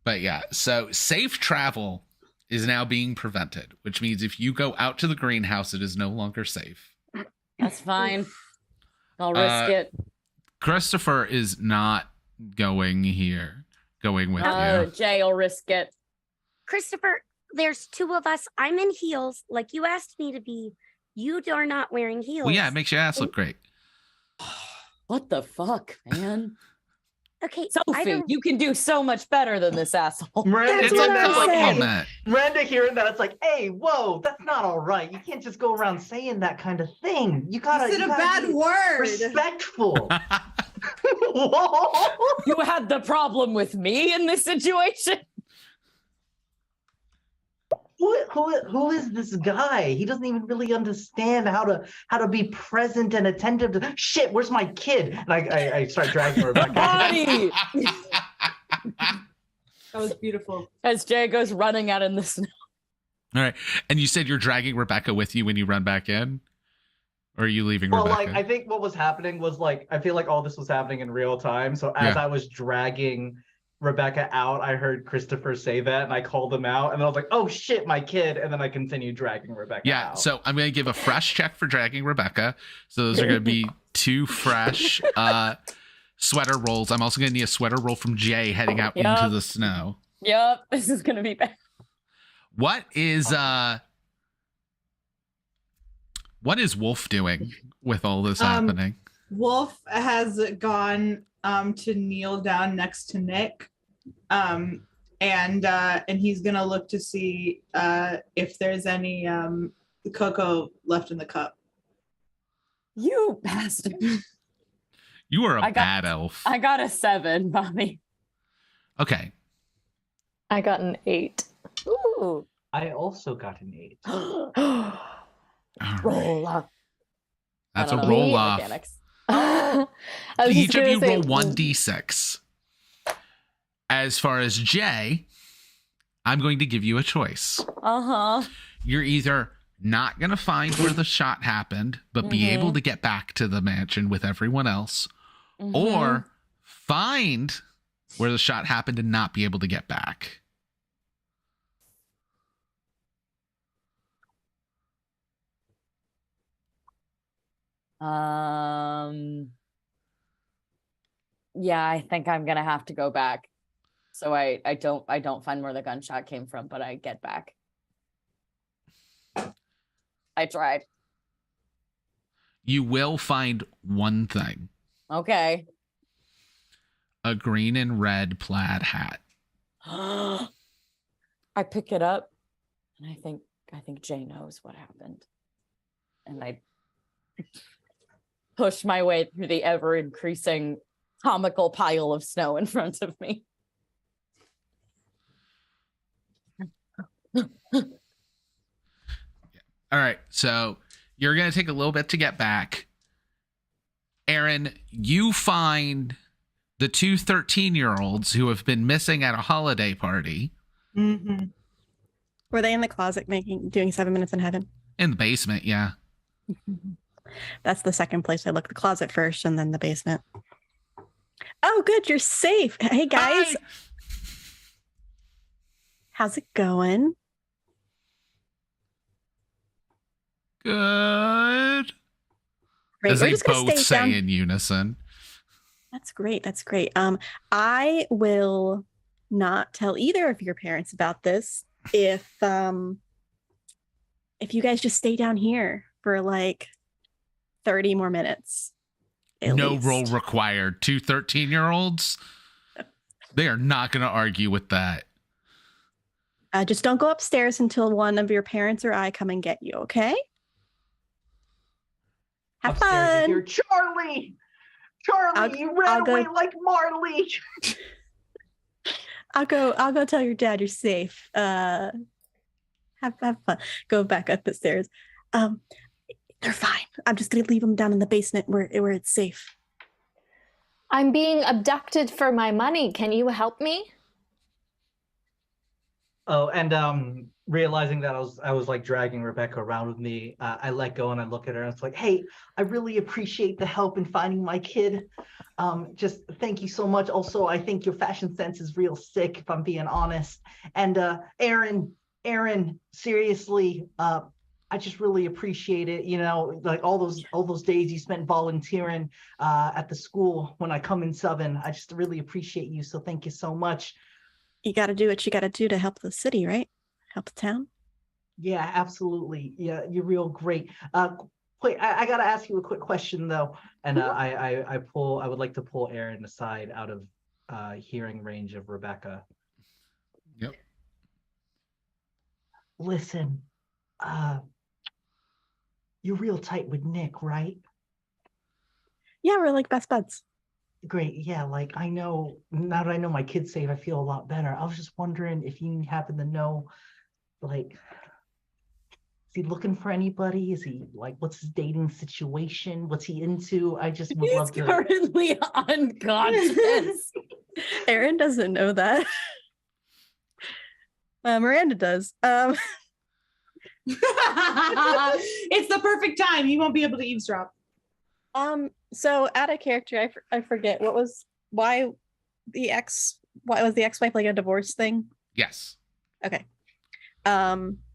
But yeah, so safe travel is now being prevented, which means if you go out to the greenhouse, it is no longer safe. That's fine. I'll risk it. Christopher is not going with you. Jay will risk it. Christopher, there's 2 of us. I'm in heels, like you asked me to be. You are not wearing heels. Well, yeah, it makes your ass look great. What the fuck, man? Okay, Sophie, you can do so much better than this asshole. Miranda It's hearing a that, like, hey, compliment. Miranda hearing that, it's like, hey, whoa, that's not all right. You can't just go around saying that kind of thing. You gotta, said a gotta bad be word. respectful. Whoa. You had the problem with me in this situation. Who is this guy? He doesn't even really understand how to be present and attentive to shit. Where's my kid? And I start dragging her back. Body. That was beautiful. As Jay goes running out in the snow. All right. And you said you're dragging Rebecca with you when you run back in? Or are you leaving Well, Rebecca? like, I think what was happening was, like, I feel like all this was happening in real time. So as Yeah. I was dragging Rebecca out, I heard Christopher say that, and I called him out, and I was like, oh shit, my kid. And then I continued dragging Rebecca Yeah, out. so I'm going to give a fresh check for dragging Rebecca. So those are going to be 2 fresh sweater rolls. I'm also going to need a sweater roll from Jay heading out into the snow. Yep, this is going to be bad. What is Wolf doing with all this happening? Wolf has gone to kneel down next to Nick, and he's gonna look to see if there's any cocoa left in the cup. You bastard. You are a bad elf. I got a 7, Mommy. Okay. I got an 8. Ooh. I also got an 8. Roll up. That's I a don't know roll the off. mechanics. Each of you roll 1d6. As far as Jay, I'm going to give you a choice. Uh-huh. You're either not going to find where the shot happened, but be able to get back to the mansion with everyone else, or find where the shot happened and not be able to get back. Yeah, I think I'm gonna have to go back. So I don't find where the gunshot came from, but I get back. I tried. You will find one thing. Okay. A green and red plaid hat. I pick it up and I think Jay knows what happened. And I push my way through the ever increasing comical pile of snow in front of me. All right, so you're going to take a little bit to get back. Aaron, you find the 2 13-year-olds who have been missing at a holiday party. Mm-hmm. Were they in the closet doing 7 Minutes in Heaven? In the basement, yeah. That's the second place I look. The closet first and then the basement. Oh, good. You're safe. Hey, guys. Hi. How's it going? Good. Great. As We're they just gonna both stay say down. in unison. That's great. That's great. I will not tell either of your parents about this if you guys just stay down here for like 30 more minutes. No least. roll required. 2 13-year-olds. They are not going to argue with that. Just don't go upstairs until one of your parents or I come and get you, okay? Have Upstairs, fun. you hear, Charlie! Charlie, you ran away like Marley! I'll go tell your dad you're safe. Have fun. Go back up the stairs. They're fine. I'm just gonna leave them down in the basement where it's safe. I'm being abducted for my money. Can you help me? Oh, and realizing that I was like dragging Rebecca around with me, I let go and I look at her and it's like, hey, I really appreciate the help in finding my kid. Just thank you so much. Also, I think your fashion sense is real sick, if I'm being honest. And Aaron, seriously, I just really appreciate it. You know, like all those days you spent volunteering at the school when I come in subbing. I just really appreciate you. So thank you so much. You got to do what you got to do to help the city, right? Help the town. Yeah, absolutely. Yeah, you're real great. Wait, I gotta ask you a quick question though. And I would like to pull Aaron aside out of hearing range of Rebecca. Yep. Listen, you're real tight with Nick, right? Yeah, we're like best buds. Great. Yeah, like I know now that I know my kid's safe, I feel a lot better. I was just wondering if you happen to know, like, is he looking for anybody? Is he like, what's his dating situation? What's he into? I just would love He's to. currently unconscious. Aaron doesn't know that. Miranda does. It's the perfect time. You won't be able to eavesdrop. So out of character, I forget why was the ex-wife like a divorce thing? Yes. Okay.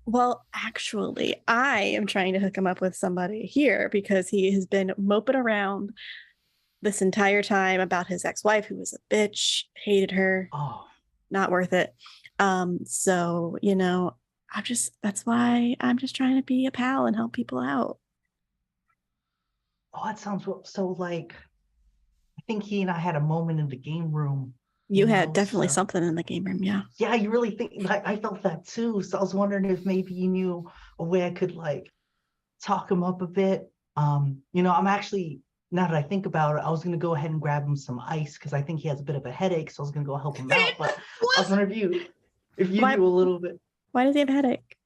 Well, actually, I am trying to hook him up with somebody here because he has been moping around this entire time about his ex-wife who was a bitch, hated her, not worth it. So, that's why I'm just trying to be a pal and help people out. Oh, that sounds so like I think he and I had a moment in the game room. You had definitely something in the game room, yeah. Yeah, you really think like I felt that too. So I was wondering if maybe you knew a way I could like talk him up a bit. I'm actually now that I think about it, I was gonna go ahead and grab him some ice because I think he has a bit of a headache. So I was gonna go help him out. But I was wondering if you knew a little bit. Why does he have a headache?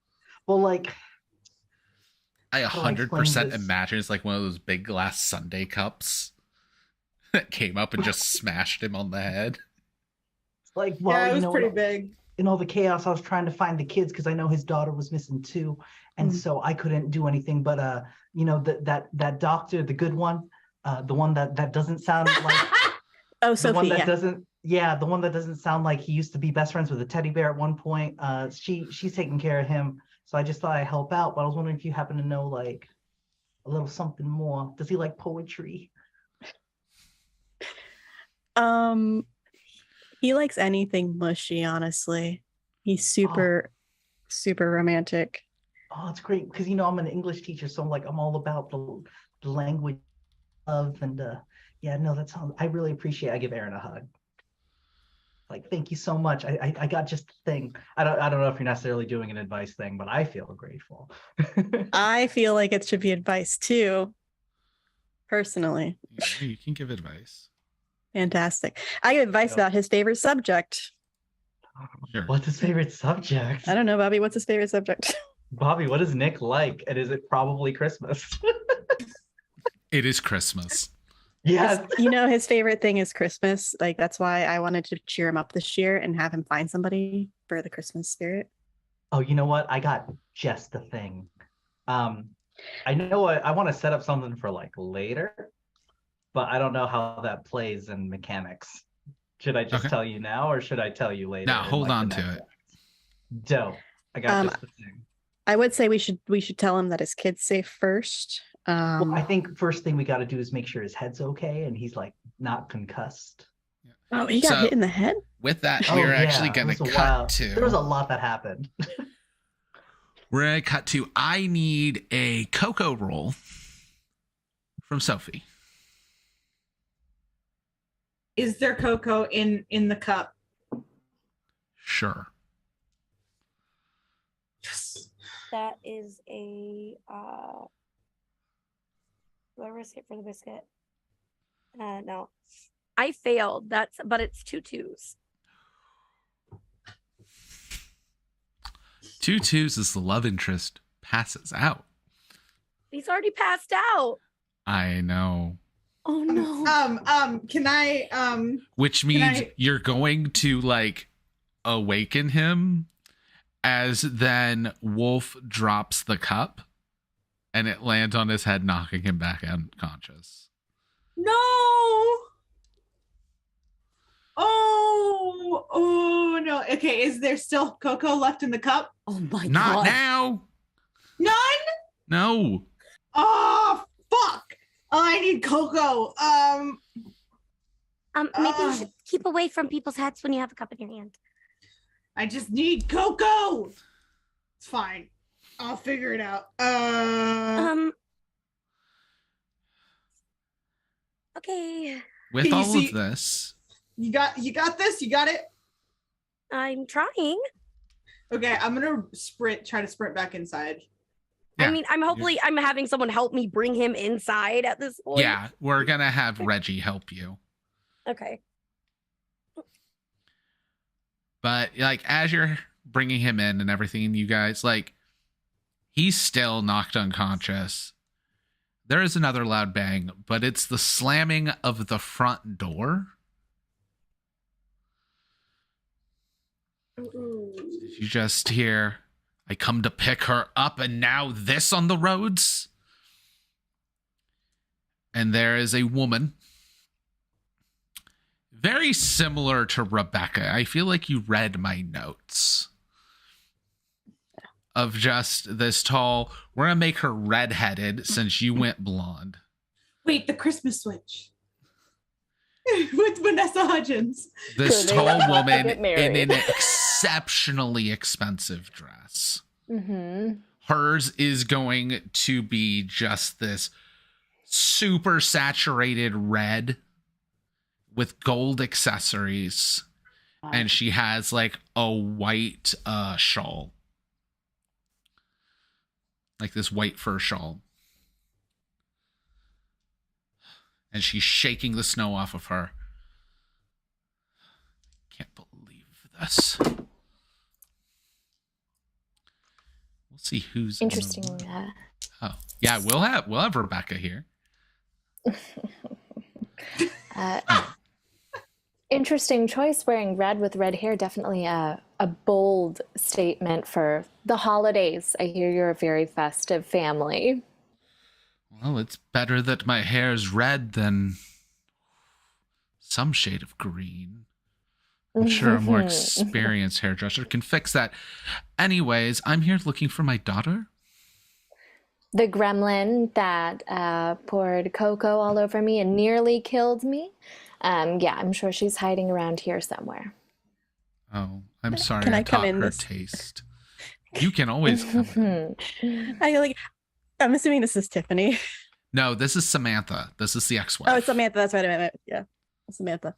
Well, like I how do I explain 100% this? imagine it's like one of those big glass sundae cups that came up and just smashed him on the head. Like, well, Yeah, it you was know, pretty big. in all the chaos, I was trying to find the kids because I know his daughter was missing too, and so I couldn't do anything. But that doctor, the good one, the one that doesn't sound like oh, the Sophie, one that yeah. doesn't, yeah, the one that doesn't sound like he used to be best friends with a teddy bear at one point. She's taking care of him, so I just thought I'd help out. But I was wondering if you happen to know like a little something more. Does he like poetry? He likes anything mushy, honestly. He's super romantic. Oh, it's great because I'm an English teacher, so I'm all about the language of and yeah, no, that sounds. I really appreciate. I give Aaron a hug. Like, thank you so much. I got just the thing. I don't know if you're necessarily doing an advice thing, but I feel grateful. I feel like it should be advice too, personally. Yeah, you can give advice. Fantastic. I give advice about his favorite subject. Sure. What's his favorite subject? I don't know, Bobby. What's his favorite subject? Bobby, what does Nick like? And is it probably Christmas? It is Christmas. Yes. His favorite thing is Christmas. Like, that's why I wanted to cheer him up this year and have him find somebody for the Christmas spirit. Oh, you know what? I got just the thing. I know I want to set up something for like later, but I don't know how that plays in mechanics. Should I just tell you now or should I tell you later? Now hold on to it. Dope. I got just the thing. I would say we should tell him that his kid's safe first. Well, I think first thing we got to do is make sure his head's okay and he's like not concussed. Oh, he got hit in the head? With that, we're actually going to cut to. There was a lot that happened. We're going to cut to. I need a cocoa roll from Sophie. Is there cocoa in the cup? Sure. Yes. That is a do I risk it for the biscuit? No. I failed. But it's 2 2s. 2 2s as the love interest passes out. He's already passed out. I know. Oh no. Can I Which means you're going to like awaken him as then Wolf drops the cup and it lands on his head, knocking him back unconscious. No. Oh no. Okay, is there still cocoa left in the cup? Oh my god. Not now. None? No. Oh fuck. I need cocoa. Maybe you should keep away from people's heads when you have a cup in your hand. I just need cocoa. It's fine. I'll figure it out. Okay. With all of this, You got this. You got it. I'm trying. Okay, I'm gonna try to sprint back inside. I mean, I'm having someone help me bring him inside at this point. Yeah, we're gonna have Reggie help you. Okay. But like as you're bringing him in and everything, you guys like he's still knocked unconscious. There is another loud bang, but it's the slamming of the front door. You just hear, I come to pick her up and now this on the roads. And there is a woman very similar to Rebecca. I feel like you read my notes of just this tall. We're going to make her redheaded since you went blonde. Wait, the Christmas switch. With Vanessa Hudgens. This tall woman in an exceptionally expensive dress. Mm-hmm. Hers is going to be just this super saturated red with gold accessories. And she has like a white shawl. Like this white fur shawl. And she's shaking the snow off of her. Can't believe this. We'll see who's interesting. Oh, yeah, we'll have Rebecca here. Interesting choice, wearing red with red hair. Definitely a bold statement for the holidays. I hear you're a very festive family. Well, it's better that my hair's red than some shade of green. I'm sure a more experienced hairdresser can fix that. Anyways, I'm here looking for my daughter. The gremlin that poured cocoa all over me and nearly killed me. Yeah, I'm sure she's hiding around here somewhere. Oh, I'm sorry. Can I come taught in her this- taste. You can always come in. I'm assuming this is Tiffany. No, this is Samantha. This is the ex-wife. Oh, it's Samantha. That's right. I meant, yeah, Samantha.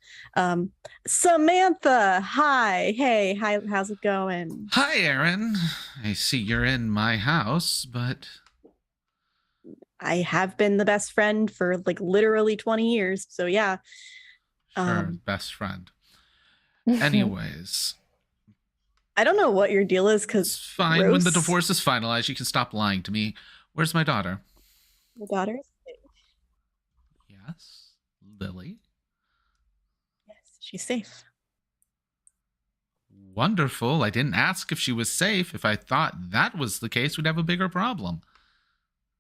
Samantha. Hi. Hey. Hi. How's it going? Hi, Aaron. I see you're in my house, but I have been the best friend for like literally 20 years. So yeah. sure, best friend. Anyways, I don't know what your deal is it's because fine. When the divorce is finalized, you can stop lying to me. Where's my daughter? the daughter. Yes, Lily. Yes, she's safe. Wonderful. I didn't ask if she was safe. If I thought that was the case, we'd have a bigger problem.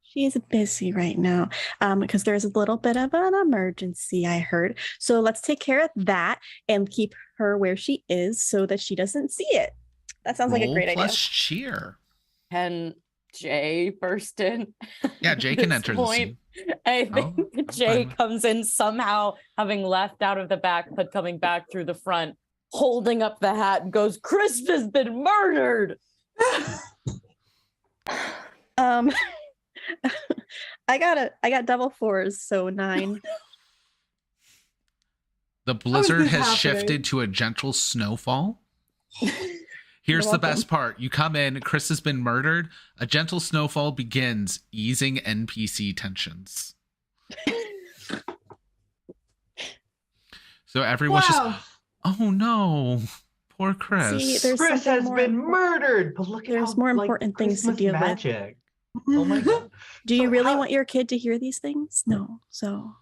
She's busy right now because there's a little bit of an emergency, I heard. So let's take care of that and keep her where she is so that she doesn't see it. That sounds like a great idea. Plus cheer. Can Jay burst in? Yeah, Jay At can this enter the scene. I think Oh, Jay fine. comes in somehow, having left out of the back, but coming back through the front, holding up the hat and goes, "Chris has been murdered." I got double fours, so 9. The blizzard this has happening? shifted to a gentle snowfall. Here's You're the best part. You come in, Chris has been murdered. A gentle snowfall begins, easing NPC tensions. So everyone's Wow. just, oh no, poor Chris. See, there's Chris something has more been important. murdered, but look at There's how, more like, important things to Christmas deal with. magic. Oh my god! Do you So really how- want your kid to hear these things? No. So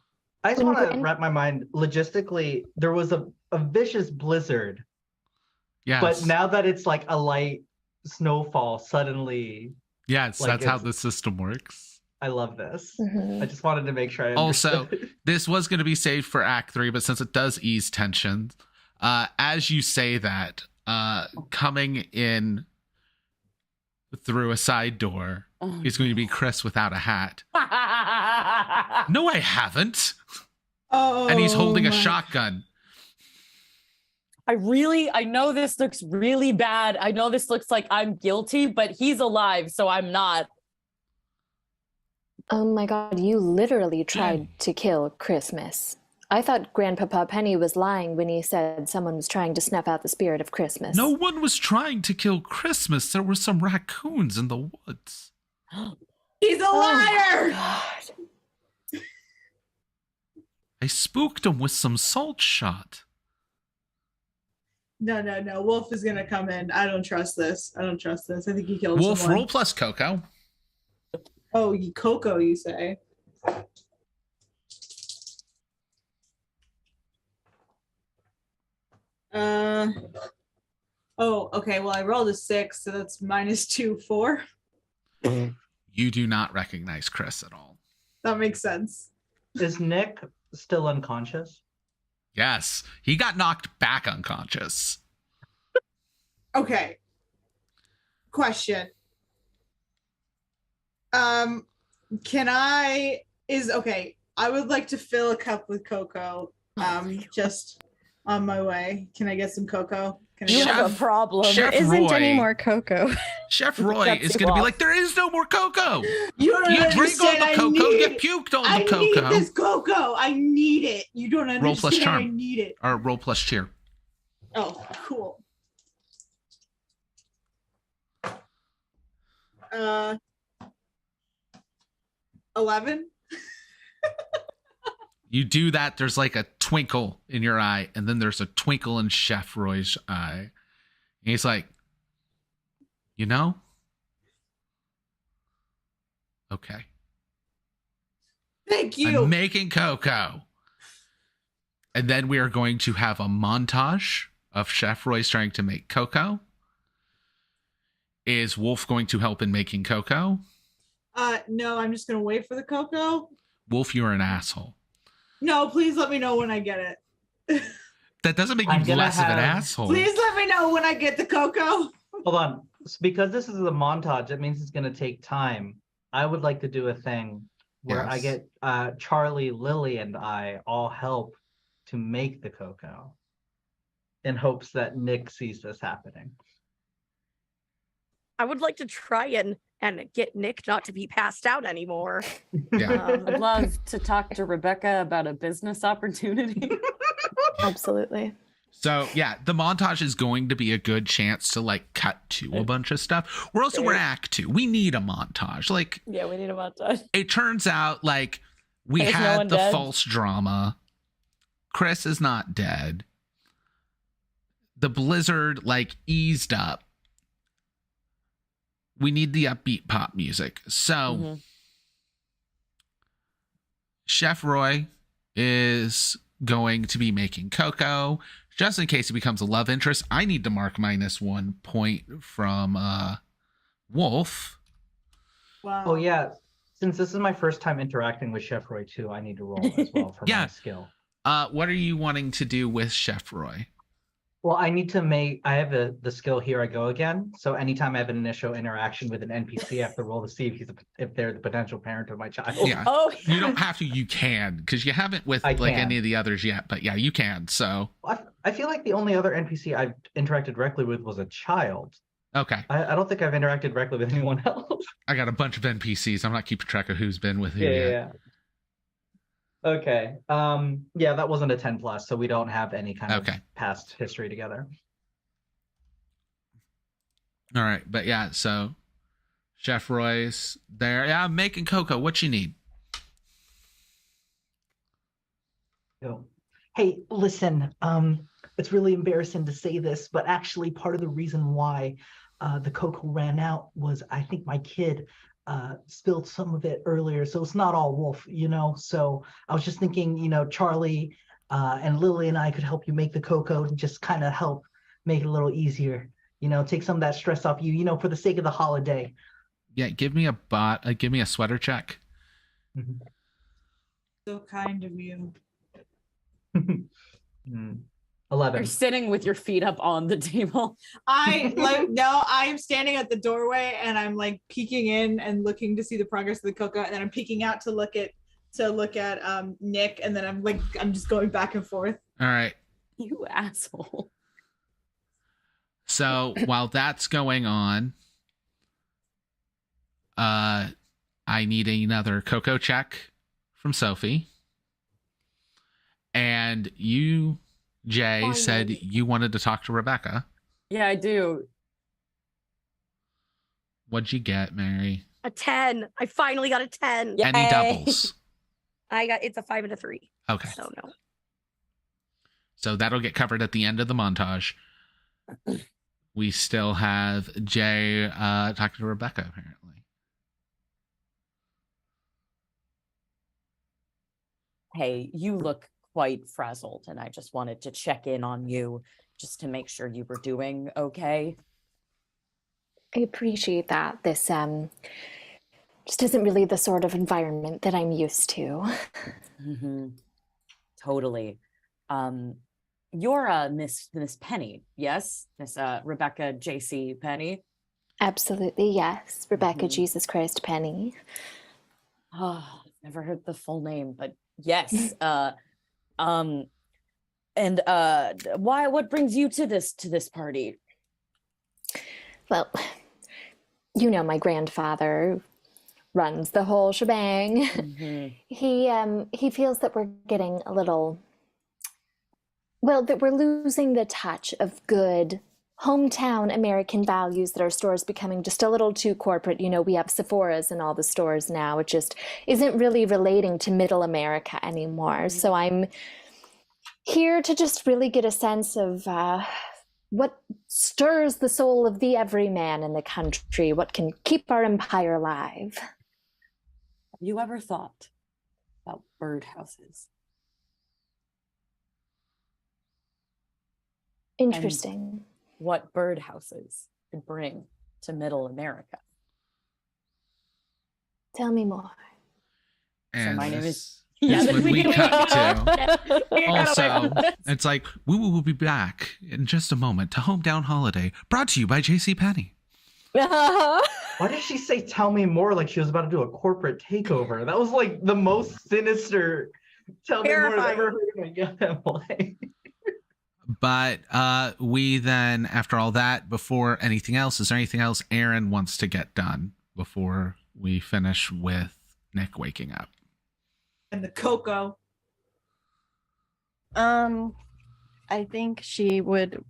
I just When want to Gwen- wrap my mind logistically. There was a vicious blizzard, Yes. but now that it's like a light snowfall, suddenly yes, like, that's how it's- the system works. I love this. Mhm. I just wanted to make sure I Also, understood. this was going to be saved for Act 3, but since it does ease tensions, as you say that, coming in through a side door is going to be Chris without a hat. No, I haven't. Oh, And he's holding a my- shotgun. I know this looks really bad. I know this looks like I'm guilty, but he's alive, so I'm not. Oh my god, you literally tried to kill Christmas. I thought Grandpapa Penny was lying when he said someone was trying to snuff out the spirit of Christmas. No one was trying to kill Christmas. There were some raccoons in the woods. He's a liar. God. I spooked him with some salt shot. No. Wolf is gonna come in. I don't trust this. I think he killed Wolf, someone. roll plus Coco. Oh, Coco, you say? Oh, okay. Well, I rolled a 6, so that's -2, 4. You do not recognize Chris at all. That makes sense. Is Nick still unconscious? Yes, he got knocked back unconscious. Okay. Question. I would like to fill a cup with cocoa. Just on my way. Can I get some cocoa? Can I You get have a problem. Chef There isn't any Roy. more cocoa. Chef Roy is going to be like, there is no more cocoa. You don't You drink all understand. the I cocoa, need you it. puked on I the need cocoa. this cocoa. I need it. You don't understand. Roll plus I charm. need it. Or roll plus cheer. Oh, cool. 11. You do that, there's like a twinkle in your eye, and then there's a twinkle in Chef Roy's eye. And he's like, you know? Okay. Thank you. I'm making cocoa. And then we are going to have a montage of Chef Roy's trying to make cocoa. Is Wolf going to help in making cocoa? No, I'm just gonna wait for the cocoa. Wolf, you're an asshole. No, please let me know when I get it. That doesn't make I'm you gonna less of an have- asshole. Please let me know when I get the cocoa. Hold on. Because this is a montage, it means it's going to take time. I would like to do a thing where I Yes. get Charlie, Lily, and I all help to make the cocoa in hopes that Nick sees this happening. I would like to try and get Nick not to be passed out anymore. Yeah. I'd love to talk to Rebecca about a business opportunity. Absolutely. So yeah, the montage is going to be a good chance to like cut to a bunch of stuff. We're Act 2. We need a montage. Like Yeah, we need a montage. it turns out like we Is no had one the dead? false drama. Chris is not dead. The blizzard like eased up. We need the upbeat pop music. So Mhm. Chef Roy is going to be making cocoa just in case it becomes a love interest. I need to mark -1 point from Wolf. Wow. Oh yeah, since this is my first time interacting with Chef Roy too, I need to roll as well for Yeah. my skill. What are you wanting to do with Chef Roy? Well, I need to make. I have the skill Here I Go Again. So anytime I have an initial interaction with an NPC, I have to roll to see if they're the potential parent of my child. Yeah. Oh, You don't have to, you can, because you haven't with I like can. any of the others yet, but yeah, you can. So I feel like the only other NPC I've interacted directly with was a child. okay. I don't think I've interacted directly with anyone else. I got a bunch of NPCs. I'm not keeping track of who's been with who yet. Yeah. Okay. Yeah, that wasn't a 10 plus, so we don't have any kind Okay. of past history together. All right, but yeah, so Chef Roy's there. Yeah, I'm making cocoa. What you need? Yo. Hey, listen, it's really embarrassing to say this, but actually part of the reason why the cocoa ran out was I think my kid spilled some of it earlier, so it's not all Wolf, you know? So I was just thinking, you know, Charlie and Lily and I could help you make the cocoa and just kind of help make it a little easier, you know, take some of that stress off you, you know, for the sake of the holiday. Yeah, give me a sweater check. So kind of you. 11. you're sitting with your feet up on the table. I am standing at the doorway and I'm like peeking in and looking to see the progress of the cocoa, and then I'm peeking out to look at Nick, and then I'm just going back and forth. All right. You asshole. So while that's going on, I need another cocoa check from Sophie. And you, Jay, said you wanted to talk to Rebecca. Yeah, I do. What'd you get, Mary? A 10. I finally got a 10. Yeah. Any Yay. doubles? It's a 5 and a 3. Okay. So no. So that'll get covered at the end of the montage. We still have Jay talking to Rebecca, apparently. Hey, you look quite frazzled, and I just wanted to check in on you just to make sure you were doing okay. I appreciate that. This just isn't really the sort of environment that I'm used to. Mm-hmm. Totally. You're Miss Penny, yes? Miss Rebecca J.C. Penny. Absolutely, yes. Rebecca Mhm. Jesus Christ Penny. Oh, never heard the full name, but yes. And what brings you to this party? Well, you know, my grandfather runs the whole shebang. Mhm. He feels that we're getting a little, well, that we're losing the touch of good hometown American values, that our store's becoming just a little too corporate. You know, we have Sephora's in all the stores now. It just isn't really relating to middle America anymore. So I'm here to just really get a sense of what stirs the soul of the everyman in the country, what can keep our empire alive. Have you ever thought about birdhouses? Interesting. What birdhouses could bring to middle America? Tell me more. And my name this Yeah, is then when we cut to. to. Also, it's like, we will be back in just a moment to Hometown Holiday, brought to you by J.C. Penney. Why did she say tell me more like she was about to do a corporate takeover? That was like the most sinister tell me more I've ever heard in my goddamn life. But we then, after all that, before anything else, is there anything else Aaron wants to get done before we finish with Nick waking up? And the cocoa. I think she would,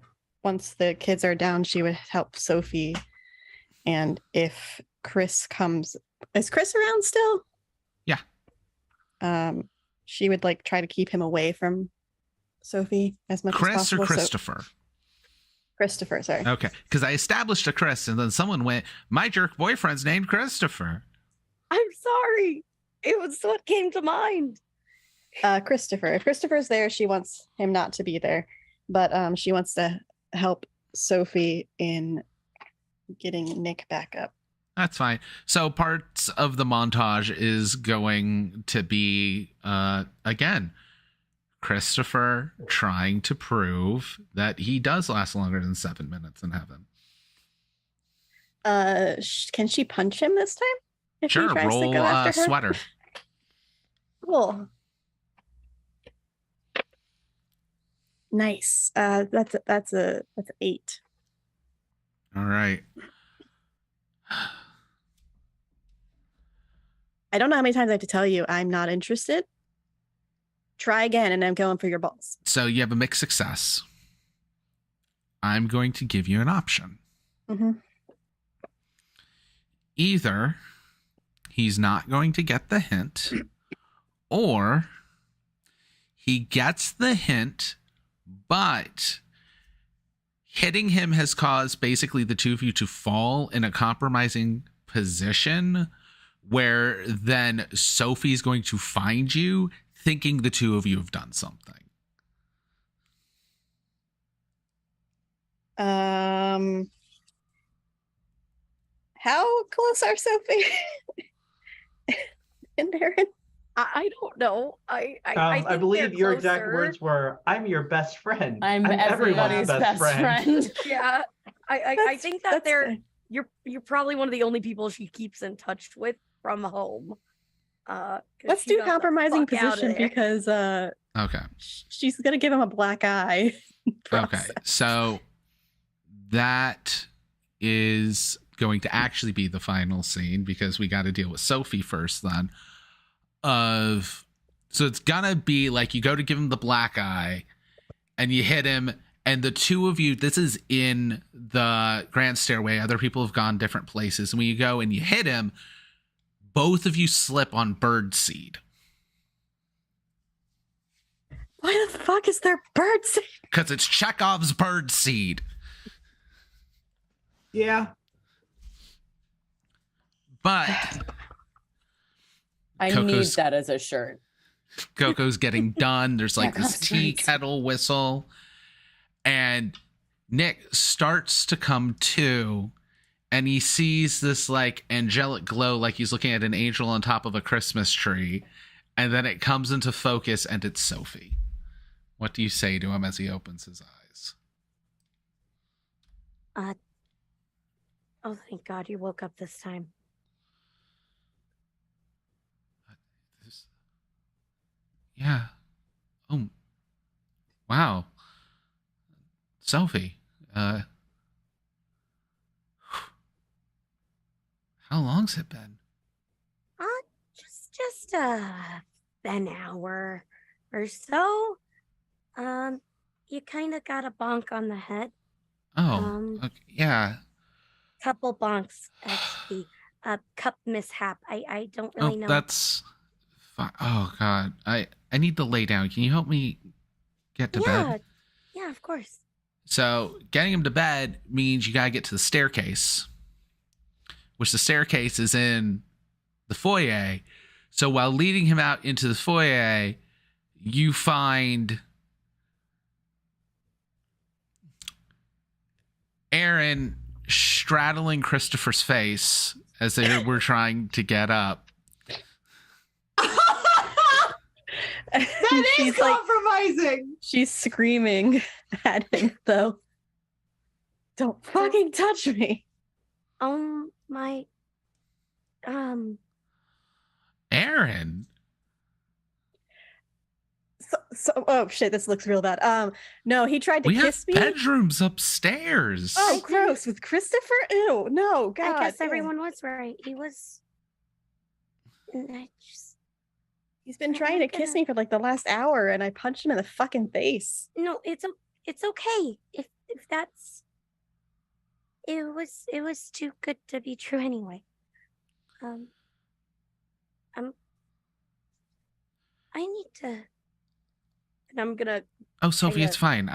once the kids are down, she would help Sophie. And if Chris comes, is Chris around still? Yeah. She would like try to keep him away from Sophie as much as Chris possible. or Christopher? Christopher, sorry. Okay, because I established a Chris, and then someone went, my jerk boyfriend's named Christopher. I'm sorry. It was what came to mind. Christopher. If Christopher's there, she wants him not to be there, but she wants to help Sophie in getting Nick back up. That's fine. So parts of the montage is going to be, again, Christopher trying to prove that he does last longer than 7 minutes in heaven. Can she punch him this time? If he Sure, tries to roll go after her? sweater. Cool. Nice. That's a 8. All right. I don't know how many times I have to tell you I'm not interested. Try again, and I'm going for your balls. So you have a mixed success. I'm going to give you an option. Mm-hmm. Either he's not going to get the hint, or he gets the hint, but hitting him has caused basically the two of you to fall in a compromising position where then Sophie's going to find you thinking the two of you have done something. How close are Sophie and Aaron? I don't know. I think believe they're your exact closer. words were, I'm your best friend. I'm everybody's best friend. Yeah. I think that that's they're fair. you're probably one of the only people she keeps in touch with from home. 'Cause Let's she do got the compromising fuck outta position there. because Okay. she's gonna give him a black eye. Okay. So that is going to actually be the final scene because we got to deal with Sophie first then. So it's gonna be like you go to give him the black eye and you hit him, and the two of you, this is in the grand stairway. Other people have gone different places. And when you go and you hit him, both of you slip on bird seed. Why the fuck is there bird seed? Because it's Chekhov's bird seed. Yeah. But I need Coco's- that as a shirt. Coco's getting done. There's like this Chekhov's tea bird seed. kettle whistle. And Nick starts to come to, and he sees this like angelic glow, like he's looking at an angel on top of a Christmas tree. And then it comes into focus, and it's Sophie. What do you say to him as he opens his eyes? Oh, thank God you woke up this time. Yeah. Oh, wow. Sophie, how long's it been? Just an hour or so. You kind of got a bonk on the head. Oh, okay, yeah. Couple bonks, actually. A cup mishap. I don't really know. That's fine. Oh God, I need to lay down. Can you help me get to bed? Yeah, of course. So getting him to bed means you gotta get to the staircase, which the staircase is in the foyer. So while leading him out into the foyer, you find Aaron straddling Christopher's face as they were trying to get up. That is compromising. She's screaming at him, though. Don't fucking touch me. Oh my. Aaron. Oh shit, this looks real bad. No, he tried to We kiss have me. bedrooms upstairs. Oh, gross. With Christopher? Ew, no, God. I guess ew. everyone was right. He was. He's been trying to kiss me for like the last hour, and I punched him in the fucking face. No, it's okay. If that's. It was too good to be true anyway. I need to. And I'm gonna. Oh, Sophie, kinda- it's fine.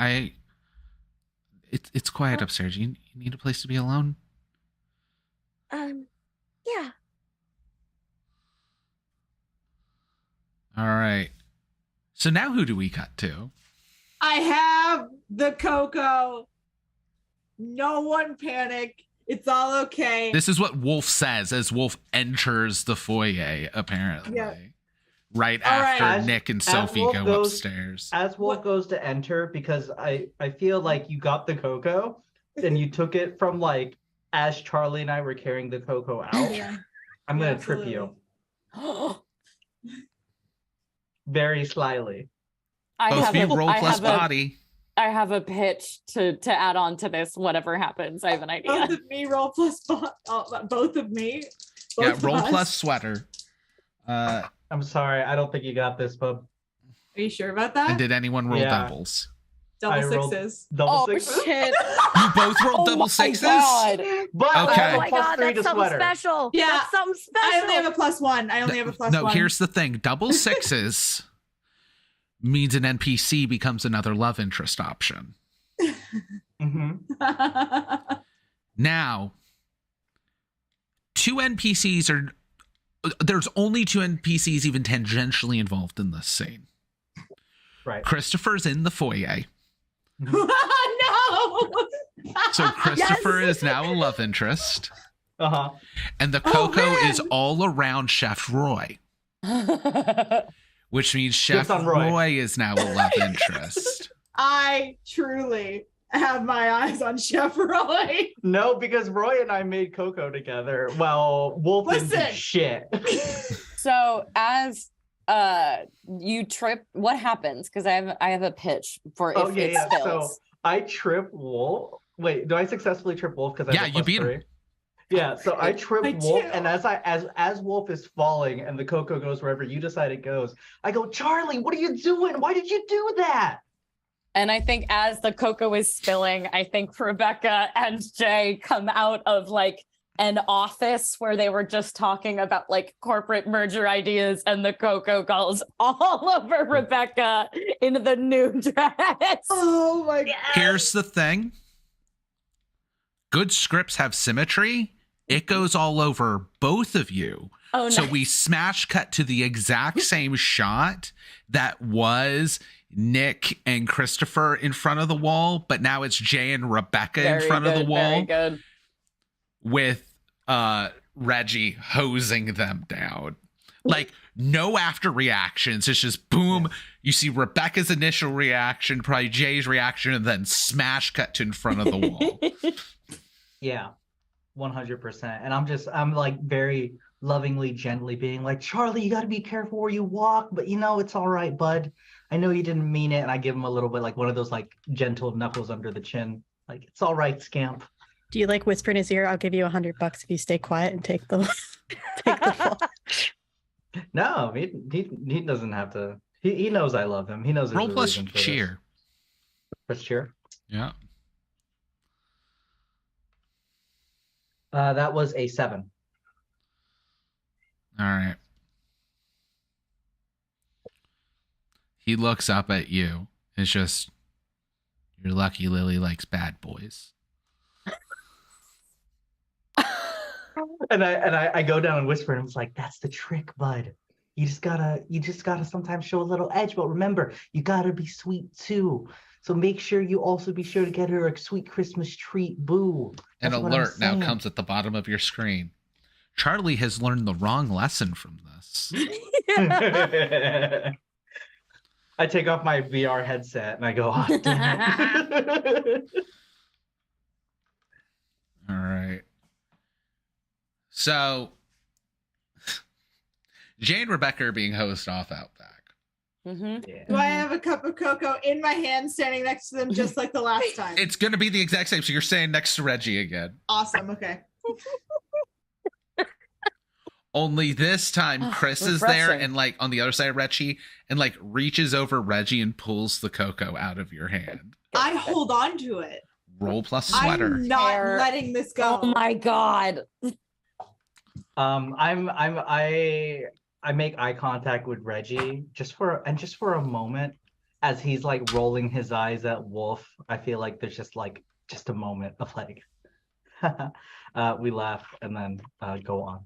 It's quiet upstairs. You need a place to be alone? Yeah. All right. So now who do we cut to? I have the cocoa. No one panic. It's all okay. This is what Wolf says as Wolf enters the foyer, apparently. Yeah. Right All right. after As- Nick and as Sophie Wolf go goes- upstairs. As Wolf goes to enter, because I feel like you got the cocoa and you took it from like as Charlie and I were carrying the cocoa out. Yeah. I'm gonna trip you very slyly. Both of you roll plus I body. have a pitch to add on to this. Whatever happens, I have an idea. Both of me roll plus both of me. Yeah, Both roll of us. plus sweater. I'm sorry, I don't think you got this, bub. Are you sure about that? And did anyone roll Yeah. doubles? Double I rolled sixes. Double Oh sixes. shit! You both rolled Oh double my sixes? God. But I Okay. have Oh a my plus God, 3 that's to something sweater. special. Yeah. That's something special. I only have a plus one. I only have a plus No, one. here's the thing. Double sixes means an NPC becomes another love interest option. Mm-hmm. Now, two NPCs are... There's only two NPCs even tangentially involved in this scene. Right. Christopher's in the foyer. No. So Christopher is now a love interest. Uh-huh. And the Oh, cocoa man. is all around Chef Roy. Which means Chef Dibs on Roy. Roy is now a love interest. I truly have my eyes on Chef Roy. No, because Roy and I made cocoa together. Well, Wolf didn't do Listen. shit. So as you trip, what happens? Because I have a pitch for if it spills. So I trip Wolf. Wait, do I successfully trip Wolf? Because Yeah, you beat him. Yeah, so I trip I Wolf, do. and as Wolf is falling and the cocoa goes wherever you decide it goes, I go, Charlie, what are you doing? Why did you do that? And I think as the cocoa is spilling, I think Rebecca and Jay come out of like an office where they were just talking about like corporate merger ideas, and the cocoa goes all over Rebecca in the new dress. Oh my god. Here's the thing. Good scripts have symmetry. It goes all over both of you. Oh, So nice. we smash cut to the exact same shot that was Nick and Christopher in front of the wall, but now it's Jay and Rebecca in front of the wall Very good. with Reggie hosing them down. Like no after reactions. It's just boom. You see Rebecca's initial reaction, probably Jay's reaction, and then smash cut to in front of the wall. Yeah, 100%. And I'm like very lovingly, gently being like, Charlie, you got to be careful where you walk, but you know, it's all right, bud. I know you didn't mean it. And I give him a little bit like one of those like gentle knuckles under the chin. Like, it's all right, scamp. Do you like whisper in his ear? I'll give you $100 if you stay quiet and take the take the fall. No, he doesn't have to. He knows I love him. He knows there's Roll a plus reason for this. cheer. Plus cheer. Yeah. That was a 7. All right. He looks up at you. It's just, you're lucky Lily likes bad boys. And I go down and whisper, and I'm like, that's the trick, bud. You just gotta sometimes show a little edge, but remember, you gotta be sweet too. So make sure you also be sure to get her a sweet Christmas treat, boo. An That's what I'm alert now saying. comes at the bottom of your screen. Charlie has learned the wrong lesson from this. I take off my VR headset and I go, oh, damn it. All right. So, Jay and Rebecca are being hosed off out back. Mm-hmm. Do I have a cup of cocoa in my hand standing next to them just like the last time? It's going to be the exact same. So you're staying next to Reggie again. Awesome. Okay. Only this time, Chris is there refreshing. and like on the other side of Reggie and like reaches over Reggie and pulls the cocoa out of your hand. I hold on to it. Roll plus sweater. I'm not Hair. letting this go. Oh my god. I make eye contact with Reggie just for a moment as he's like rolling his eyes at Wolf. I feel like there's just a moment of like we laugh and then go on.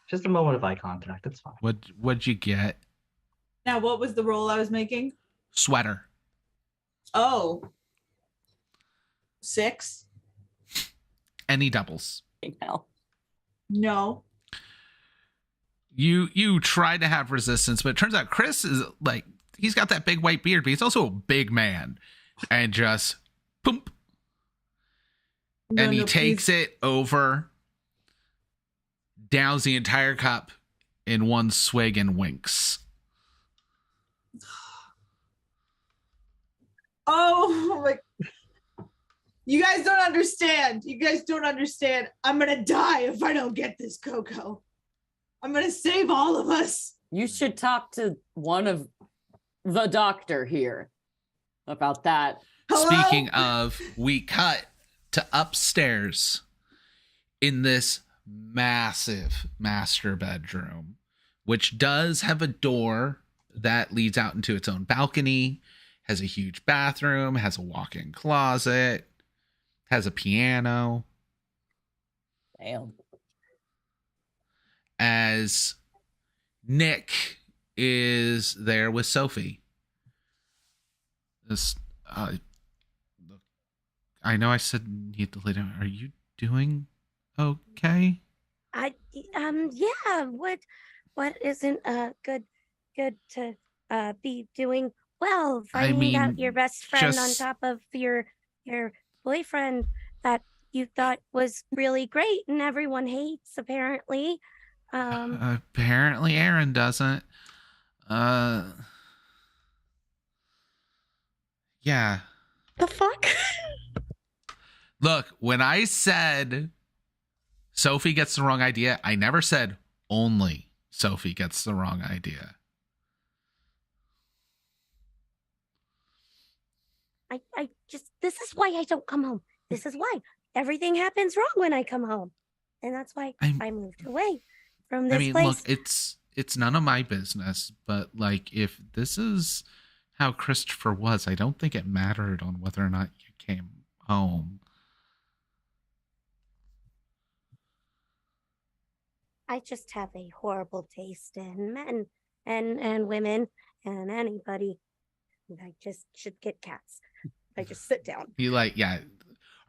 Just a moment of eye contact. It's fine. What'd you get? Now, what was the roll I was making? Sweater. Oh. 6? Any doubles? Hell. No. You try to have resistance, but it turns out Chris is like, he's got that big white beard, but he's also a big man. And just boom. No, And he no, takes please. it over, downs the entire cup in one swig and winks. Oh my. You guys don't understand. You guys don't understand. I'm going to die if I don't get this cocoa. I'm going to save all of us. You should talk to one of the doctor here about that. Hello? Speaking of, we cut to upstairs in this massive master bedroom, which does have a door that leads out into its own balcony, has a huge bathroom, has a walk-in closet, has a piano. Damn. As Nick is there with Sophie. This, I know I said need to lay down. Are you doing okay? Yeah, what isn't good to be doing well, finding out your best friend on just- top of your boyfriend that you thought was really great and everyone hates apparently. Apparently Aaron doesn't. Yeah. The fuck? Look, when I said Sophie gets the wrong idea, I never said only Sophie gets the wrong idea. I just, this is why I don't come home. This is why everything happens wrong when I come home. And that's why I moved away from this place. Look, it's none of my business, but like, if this is how Christopher was, I don't think it mattered on whether or not you came home. I just have a horrible taste in men and women and anybody. I just should get cats. I just sit down. You like, yeah.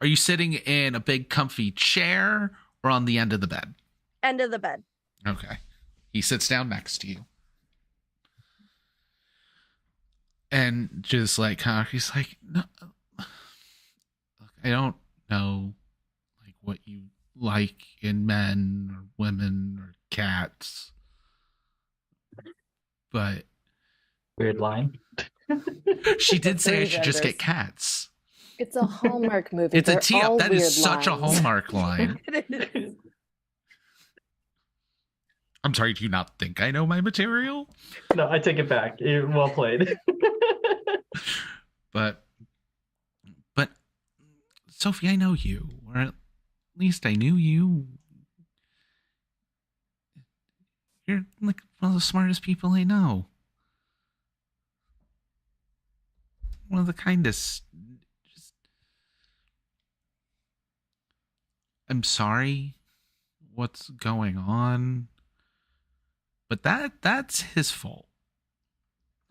Are you sitting in a big comfy chair or on the end of the bed? End of the bed. Okay. He sits down next to you. And just like, he's like, no, I don't know like what you like in men or women or cats. But weird line. She did say I should just get cats. It's a Hallmark movie. It's a They're tee up. all That weird is such a lines. Hallmark line. I'm sorry, do you not think I know my material? No, I take it back. Well played. But Sophie, I know you, or at least I knew you. You're like one of the smartest people I know. One of the kindest. Just, I'm sorry what's going on, but that's his fault,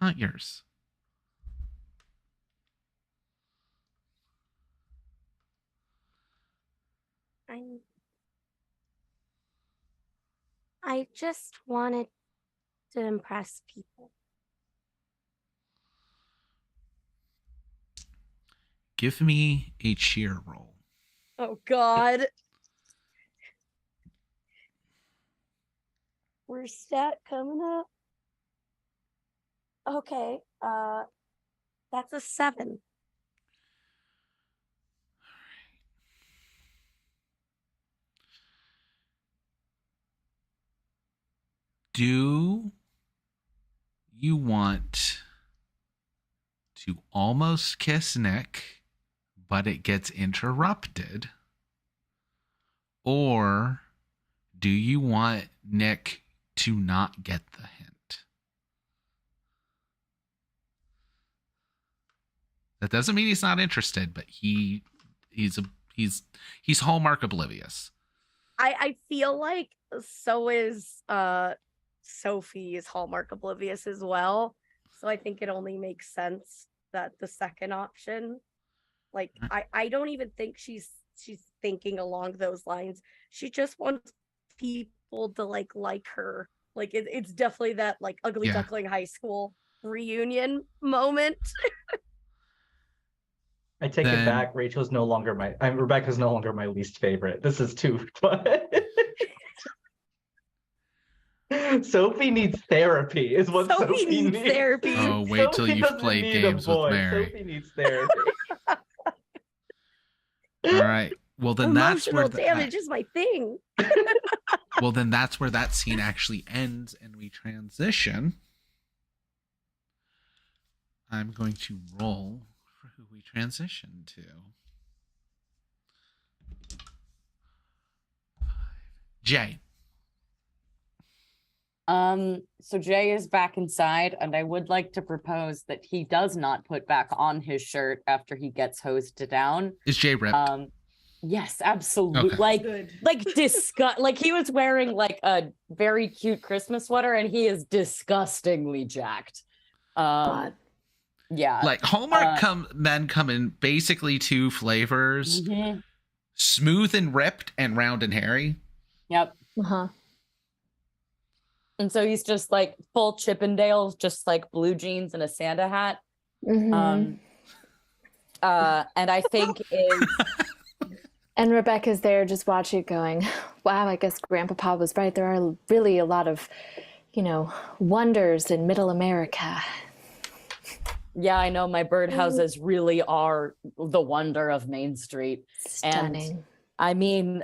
not yours. I just wanted to impress people. Give me a cheer roll. Oh God. Where's stat coming up? Okay, that's a 7. Do you want to almost kiss Nick, but it gets interrupted? Or do you want Nick to not get the hint? That doesn't mean he's not interested, but he's Hallmark oblivious. I feel like so is Sophie is Hallmark oblivious as well. So I think it only makes sense that the second option, like I don't even think she's thinking along those lines. She just wants people to like her. Like it's definitely that like ugly duckling high school reunion moment. I take it back. Rebecca's no longer my least favorite. This is too fun. Sophie needs therapy, is what Sophie needs. Therapy. Oh, wait till you've played games with Mary. Sophie needs therapy. All right. Well, then that's where damage is my thing. Well, then that's where that scene actually ends, and we transition. I'm going to roll for who we transition to. Jay. So Jay is back inside, and I would like to propose that he does not put back on his shirt after he gets hosed down. Is Jay ripped? Yes, absolutely. Okay. Like disgust. Like he was wearing like a very cute Christmas sweater, and he is disgustingly jacked. Yeah. Like Hallmark men come in basically 2 flavors: smooth and ripped, and round and hairy. Yep. And so he's just like full Chippendales, just like blue jeans and a Santa hat. And I think is. And Rebecca's there just watching it going, wow, I guess Grandpapa was right. There are really a lot of, wonders in middle America. Yeah, I know my birdhouses really are the wonder of Main Street. Stunning. And I mean,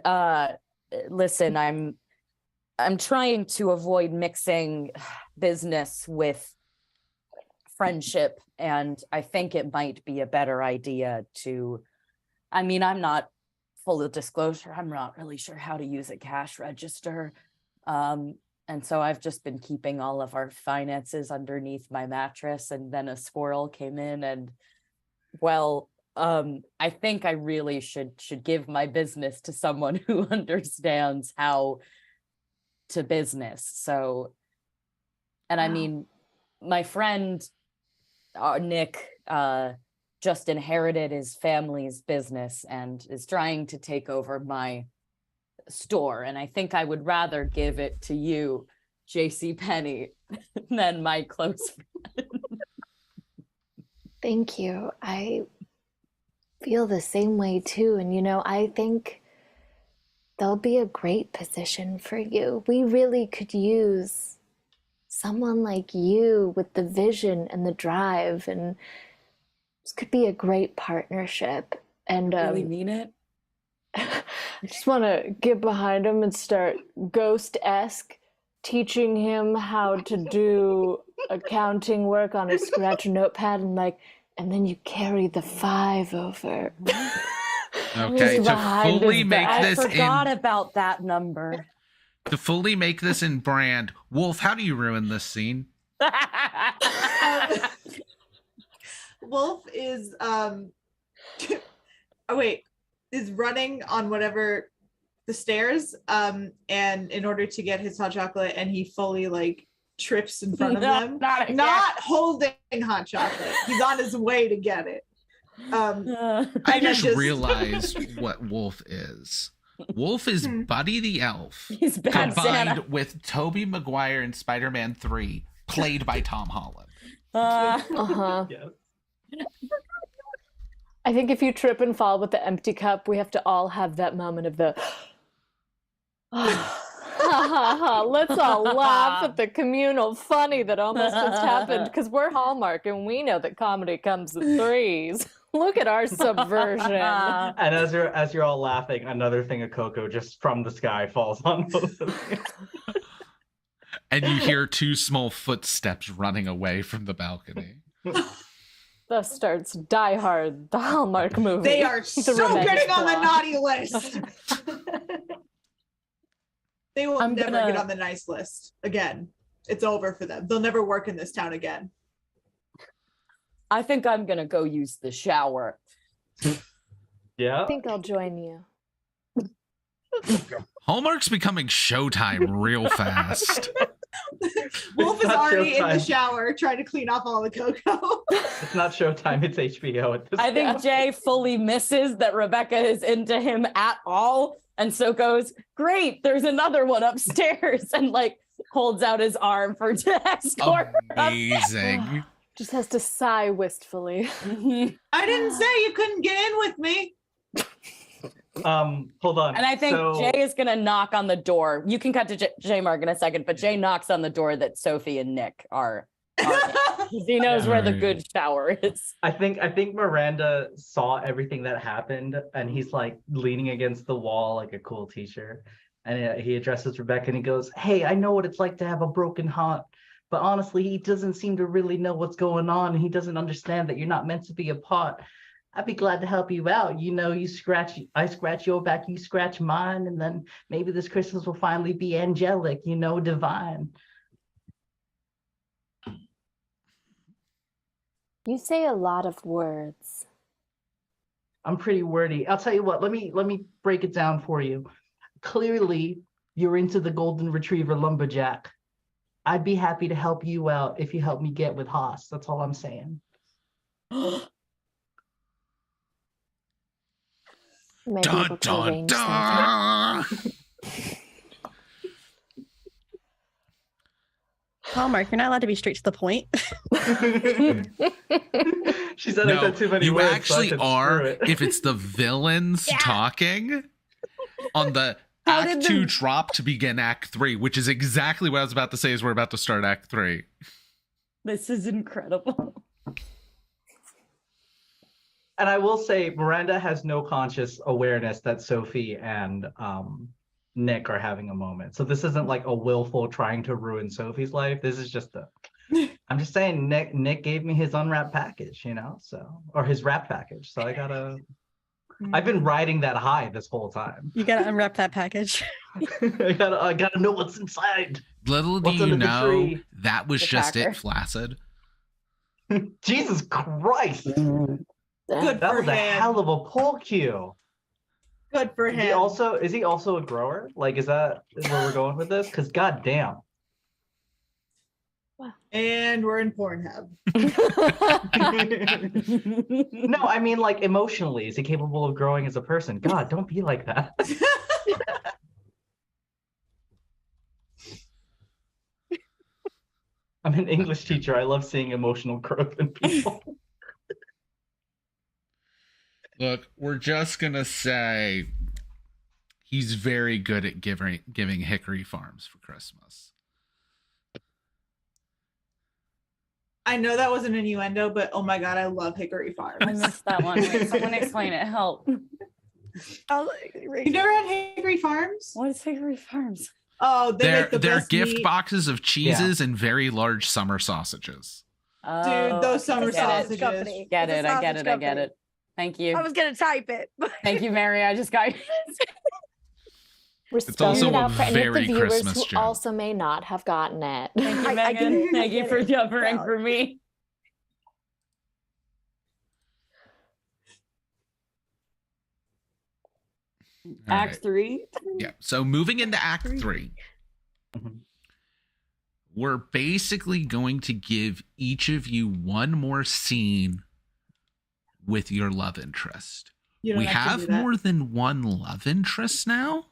listen, I'm trying to avoid mixing business with friendship, and I think it might be a better idea to, I mean, I'm not, full disclosure, I'm not really sure how to use a cash register. And so I've just been keeping all of our finances underneath my mattress, and then a squirrel came in and, well, I think I really should give my business to someone who understands how to business. So, and I mean, my friend Nick just inherited his family's business and is trying to take over my store, and I think I would rather give it to you, JC Penney, than my close friend. Thank you. I feel the same way too. And I think there'll be a great position for you. We really could use someone like you with the vision and the drive, and this could be a great partnership. And Really mean it? I just want to get behind him and start ghost-esque teaching him how to do accounting work on a scratch notepad, and then you carry the 5 over. Okay, Just to behind fully his make back. this I forgot in about that number. to fully make this in brand, Wolf, how do you ruin this scene? Wolf is is running on whatever the stairs and in order to get his hot chocolate, and he fully trips in front of them, not holding hot chocolate. He's on his way to get it. I just realized what Wolf is. Wolf is Buddy the Elf, He's bad combined Santa. with Tobey Maguire in Spider-Man 3, played by Tom Holland. Uh-huh. Yes. I think if you trip and fall with the empty cup, we have to all have that moment of the let's all laugh at the communal funny that almost just happened, because we're Hallmark and we know that comedy comes with 3s. Look at our subversion. And as you're all laughing, another thing of cocoa just from the sky falls on both of you. And you hear 2 small footsteps running away from the balcony. Thus starts Die Hard, the Hallmark movie. They are so getting on the naughty list. They will never get on the nice list again. It's over for them. They'll never work in this town again. I think I'm gonna go use the shower. Yeah. I think I'll join you. Hallmark's becoming Showtime real fast. Wolf is not already in the Showtime. shower trying to clean off all the cocoa. It's not Showtime, it's HBO at this I think Jay fully misses that Rebecca is into him at all, and so goes, "Great, there's another one upstairs," and holds out his arm for to escort her up. Amazing. Just has to sigh wistfully. I didn't say you couldn't get in with me. Hold on. And I think So- Jay is going to knock on the door. You can cut to Jay Mark in a second, but Jay knocks on the door that Sophie and Nick are. He knows where the good shower is. I think Miranda saw everything that happened, and he's leaning against the wall like a cool teacher. And he addresses Rebecca and he goes, "Hey, I know what it's like to have a broken heart, but honestly, he doesn't seem to really know what's going on. And he doesn't understand that you're not meant to be apart. I'd be glad to help you out. I scratch your back, you scratch mine, and then maybe this Christmas will finally be angelic, divine." You say a lot of words. I'm pretty wordy. I'll tell you what, let me break it down for you. Clearly, you're into the golden retriever lumberjack. I'd be happy to help you out if you help me get with Haas. That's all I'm saying. Maybe Dun, able to dun, arrange dun. Hallmark, you're not allowed to be straight to the point. She said I said too many you words. so I actually said, are "Screw it." if it's the villains talking on the How Act did 2 the- drop to begin Act 3, which is exactly what I was about to say as we're about to start Act 3. This is incredible. And I will say, Miranda has no conscious awareness that Sophie and Nick are having a moment. So this isn't like a willful trying to ruin Sophie's life. This is just I'm just saying, Nick gave me his unwrapped package, or his wrapped package. So I've been riding that high this whole time. You gotta unwrap that package. I gotta know what's inside. Little do you know, that was just it, Flaccid. Jesus Christ. Good That for was a him. hell of a pull cue. Good for Is him. he also a grower? Like, is that where we're going with this? Because goddamn. And we're in Pornhub. No, I mean, like, emotionally, is he capable of growing as a person? God, don't be like that. I'm an English teacher. I love seeing emotional growth in people. Look, we're just gonna say he's very good at giving Hickory Farms for Christmas. I know that was an innuendo, but oh my god, I love Hickory Farms. I missed that one. Wait, someone explain it. Help. You never had Hickory Farms? What is Hickory Farms? Oh, They're the best gift meat. boxes of cheeses and very large summer sausages. Oh, those summer I get it. sausages. Company. Get It's it. a I get sausage it. I get company. it. Thank you. I was gonna type it. Thank you, Mary. I just got We're It's spelling also it a out for any of the very viewers Christmas who joke. also may not have gotten it. Thank you, I Megan. get it. Thank you I for get it. covering No. for me. All Act right. 3. Yeah. So moving into Act 3, Mhm. we're basically going to give each of you one more scene with your love interest. You don't We to have do that. more than one love interest now,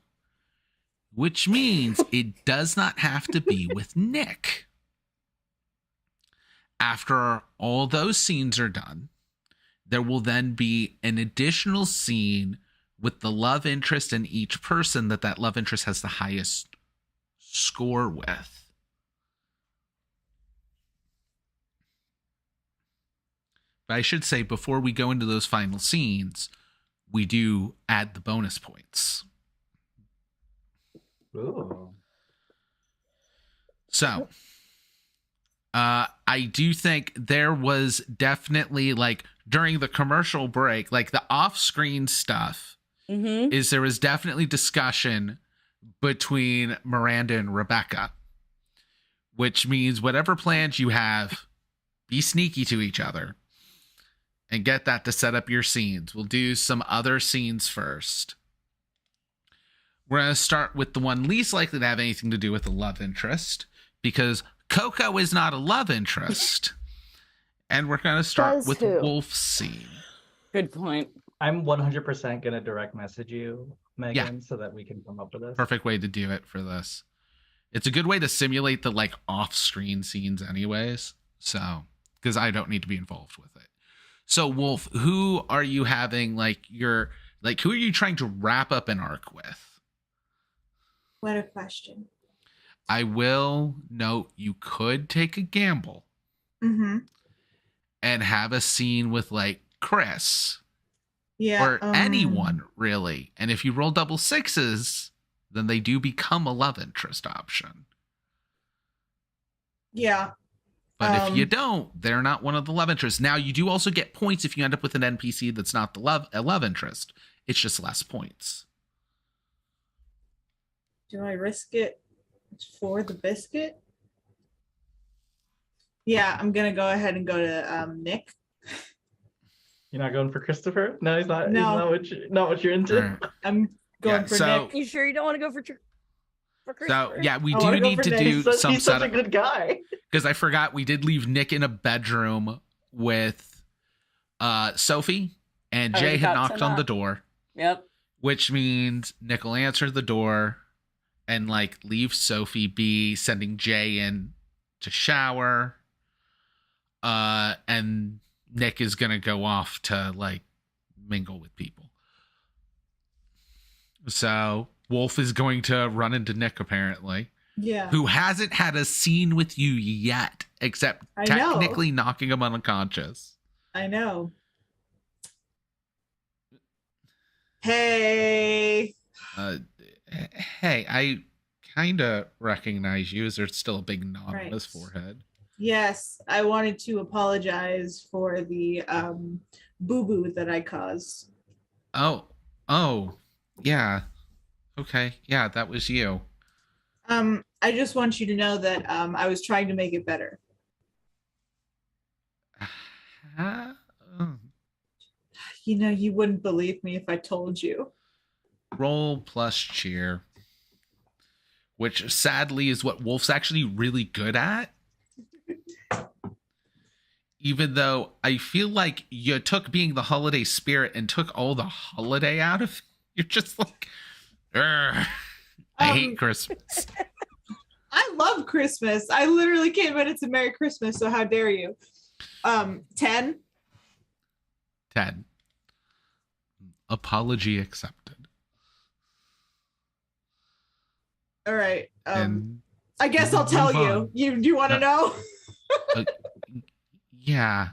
which means it does not have to be with Nick. After all those scenes are done, there will then be an additional scene with the love interest in each person that love interest has the highest score with. But I should say, before we go into those final scenes, we do add the bonus points. Ooh. So, I do think there was definitely, like, during the commercial break, like the off-screen stuff, Mm-hmm. is there was definitely discussion between Miranda and Rebecca, which means whatever plans you have, be sneaky to each other and get that to set up your scenes. We'll do some other scenes first. We're going to start with the one least likely to have anything to do with the love interest, because Coco is not a love interest. And we're going to start Says with who? Wolf's scene. Good point. I'm 100% gonna direct message you, Megan, so that we can come up with this. Perfect way to do it for this. It's a good way to simulate the like off-screen scenes anyways. So, because I don't need to be involved with it. So Wolf, who are you having who are you trying to wrap up an arc with? What a question. I will note you could take a gamble Mm-hmm. and have a scene with like Chris Yeah. or anyone really. And if you roll double sixes, then they do become a love interest option. Yeah. But if you don't, they're not one of the love interests. Now, you do also get points if you end up with an NPC that's not a love interest. It's just less points. Do I risk it for the biscuit? Yeah, I'm gonna go ahead and go to Nick. You're not going for Christopher? No, he's not. No. He's not what you're into. Alright. I'm going Yeah, for so- Nick. You sure you don't want to go for So, Christopher? yeah, we I do wanna go need for to Nick. do some He's such a setup. good guy. Because I forgot, we did leave Nick in a bedroom with Sophie, and I Jay had forgot to knocked on the knock. door, Yep. which means Nick will answer the door and like leave Sophie be, sending Jay in to shower. And Nick is gonna go off to like mingle with people. So Wolf is going to run into Nick apparently, Yeah. who hasn't had a scene with you yet, except I know. technically knocking him unconscious. I know. Hey. Hey, I kind of recognize you. Is there still a big knot on his Right. forehead? Yes, I wanted to apologize for the boo-boo that I caused. Oh, yeah. Okay, yeah, that was you. I just want you to know that I was trying to make it better. Uh, You know, you wouldn't believe me if I told you. Roll plus cheer, which sadly is what Wolf's actually really good at. Even though I feel like you took being the holiday spirit and took all the holiday out of it. You're just like, "Urgh, I hate Christmas." I love Christmas. I literally came in, it's a Merry Christmas, so how dare you? 10. 10. Apology accepted. All right. And I guess I'll tell move you. on. Do you want to know? Yeah.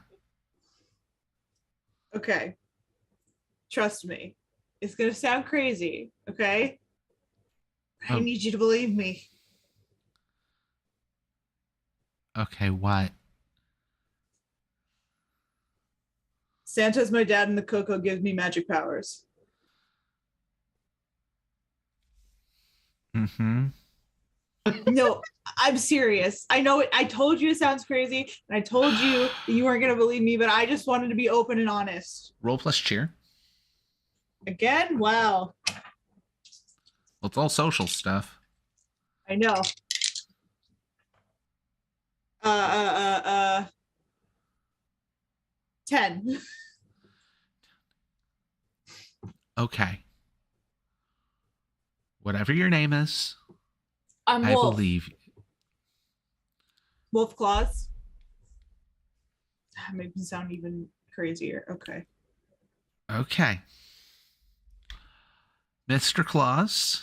Okay. Trust me. It's gonna sound crazy, okay? I need you to believe me. Okay, what? Santa's my dad and the Coco gives me magic powers. Mm-hmm. No, I'm serious. I know it. I told you it sounds crazy, and I told you that you weren't gonna believe me, but I just wanted to be open and honest. Roll plus cheer. Again? Wow. Well, it's all social stuff. I know. 10. Okay. Whatever your name is, I'm I Wolf. believe. Wolf Claws. That makes me sound even crazier. Okay. Okay. Mr. Claus,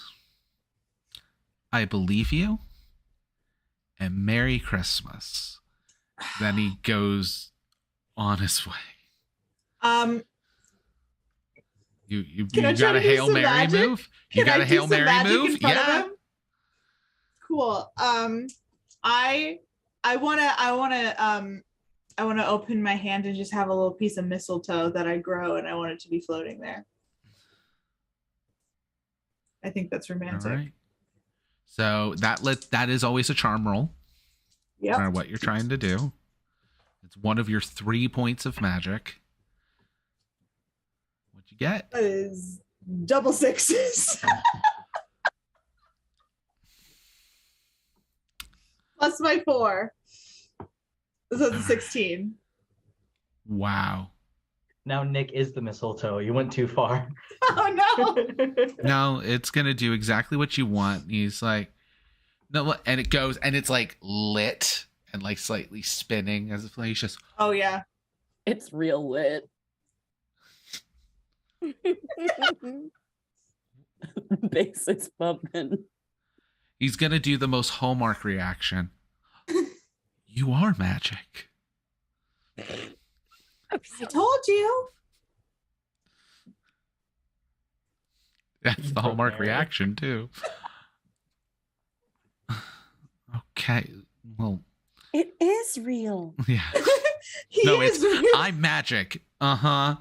I believe you. And Merry Christmas. Then he goes on his way. You Can I try got to a do Hail some Mary magic? move? You Can got I a do Hail some Mary magic move? in front of Yeah. him? Cool. I wanna open my hand and just have a little piece of mistletoe that I grow, and I want it to be floating there. I think that's All romantic. right. So that is always a charm roll. Yep. No matter what you're trying to do. It's one of your 3 points of magic. What'd you get? That is double sixes. Plus my 4. So it's a 16. Wow. Now Nick is the mistletoe. You went too far. Oh no. No, it's gonna do exactly what you want. He's like, no, and it goes and it's like lit and like slightly spinning as if he's just. Oh yeah. It's real lit. Bass is bumping. He's gonna do the most Hallmark reaction. You are magic. I told you. That's the Hallmark reaction too. Okay. Well, It is real. yeah. No, it's I'm magic. Uh-huh.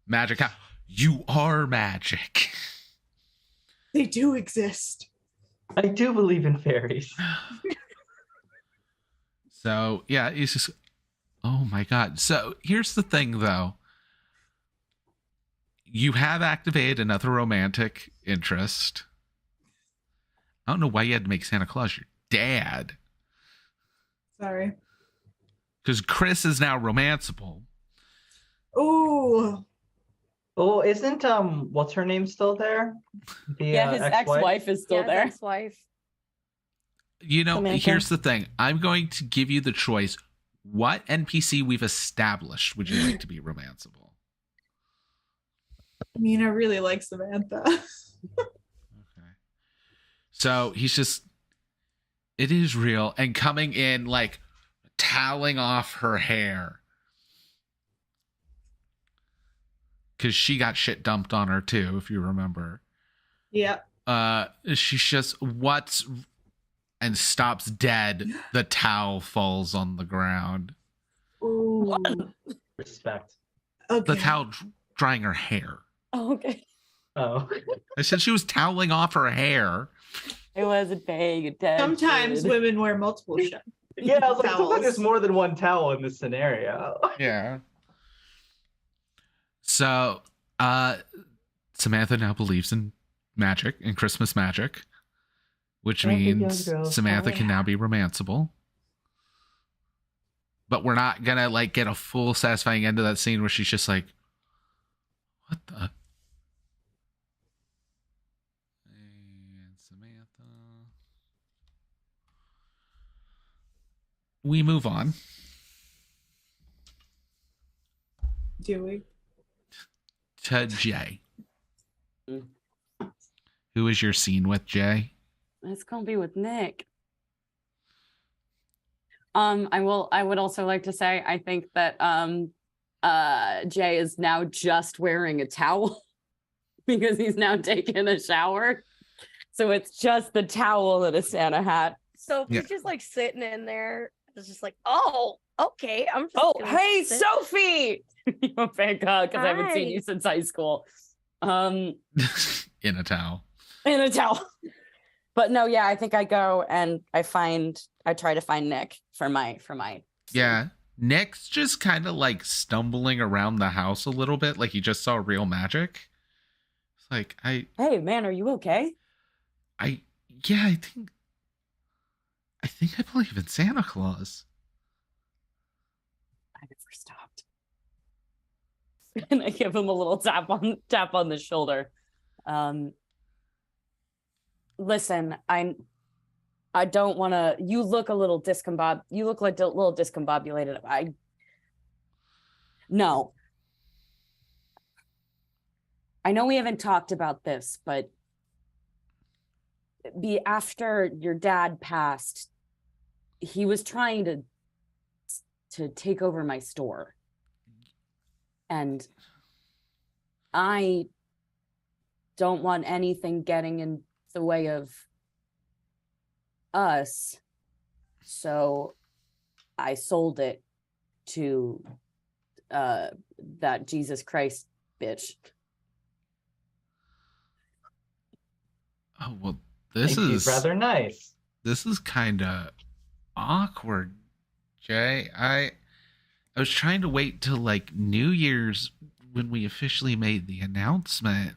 Magic. You are magic. They do exist. I do believe in fairies. So yeah, it's just oh my god. So here's the thing though. You have activated another romantic interest. I don't know why you had to make Santa Claus your dad. Sorry. Because Chris is now romanceable. Ooh. Oh, isn't what's her name still there? The, Yeah, his ex-wife is still there. Ex-wife. You know, Samantha. here's the thing. I'm going to give you the choice. What NPC we've established would you like to be romanceable? I mean, I really like Samantha. Okay. So he's just, it is real. And coming in, like, toweling off her hair. because she got shit dumped on her too, if you remember. Yeah. She's just and stops dead. The towel falls on the ground. Ooh. Respect. Okay. The towel drying her hair. Oh, okay. Oh. I said she was toweling off her hair. I wasn't paying attention. Sometimes women wear multiple Yeah, I was like, towels. there's more than one towel in this scenario. Yeah. So, Samantha now believes in magic and Christmas magic, which Every young means girl's Samantha gotta can now be romanceable. But we're not gonna like get a full satisfying end to that scene where she's just like, what the? And Samantha. We move on. Do we? To Jay. Mm. Who is your scene with, Jay? It's gonna be with Nick. I would also like to say I think that Jay is now just wearing a towel because he's now taking a shower. So it's just the towel and a Santa hat. So Yeah. he's just like sitting in there. It's just like, oh, okay. I'm just Oh, gonna hey, sit- Sophie! Oh, thank God, because I haven't seen Hi. you since high school. In a towel. In a towel. But no, yeah, I think I go and I try to find Nick for my Yeah. Nick's just kind of like stumbling around the house a little bit, like he just saw real magic. It's like, Hey man, are you okay? I think I believe in Santa Claus. I never stopped. And I give him a little tap on the shoulder. Listen, I don't want to. You look a little You look like a little discombobulated. No. I know we haven't talked about this, but after your dad passed, he was trying to take over my store. And I don't want anything getting in the way of us. So I sold it to that Jesus Christ bitch. Oh, well, this Think is she's rather nice. This is kind of awkward, Jay. I was trying to wait till like New Year's when we officially made the announcement.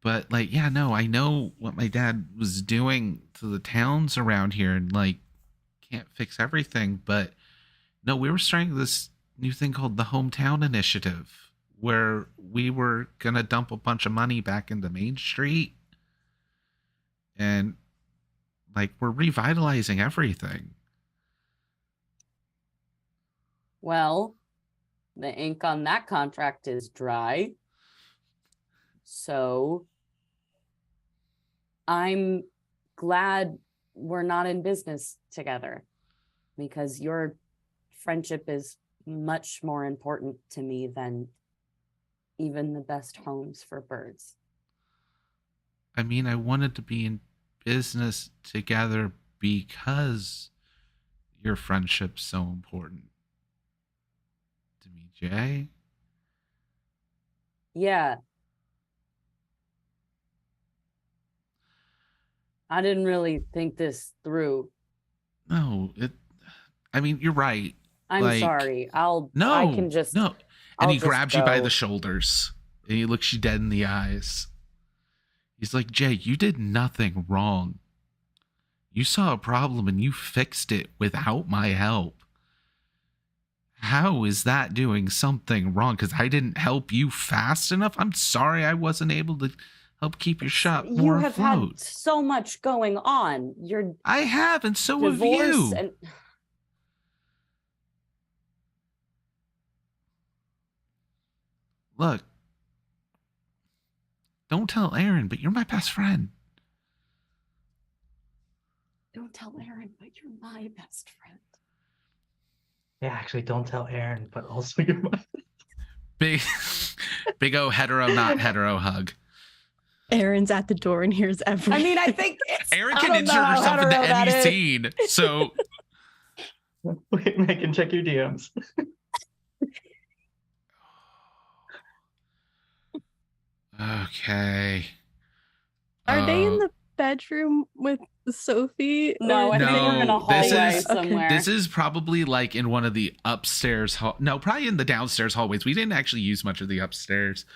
But like, yeah, no, I know what my dad was doing to the towns around here and like can't fix everything. But no, we were starting this new thing called the Hometown Initiative where we were going to dump a bunch of money back into Main Street. And like, we're revitalizing everything. Well, the ink on that contract is dry. So I'm glad we're not in business together because your friendship is much more important to me than even the best homes for birds. I mean, I wanted to be in business together because your friendship's so important to me, Jay. Yeah. I didn't really think this through. No, I mean, you're right. I'm Like, sorry. No, I can just no. And I'll he just grabs you by go. the shoulders and he looks you dead in the eyes. He's like, Jay, you did nothing wrong. You saw a problem and you fixed it without my help. How is that doing something wrong? Because I didn't help you fast enough. I'm sorry I wasn't able to help keep your shop more You have afloat. had so much going on. You're I have, and so have divorced you. and Look, don't tell Aaron, but you're my best friend. don't tell Aaron, but you're my best friend. Yeah, actually, don't tell Aaron, but also you're my. Big, Big O hetero, not hetero hug. Aaron's at the door and hears everything. I mean, I think Aaron I can don't insert know how herself into hetero that any is. scene. So Wait, Megan, check your DMs. okay. Are they in the bedroom with Sophie? No, or I think do they- we're in a No, this hallway is- somewhere. This is probably like in one of the upstairs no, probably in the downstairs hallways. We didn't actually use much of the upstairs.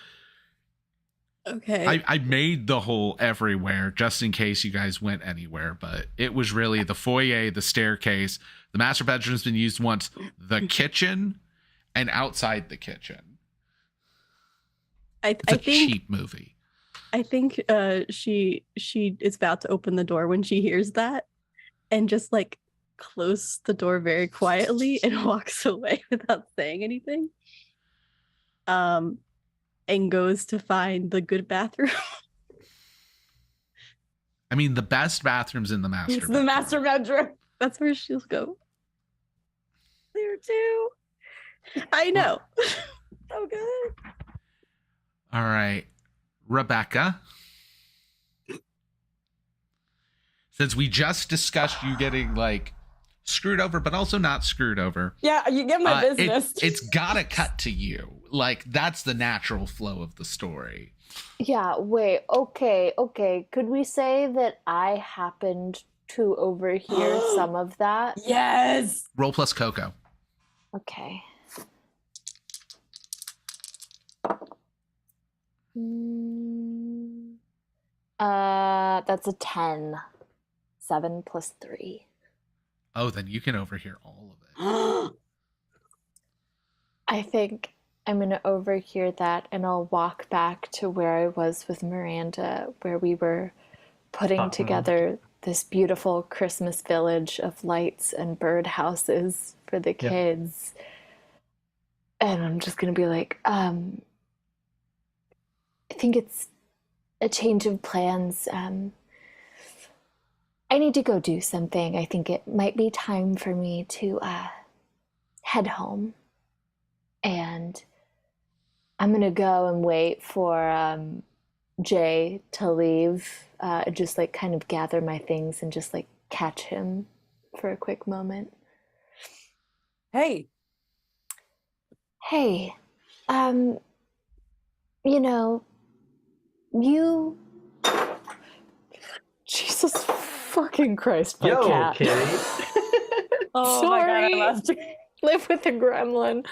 Okay. I made the hole everywhere just in case you guys went anywhere, but it was really the foyer, the staircase. The master bedroom's been used once, the kitchen, and outside the kitchen. It's a think cheap movie. I think she is about to open the door when she hears that, and just like close the door very quietly and walks away without saying anything. And goes to find the good bathroom. I mean, the best bathroom's in the master It's the bedroom. master bedroom. That's where she'll go. There too. I know. So good. All right. Rebecca. Since we just discussed you getting like screwed over, but also not screwed over. Yeah, you get my business. It's gotta cut to you. Like, that's the natural flow of the story. Yeah, wait, okay. Could we say that I happened to overhear some of that? Yes. Roll plus Coco. Okay. That's a 10. 7 plus 3. Oh, then you can overhear all of it. I think I'm going to overhear that and I'll walk back to where I was with Miranda, where we were putting together this beautiful Christmas village of lights and bird houses for the kids. And I'm just going to be like, I think it's a change of plans. I need to go do something. I think it might be time for me to head home. And I'm going to go and wait for Jay to leave, just like kind of gather my things and just like catch him for a quick moment. Hey. Hey, you know, you... Jesus fucking Christ, my Yo, cat. Kitty. Oh Sorry. my god, I left you. Live with a gremlin.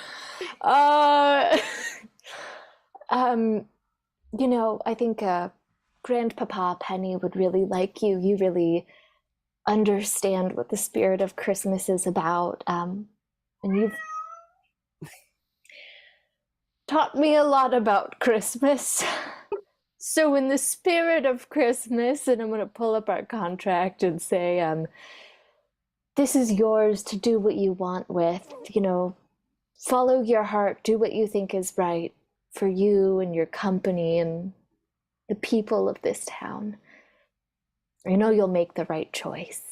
You know, I think Grandpapa Penny would really like you. You really understand what the spirit of Christmas is about. And you've taught me a lot about Christmas. So in the spirit of Christmas, and I'm going to pull up our contract and say, this is yours to do what you want with, you know, follow your heart, do what you think is right for you and your company and the people of this town. I know you'll make the right choice.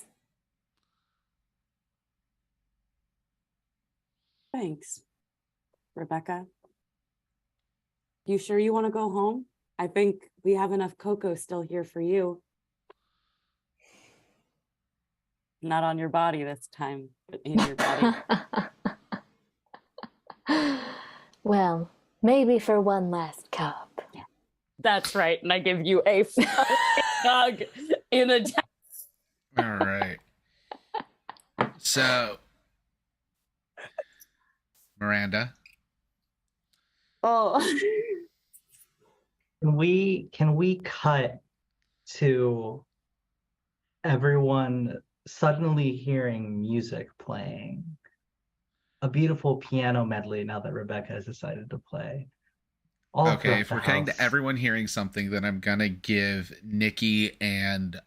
Thanks, Rebecca. You sure you want to go home? I think we have enough cocoa still here for you. Not on your body this time, but in your body. Well, maybe for one last cup. That's right. And I give you a hug in a All right. So, Miranda. Oh. Can we cut to everyone suddenly hearing music playing? A beautiful piano medley now that Rebecca has decided to play. All Okay, throughout if the we're getting house. to everyone hearing something, then I'm gonna give Nikki and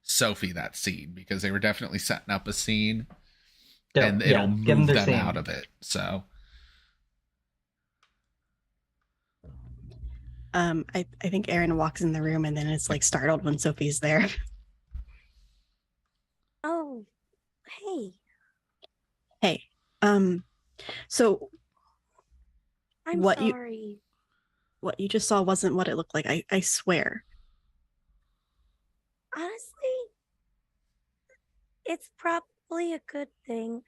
Sophie that scene because they were definitely setting up a scene, and it'll give move their them scene. out of it. So I think Aaron walks in the room and then is like startled when Sophie's there. Oh, hey. Hey, so I'm what sorry. what you just saw wasn't what it looked like. I swear. Honestly, it's probably a good thing.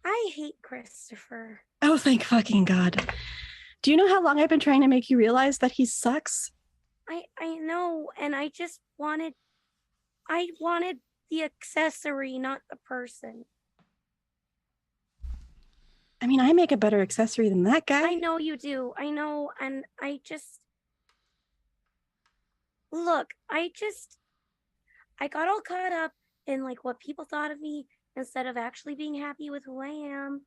I hate Christopher. Oh, thank fucking God. Do you know how long I've been trying to make you realize that he sucks? I know, and I wanted the accessory, not the person. I mean, I make a better accessory than that guy. I know you do. I know, and look, I got all caught up in like what people thought of me instead of actually being happy with who I am.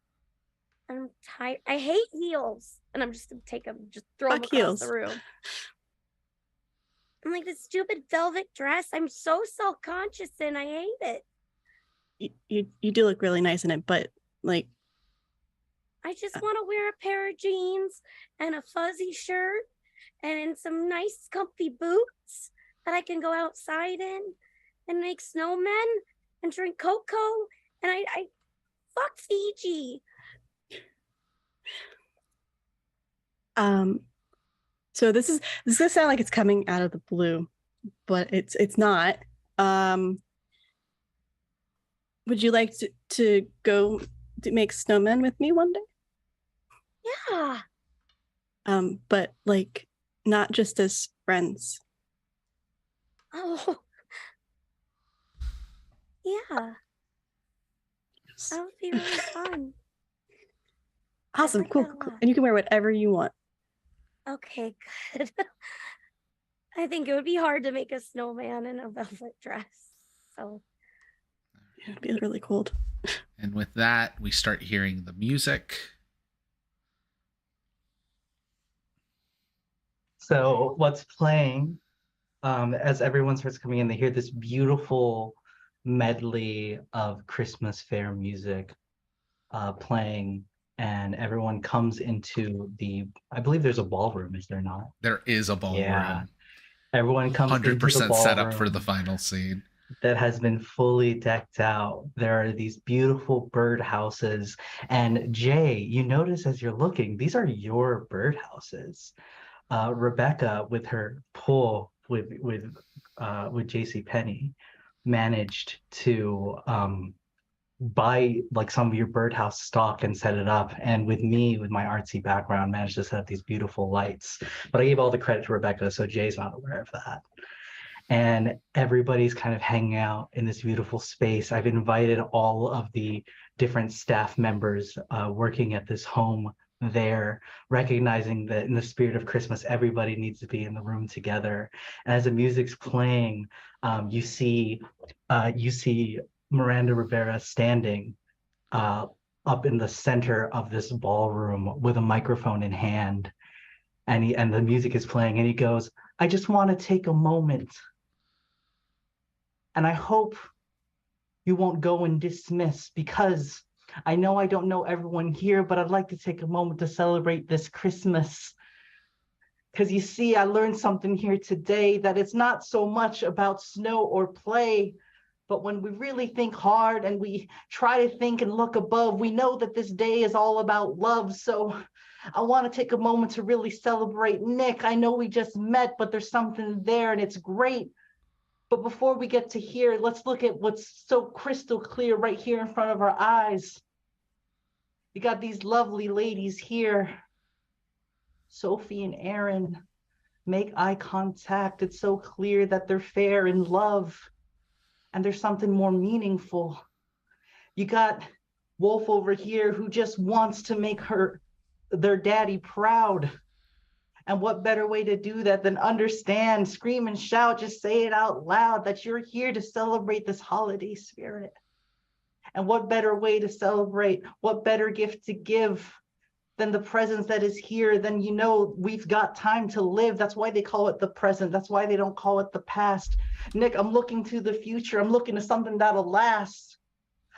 I'm tired. I hate heels, and I'm just gonna just throw them Fuck across heels. the room. I'm like this stupid velvet dress. I'm so self-conscious, and I hate it. You do look really nice in it, but like, I just want to wear a pair of jeans and a fuzzy shirt and some nice comfy boots that I can go outside in and make snowmen and drink cocoa. And I fuck Fiji. So this gonna sound like it's coming out of the blue, but it's not. Would you like to go to make snowmen with me one day? Yeah. But like not just as friends. Oh. Yeah. That would be really fun. Awesome, cool. And you can wear whatever you want. Okay, good. I think it would be hard to make a snowman in a velvet dress. So it'd be really cold. And with that, we start hearing the music. So what's playing, as everyone starts coming in, they hear this beautiful medley of Christmas fair music playing, and everyone comes into I believe there's a ballroom, is there not? There is a ballroom. Yeah. Everyone comes 100% set up for ballroom the final scene. that has been fully decked out. There are these beautiful bird houses. And Jay, you notice as you're looking, these are your bird houses. Rebecca, with her pull with JCPenney, managed to buy like some of your birdhouse stock and set it up. And with me, with my artsy background, managed to set up these beautiful lights. But I gave all the credit to Rebecca, so Jay's not aware of that. And everybody's kind of hanging out in this beautiful space. I've invited all of the different staff members working at this home there, recognizing that in the spirit of Christmas, everybody needs to be in the room together. And as the music's playing, you see Miranda Rivera standing up in the center of this ballroom with a microphone in hand, and the music is playing, and he goes, "I just want to take a moment, and I hope you won't go and dismiss, because I know I don't know everyone here, but I'd like to take a moment to celebrate this Christmas. Because you see, I learned something here today, that it's not so much about snow or play, but when we really think hard and we try to think and look above, we know that this day is all about love. So I want to take a moment to really celebrate Nick. I know we just met, but there's something there and it's great. But before we get to here, let's look at what's so crystal clear right here in front of our eyes. You got these lovely ladies here, Sophie and Aaron. Make eye contact. It's so clear that they're fair in love, and there's something more meaningful. You got Wolf over here who just wants to make their daddy proud. And what better way to do that than understand, scream and shout, just say it out loud that you're here to celebrate this holiday spirit. And what better way to celebrate, what better gift to give than the presence that is here? Then you know we've got time to live. That's why they call it the present. That's why they don't call it the past. Nick, I'm looking to the future. I'm looking to something that'll last.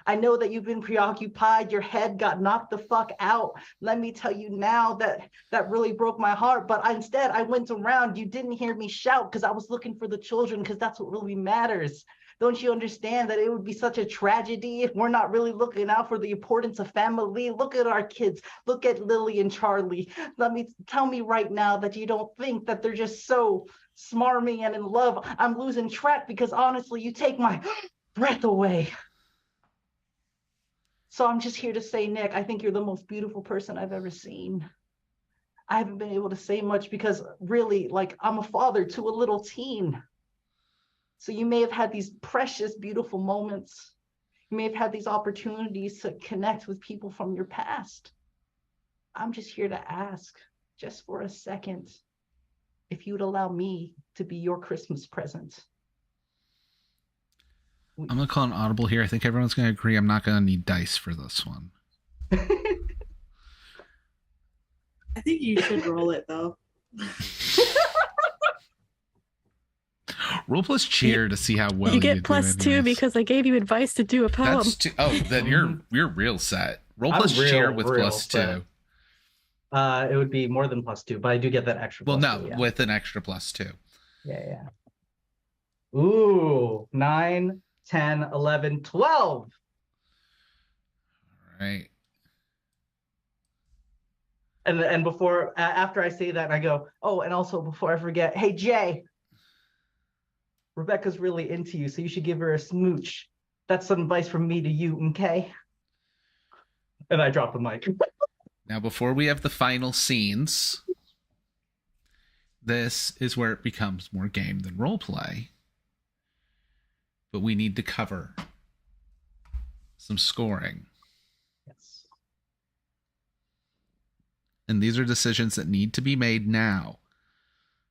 I know that you've been preoccupied. Your head got knocked the fuck out. Let me tell you now that really broke my heart. But instead, I went around. You didn't hear me shout because I was looking for the children, because that's what really matters. Don't you understand that it would be such a tragedy if we're not really looking out for the importance of family? Look at our kids. Look at Lily and Charlie. Tell me right now that you don't think that they're just so smarmy and in love. I'm losing track because honestly, you take my breath away. So I'm just here to say, Nick, I think you're the most beautiful person I've ever seen. I haven't been able to say much because really, like, I'm a father to a little teen. So you may have had these precious, beautiful moments. You may have had these opportunities to connect with people from your past. I'm just here to ask, just for a second, if you'd allow me to be your Christmas present. I'm going to call an audible here. I think everyone's going to agree I'm not going to need dice for this one. I think you should roll it though. Roll plus cheer to see how well you get do plus two anyways. because I gave you advice to do a poem. That's two. Oh, then you're real set. Roll I'm plus cheer with real plus set. 2. It would be more than plus 2, but I do get that extra. Well, plus no, 2, yeah. with an extra plus 2. Yeah. Ooh, 9, 10, 11, 12. All right. And before, after I say that, I go, oh, and also before I forget, hey, Jay, Rebecca's really into you, so you should give her a smooch. That's some advice from me to you, okay? And I drop the mic. Now, before we have the final scenes, this is where it becomes more game than role play. But we need to cover some scoring. Yes. And these are decisions that need to be made now.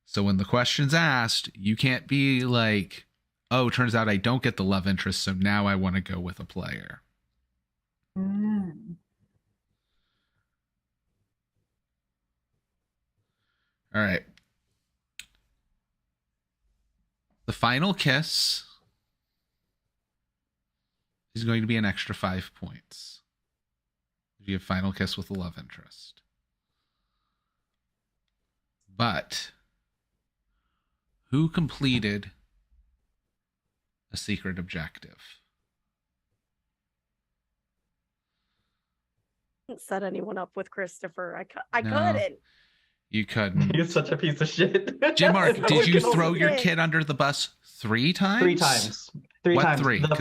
So when the question's asked, you can't be like, oh, turns out I don't get the love interest, so now I want to go with a player. All right. The final kiss is going to be an extra 5 points. If you have final kiss with a love interest. But who completed a secret objective? Didn't set anyone up with Christopher. I No. couldn't. You couldn't. You're such a piece of shit. Jim Mark, No did one you can throw hold your it. kid under the bus 3 times? 3 times. 3 What times. 3? The 'Cause-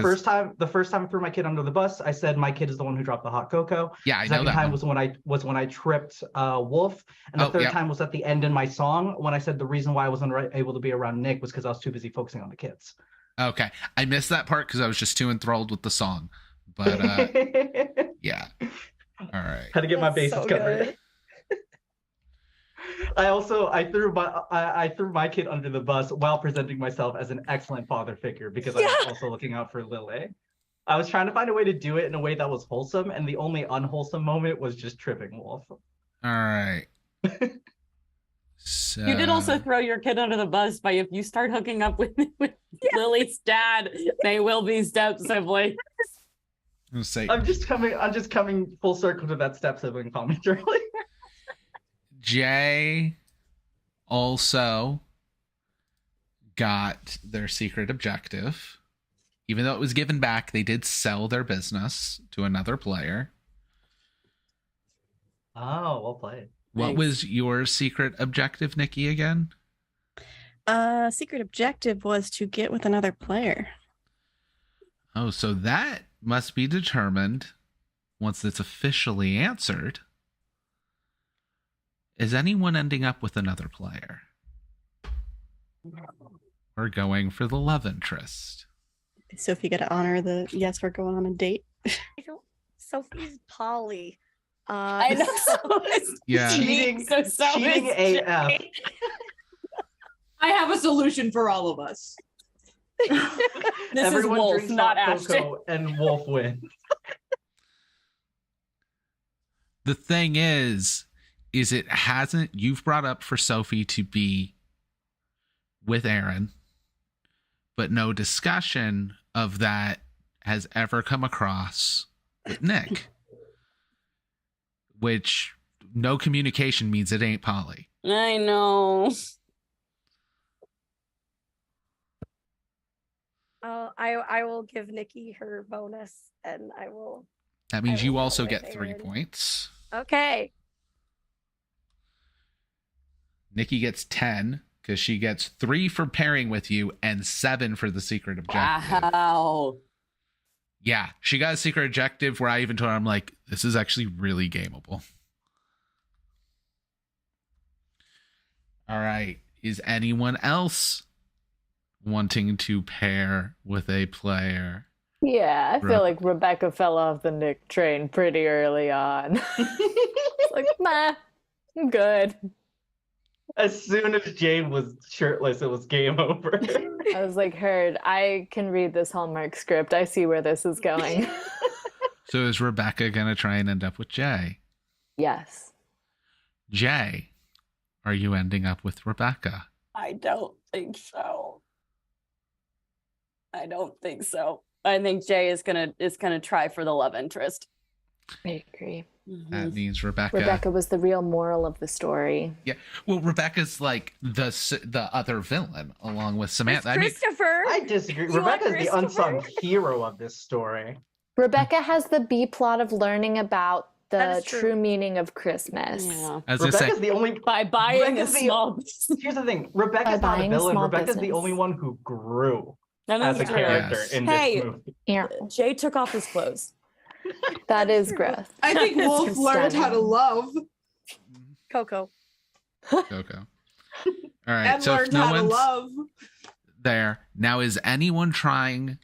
first time I threw my kid under the bus, I said my kid is the one who dropped the hot cocoa. Yeah, I know Second that time one. was when I tripped Wolf, and the Oh, third yeah. time was at the end in my song when I said the reason why I wasn't able to be around Nick was because I was too busy focusing on the kids. Okay. I missed that part because I was just too enthralled with the song. But yeah. All right. Had to get my That's bases so covered. good. I threw my kid under the bus while presenting myself as an excellent father figure because I was also looking out for Lily. I was trying to find a way to do it in a way that was wholesome, and the only unwholesome moment was just tripping Wolf. All right. So You did also throw your kid under the bus by if you start hooking up with Lily's dad, they will be step siblings. I'm gonna say I'm just coming full circle to that step sibling comment earlier. Jay also got their secret objective. Even though it was given back, they did sell their business to another player. Oh, well played. What Thanks. was your secret objective, Nikki, again? Secret objective was to get with another player. Oh, so that must be determined once it's officially answered. Is anyone ending up with another player? Or going for the love interest? Sophie got to honor the yes, we're going on a date. Sophie's Polly. I know. Yeah. Cheating is AF. I have a solution for all of us. This Everyone is Wolf, drinks not hot Ashton. cocoa and Wolf wins. The thing is it hasn't, you've brought up for Sophie to be with Aaron, but no discussion of that has ever come across with Nick. Which no communication means it ain't Polly. I know. I will give Nikki her bonus, and I will. That means I you will also go with get 3 Aaron. points. Okay. Nikki gets 10 because she gets 3 for pairing with you and 7 for the secret objective. Wow. Yeah, she got a secret objective where I even told her, I'm like, this is actually really gameable. All right. Is anyone else wanting to pair with a player? Yeah, I feel like Rebecca fell off the Nick train pretty early on. It's like, nah, I'm good. As soon as Jane was shirtless, it was game over. I was like, Heard, I can read this Hallmark script. I see where this is going. So is Rebecca going to try and end up with Jay? Yes. Jay, are you ending up with Rebecca? I don't think so. I don't think so. I think Jay is gonna try for the love interest. I agree. That means Rebecca. Rebecca was the real moral of the story. Yeah. Well, Rebecca's like the other villain along with Samantha. I mean, Christopher. I disagree. You want Rebecca's the Christopher? unsung hero of this story. Rebecca has the B plot of learning about That the is true. true meaning of Christmas. Yeah. I was gonna say, Rebecca's the only By buying a Rebecca's the- small. Here's the thing. Rebecca's not a buying villain. small Rebecca's the business. only one who grew That as is a true. character Yes. in Hey. this movie. Yeah, Jay took off his clothes. that is growth. I think It's Wolf learned how to love Coco. Coco. All right. and So if learned no how to one's love. there now, is anyone trying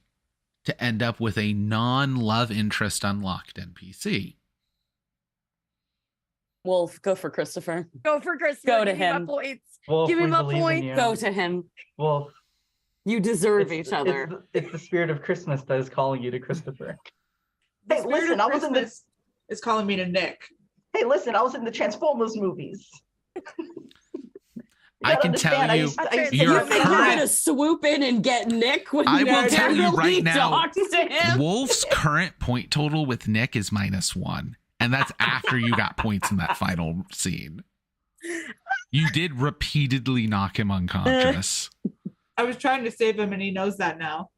to end up with a non-love interest unlocked NPC? Wolf, go for Christopher. Go for Christopher. Go to Give me my him. points. Wolf, Give me we my believe in point. you. Go to him. Wolf, You deserve each other. It's the spirit of Christmas that is calling you to Christopher. The Hey, spirit listen, of I was in the Christmas is calling me to Nick. Hey, listen, I was in the Transformers movies. I can tell you, You your think you're current gonna swoop in and get Nick when I you will tell you never right now, talk to him? Wolf's current point total with Nick is -1, and that's after you got points in that final scene. You did repeatedly knock him unconscious. I was trying to save him, and he knows that now.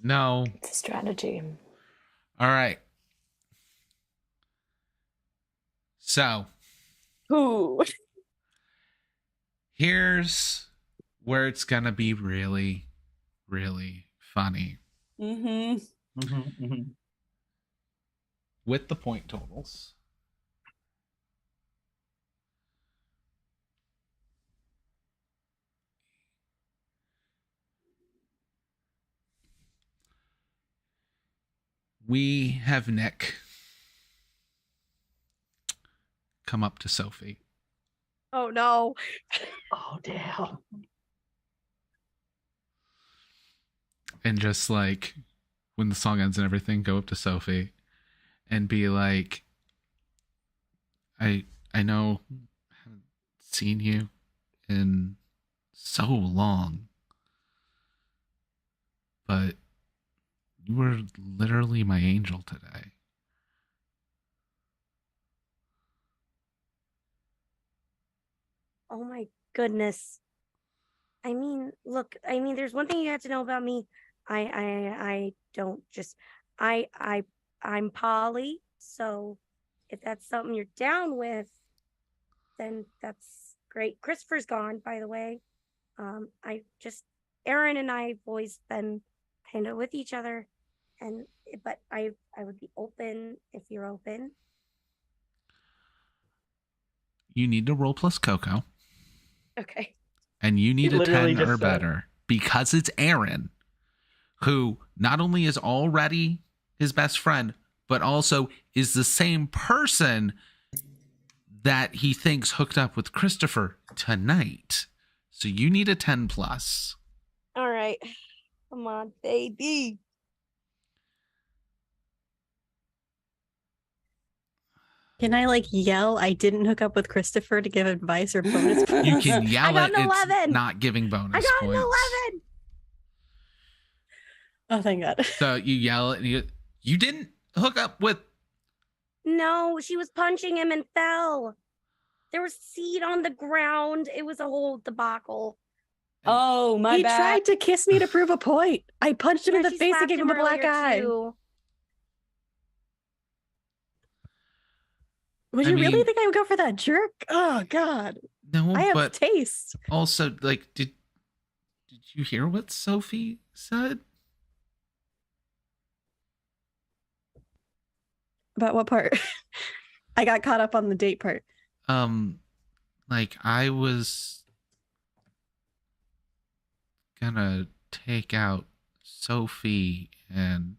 No. It's a strategy. All right. So Who? here's where it's gonna be really, really funny Mm-hmm. with the point totals. We have Nick come up to Sophie. Oh no. Oh, damn. And just like when the song ends and everything, go up to Sophie and be like, I know I haven't seen you in so long, but you were literally my angel today. Oh my goodness. I mean, look, I mean, there's one thing you have to know about me. I don't just I'm poly, so if that's something you're down with, then that's great. Christopher's gone, by the way. I just Aaron and I have always been kind of with each other, but I would be open if you're open. You need to roll plus Coco, Okay. and you need He a literally 10 or just said- better because it's Aaron, who not only is already his best friend, but also is the same person that he thinks hooked up with Christopher tonight. So you need a 10 plus. All right. Come on, baby. Can I like yell I didn't hook up with Christopher to give advice or bonus points? You can yell I got it. an It's 11. not giving bonus I got points. an 11. Oh, thank God. So you yell it and you didn't hook up with. No, she was punching him and fell. There was seed on the ground. It was a whole debacle. Oh, my He bad. tried to kiss me to prove a point. I punched him in the she face and slapped gave him a him black earlier, eye. too. Would I you really mean- think I would go for that jerk? Oh God. No, I have but taste. also, like, did you hear what Sophie said? About what part? I got caught up on the date part. Like, I was gonna take out Sophie, and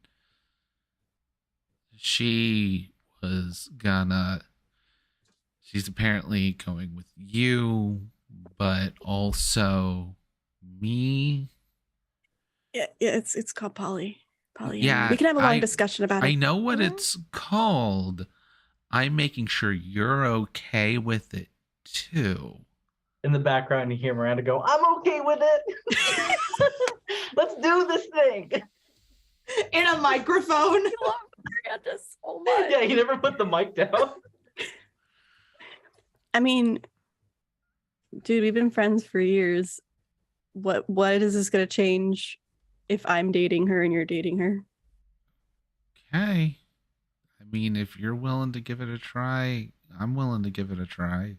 she's apparently going with you, but also me. Yeah, it's called poly. Yeah, we can have a long discussion about it. I know what it's called. I'm making sure you're okay with it too. In the background, you hear Miranda go, "I'm okay with it. Let's do this thing." In a microphone. I love Miranda so much. Yeah, you never put the mic down. I mean, dude, we've been friends for years. What is this gonna change if I'm dating her and you're dating her? Okay. I mean, if you're willing to give it a try, I'm willing to give it a try.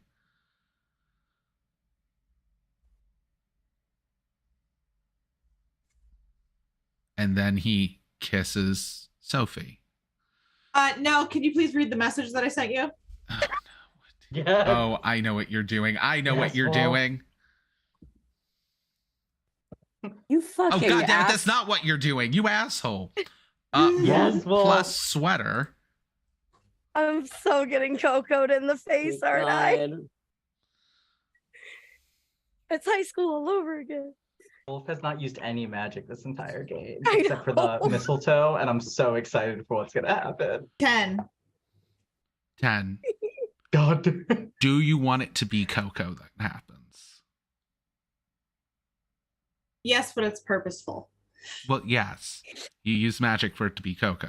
And then he kisses Sophie. No, can you please read the message that I sent you? Oh, no. Yeah. Oh, I know what you're doing. I know what you're Asshole. doing. You Oh, fucking God damn it. ass. That's not what you're doing. You asshole. Yes, Room well- plus sweater. I'm so getting cocoed in the face, aren't I? God. It's high school all over again. Wolf has not used any magic this entire game I except for the know. mistletoe, and I'm so excited for what's gonna happen. 10. 10. God. Do you want it to be Coco that happens? Yes, but it's purposeful. Well, yes. You use magic for it to be Coco.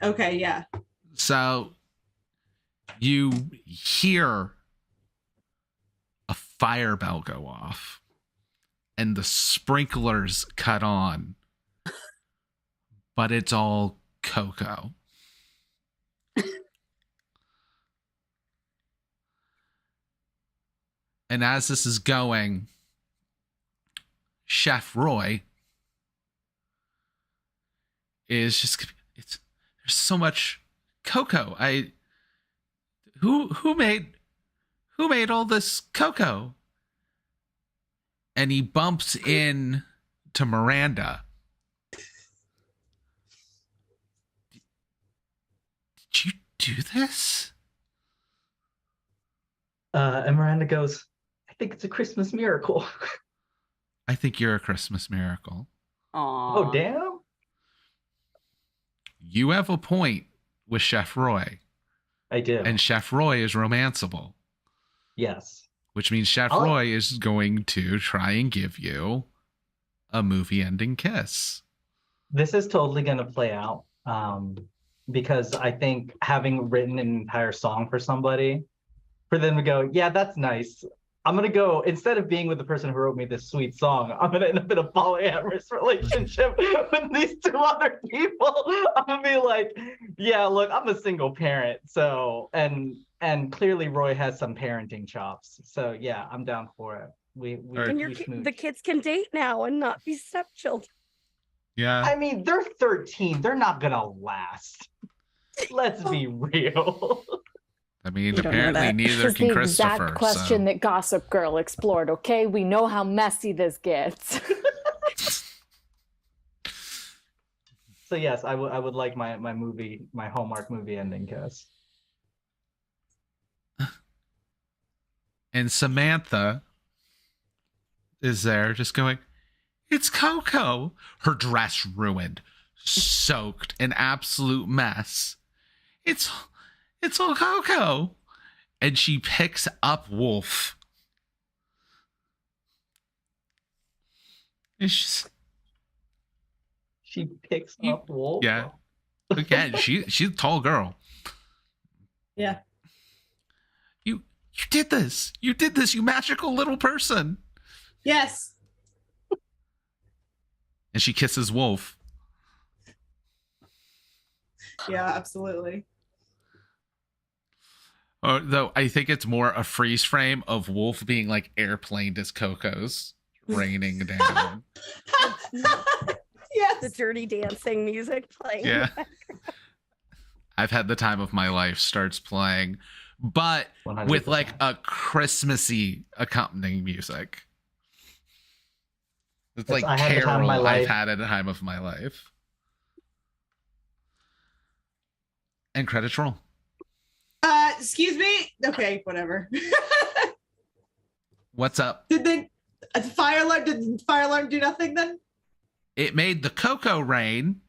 Okay, yeah. So you hear a fire bell go off and the sprinklers cut on, but it's all Coco. And as this is going, Chef Roy is just, there's so much cocoa. Who made all this cocoa? And he bumps in to Miranda. Did you do this? And Miranda goes, "I think it's a Christmas miracle." I think you're a Christmas miracle. Aw. Oh, damn. You have a point with Chef Roy. I do. And Chef Roy is romanceable. Yes. Which means Chef I'll- Roy is going to try and give you a movie ending kiss. This is totally going to play out because I think having written an entire song for somebody, for them to go, "Yeah, that's nice. I'm going to go, instead of being with the person who wrote me this sweet song, I'm going to end up in a polyamorous relationship with these two other people." I'm going to be like, "Yeah, look, I'm a single parent." So, and clearly Roy has some parenting chops. So yeah, I'm down for it. We And we smooch. the kids can date now and not be stepchildren. Yeah. I mean, they're 13. They're not gonna last. Let's be real. I mean, You don't know apparently that. neither This is can the Christopher. exact question so. that Gossip Girl explored, okay? We know how messy this gets. So yes, I would like my Hallmark movie ending kiss. And Samantha is there just going, "It's Coco." Her dress ruined, soaked, an absolute mess. It's all Coco. And she picks up Wolf. It's just, She picks up Wolf. yeah. Again, she's a tall girl. Yeah. You did this. You did this, you magical little person. Yes. And she kisses Wolf. Yeah, absolutely. Though I think it's more a freeze frame of Wolf being like airplaned as Coco's raining down. Yes. The dirty dancing music playing. in the Yeah. background. I've had the time of my life starts playing, but with 100%. like a Christmassy accompanying music. It's like I had the time of my Carol I've life. had at a time of my life. And credits roll. Excuse me. Okay, whatever. What's up? Did the fire alarm do nothing then? It made the Coco rain.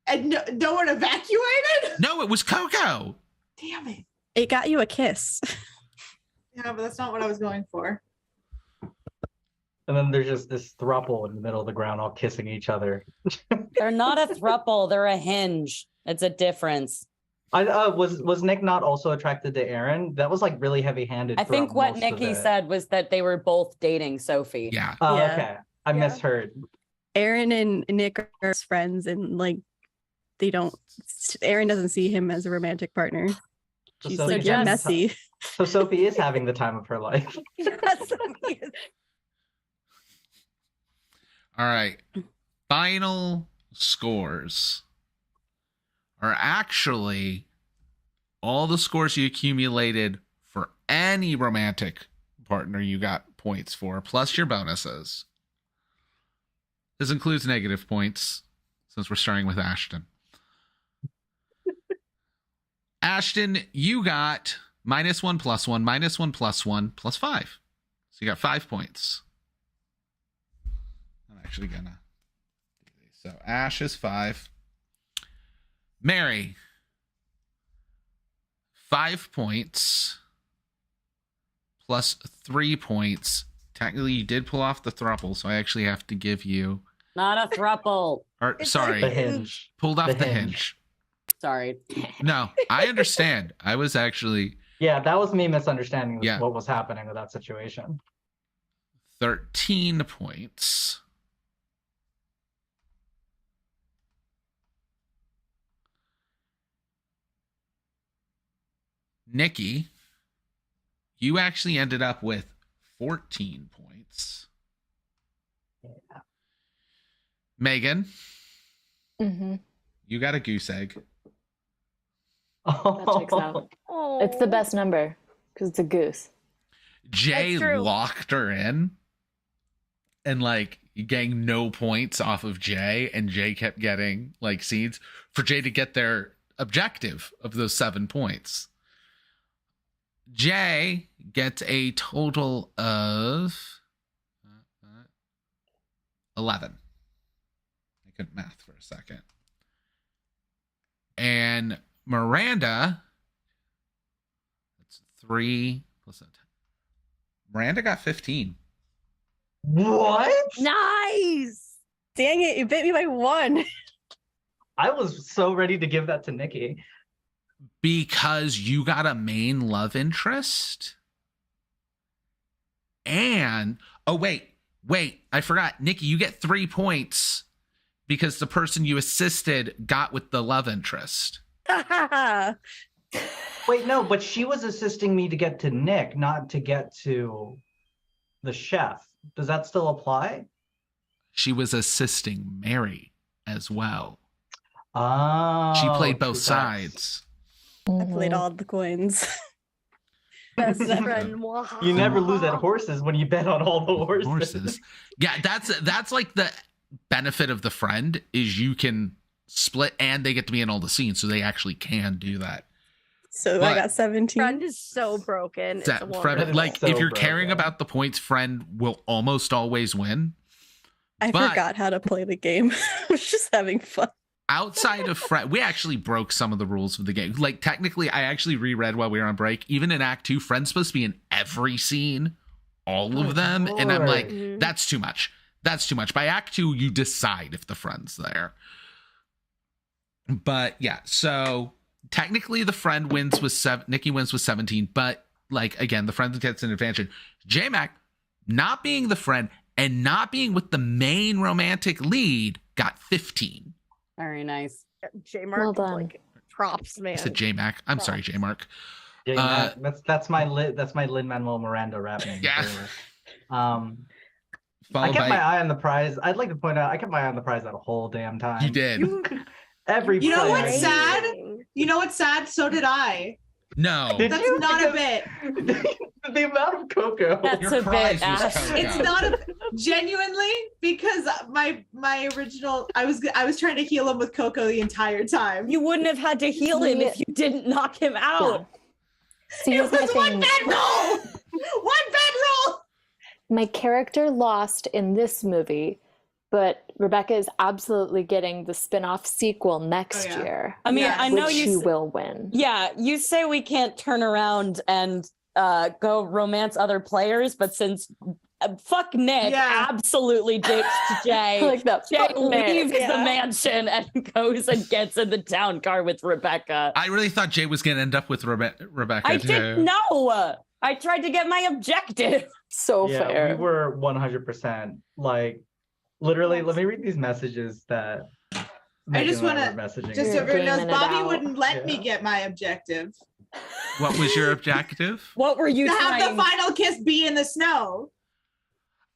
And no one evacuated? No, it was Coco. Damn it. It got you a kiss. Yeah, but that's not what I was going for. And then there's just this throuple in the middle of the ground all kissing each other. They're not a throuple, they're a hinge. It's a difference. Was Nick not also attracted to Aaron? That was like really heavy-handed. I think throughout what most of Nikki it. said was that they were both dating Sophie. Yeah. Oh, Yeah. okay. I Yeah. misheard. Aaron and Nick are friends, and like they don't. Aaron doesn't see him as a romantic partner. So She's Sophie like, you're just- messy. So Sophie is having the time of her life. All right. Final scores are actually all the scores you accumulated for any romantic partner you got points for, plus your bonuses. This includes negative points, since we're starting with Ashton. Ashton, you got -1 +1, -1 +1 +5. So you got 5 points. I'm actually gonna do these. So Ash is 5. Mary, 5 points plus 3 points. Technically, you did pull off the thruple, so I actually have to give you. Not a throuple. Or It's sorry, The hinge. pulled off the the hinge. hinge. Sorry. No, I understand. I was actually Yeah, that was me misunderstanding Yeah. what was happening with that situation. 13 points. Nikki, you actually ended up with 14 points. Megan, Mm-hmm. you got a goose egg. That checks out. It's the best number because it's a goose. Jay That's true. locked her in and like getting no points off of Jay, and Jay kept getting like seeds for Jay to get their objective of those 7 points. Jay gets a total of 11. I couldn't math for a second. And Miranda, that's 3 plus a 10. Miranda got 15. What? Nice. Dang it! You bit me by 1. I was so ready to give that to Nikki. Because you got a main love interest. And oh wait, I forgot. Nikki, you get 3 points because the person you assisted got with the love interest. Wait, no, but she was assisting me to get to Nick, not to get to the chef. Does that still apply? She was assisting Mary as well. Oh, She played both true facts. sides. I played all the coins. Best friend. Waha. You never lose at horses when you bet on all the horses. Horses. Yeah, that's like the benefit of the friend is you can split and they get to be in all the scenes, so they actually can do that. So But- I got 17. Friend is so broken. It's a Friend, wonder. like so if you're caring broken. about the points, friend will almost always win. I but- forgot how to play the game. I was just having fun. Outside of friend, we actually broke some of the rules of the game. Like technically, I actually reread while we were on break. Even in Act 2, friend's supposed to be in every scene, all of them, and I'm like, Lord. that's too much. That's too much. By Act 2, you decide if the friend's there. But yeah, so technically the friend wins with 7. Nikki wins with 17, but like again, the friend gets an advantage. J-Mac not being the friend and not being with the main romantic lead got 15. Very nice. J Mark, Well done. like props, man. I said J Mac. I'm sorry, J Mark. Yeah, that's my Lin-Manuel Miranda rap name. Yeah. I Followed kept by- my eye on the prize. I'd like to point out I kept my eye on the prize that whole damn time. You did. Every You know player. what's sad? You know what's sad? So did I. No. Did That's you? not a bit. The amount of cocoa. That's Your a prize bit. was Ash. Coco. It's not a genuinely because my original I was trying to heal him with Coco the entire time. You wouldn't have had to heal him if you didn't knock him out. So It here's was my one thing. bad roll. One bad roll. My character lost in this movie, but Rebecca is absolutely getting the spin-off sequel next Oh, yeah. year. I mean, Yes. I know which you. she s- will win. Yeah, you say we can't turn around and go romance other players, but since fuck Nick Yeah. absolutely ditched Jay. Like that. Jay fuck Nick. leaves the Yeah. mansion and goes and gets in the town car with Rebecca. I really thought Jay was going to end up with Rebecca, I too. didn't know. I tried to get my objective. So Yeah, fair. we were 100% like literally. Let me read these messages that Megan just and wanna- were messaging. Just me. so everyone knows, Gaming it Bobby out. wouldn't let me Yeah. get my objective. What was your objective? What were you To have trying? the final kiss be in the snow.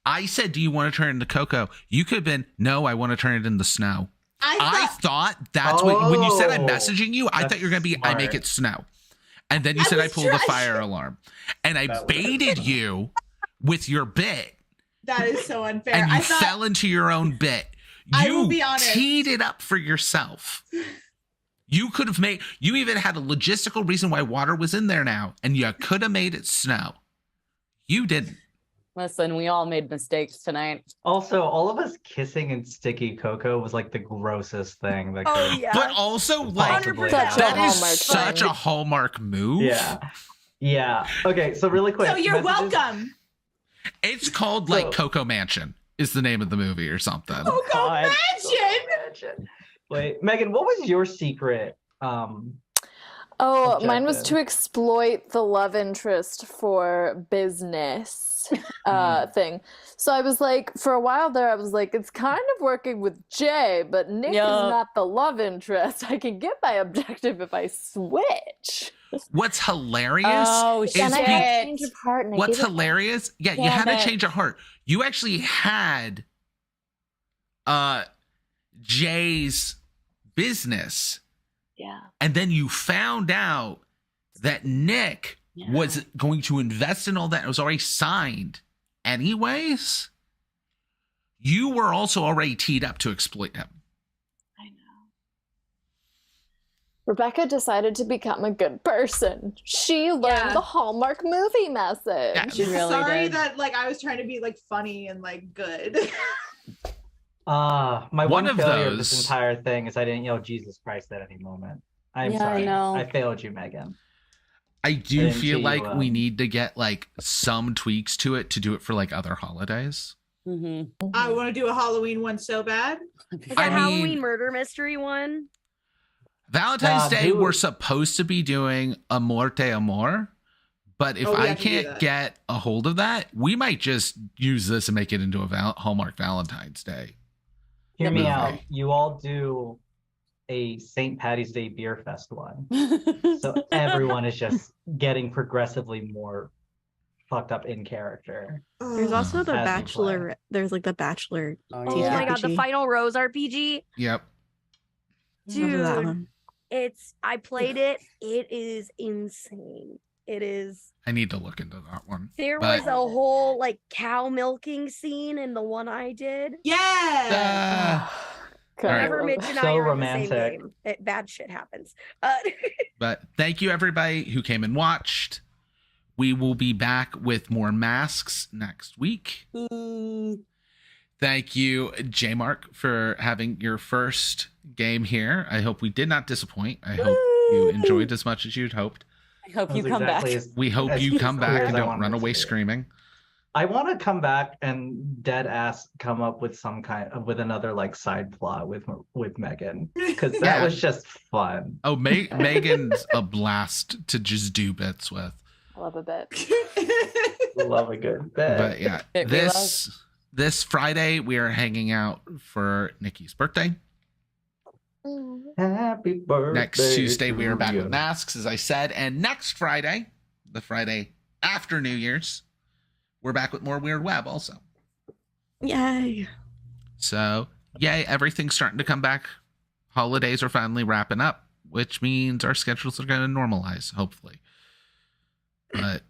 I said, do you want to turn it into Coco? You could have been, no, I want to turn it into snow. I thought That's what, when you said I'm Oh, messaging you, I that's thought you were going to be, I make smart. it snow. And then you I said I was pulled the trying- fire alarm. And I That was- baited you with your bit. that is so unfair. And you I thought fell into your own bit. I You will be honest. teed it up for yourself. You could have made, you even had a logistical reason why water was in there now, and you could have made it snow. You didn't. Listen, we all made mistakes tonight. Also, all of us kissing in sticky cocoa was like the grossest thing. That Oh could yeah. But also, like, possibly Such a happen. that is Hallmark such thing. a Hallmark move. Yeah. Yeah. Okay, so really quick. so. You're messages- welcome. It's called like So- Coco Mansion is the name of the movie or something. Coco God. Mansion. Wait, Megan, what was your secret? Oh, mine was objective. to exploit the love interest for business thing. So I was like, for a while there, I was like, it's kind of working with Jay, but Nick is Yeah. not the love interest. I can get my objective if I switch. What's hilarious Oh, is shit. And I be- had to change of heart. And I what's gave it- hilarious? Yeah, you Damn had it. to change your heart. You actually had Jay's business, Yeah. and then you found out that Nick Yeah. was going to invest in all that. It was already signed anyways. You were also already teed up to exploit him. I know. Rebecca decided to become a good person. She learned Yeah. the Hallmark movie message. Yeah. She really Sorry did. that like I was trying to be like funny and like good. My One one of failure of this those- entire thing is I didn't yell Jesus Christ at any moment. I'm Yeah, I sorry. know. I failed you, Megan. I do didn't feel see like you, we need to get like some tweaks to it to do it for like other holidays. Mm-hmm. I want to do a Halloween one so bad. Like I a mean- Halloween murder mystery one. Valentine's Day, dude. we're supposed to be doing Amor Te Amor, but if Oh, we I have to do can't that. get a hold of that, we might just use this and make it into a Hallmark Valentine's Day. Hear me movie. out. You all do a St. Patty's Day beer fest one. So everyone is just getting progressively more fucked up in character. There's also the As we Bachelor. There's like the Bachelor. Oh, Oh Yeah. my god, the TTRPG. Final Rose RPG. Yep. Remember that Dude, one? I played it. It is insane. It is. I need to look into that one. There But- was a whole like cow milking scene in the one I did. Yeah. Okay. All right. Never Mitch and I So are in the romantic. same game. Bad shit happens. But thank you everybody who came and watched. We will be back with more masks next week. Thank you, J Mark, for having your first game here. I hope we did not disappoint. I hope you enjoyed as much as you'd hoped. I hope That you was come back. exactly as- We hope as you come clear back as and I don't wanted run it away to be. screaming. I want to come back and dead ass come up with some kind of with another like side plot with Megan because that Yeah. was just fun. Oh, Megan's a blast to just do bits with. I love a bit. Love a good bit. But yeah, Bit we this This Friday, we are hanging out for Nikki's birthday. Happy birthday. Next Tuesday, we are to back you. with masks, as I said. And next Friday, the Friday after New Year's, we're back with more Weird Web also. Yay. So, yay, everything's starting to come back. Holidays are finally wrapping up, which means our schedules are going to normalize, hopefully. But